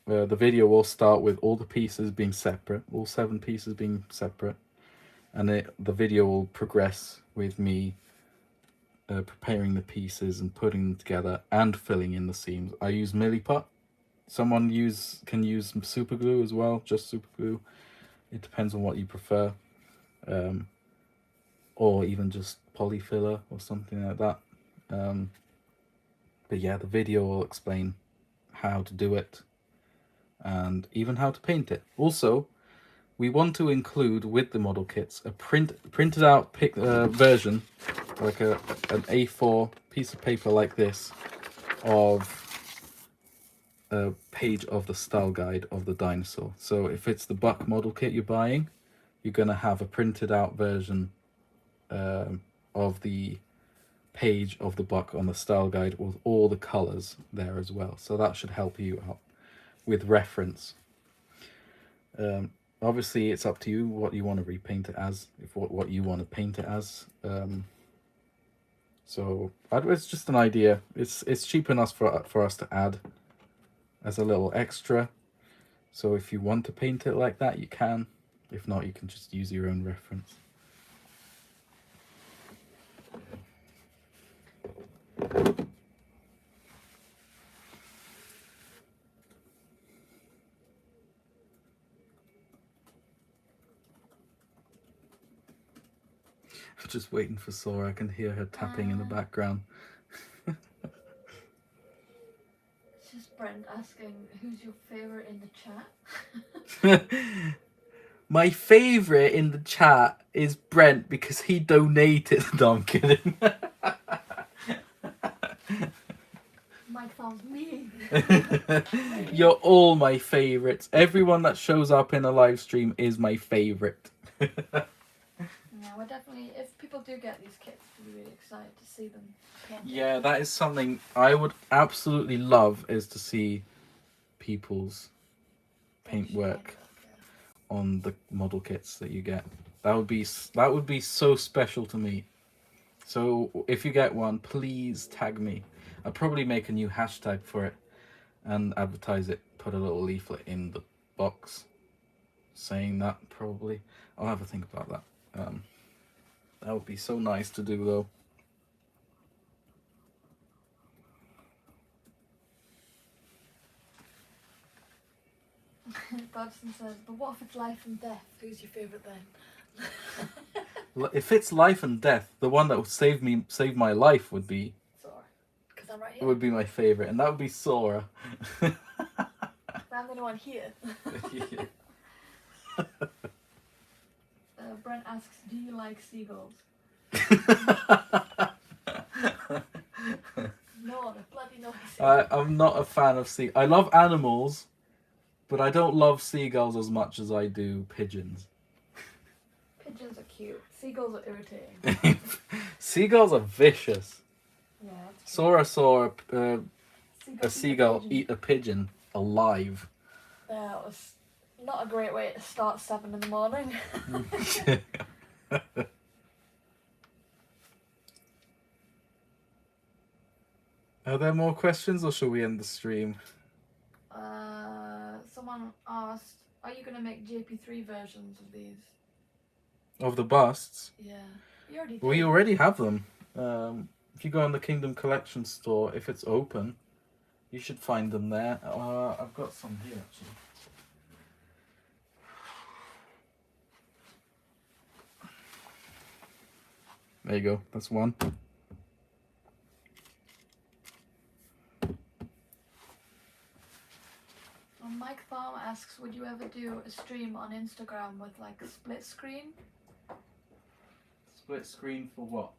the video will start with all the pieces being separate, all 7 pieces being separate, and the video will progress with me preparing the pieces and putting them together and filling in the seams. I use Milliput. Someone can use super glue as well, just super glue. It depends on what you prefer, or even just polyfiller or something like that. But yeah, the video will explain how to do it and even how to paint it. Also, we want to include with the model kits a printed out version, like an A4 piece of paper like this, of a page of the style guide of the dinosaur. So if it's the buck model kit you're buying, you're going to have a printed out version of the page of the buck on the style guide with all the colors there as well. So that should help you out with reference. Obviously it's up to you what you want to repaint it as, what you want to paint it as. So it's just an idea. It's cheap enough for us to add as a little extra. So if you want to paint it like that, you can. If not, you can just use your own reference. I'm just waiting for Sora. I can hear her tapping in the background. It's just Brent asking, who's your favourite in the chat? My favourite in the chat is Brent because he donated. No, I'm kidding. Mike found me. You're all my favourites. Everyone that shows up in a live stream is my favourite. Yeah, we're definitely, if people do get these kits, we'll be really excited to see them painted. Yeah, that is something I would absolutely love, is to see people's paintwork on the model kits that you get. That would be so special to me. So if you get one, please tag me. I'll probably make a new hashtag for it and advertise it. Put a little leaflet in the box saying that, probably. I'll have a think about that. That would be so nice to do, though. Dodson says, but what if it's life and death? Who's your favourite then? If it's life and death, the one that would save my life would be Sora. Because I'm right here. would be my favourite, and that would be Sora. I'm the only one here. Yeah. Brent asks, do you like seagulls? No, they're bloody noisy. I'm not a fan of I love animals, but I don't love seagulls as much as I do pigeons. Pigeons are cute. Seagulls are irritating. Seagulls are vicious. Yeah, that's Sora saw a cute. seagull eat a pigeon alive. That was not a great way to start 7 in the morning. Are there more questions, or shall we end the stream? Someone asked, are you going to make JP3 versions of these? Of the busts? Yeah. You already did. We already have them. If you go on the Kingdom Collection store, if it's open, you should find them there. I've got some here, actually. There you go. That's one. Mike Farm asks, would you ever do a stream on Instagram with like a split screen? Split screen for what?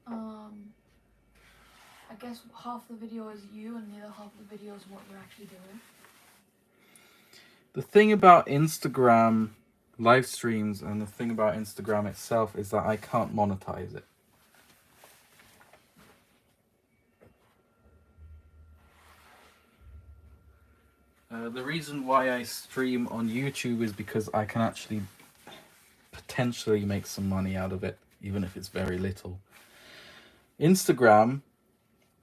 I guess half the video is you and the other half of the video is what you're actually doing. The thing about Instagram live streams and the thing about Instagram itself is that I can't monetize it. The reason why I stream on YouTube is because I can actually potentially make some money out of it, even if it's very little. Instagram,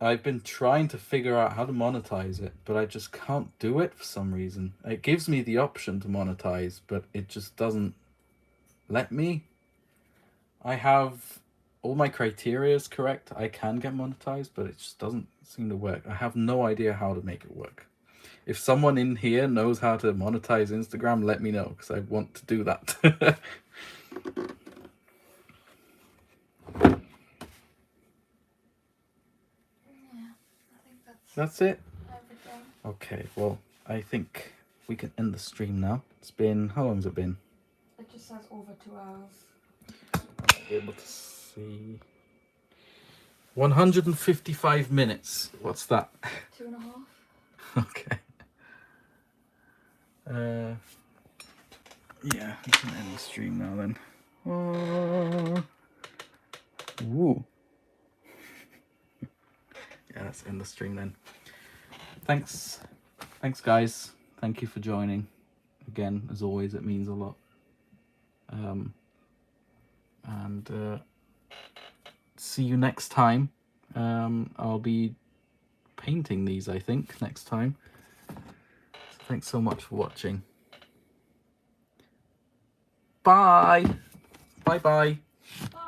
I've been trying to figure out how to monetize it, but I just can't do it for some reason. It gives me the option to monetize, but it just doesn't let me. I have all my criteria is correct. I can get monetized, but it just doesn't seem to work. I have no idea how to make it work. If someone in here knows how to monetize Instagram, let me know, because I want to do that. Yeah, I think That's it? everything. Okay, well, I think we can end the stream now. It's been, how long has it been? It just says over 2 hours. I'll be able to see. 155 minutes. What's that? 2.5. Okay. Yeah, we can end the stream now then. Woo. Yeah, let's end the stream then. Thanks guys. Thank you for joining. Again, as always, it means a lot. And see you next time. I'll be painting these, I think, next time. So thanks so much for watching. Bye. Bye bye. Bye.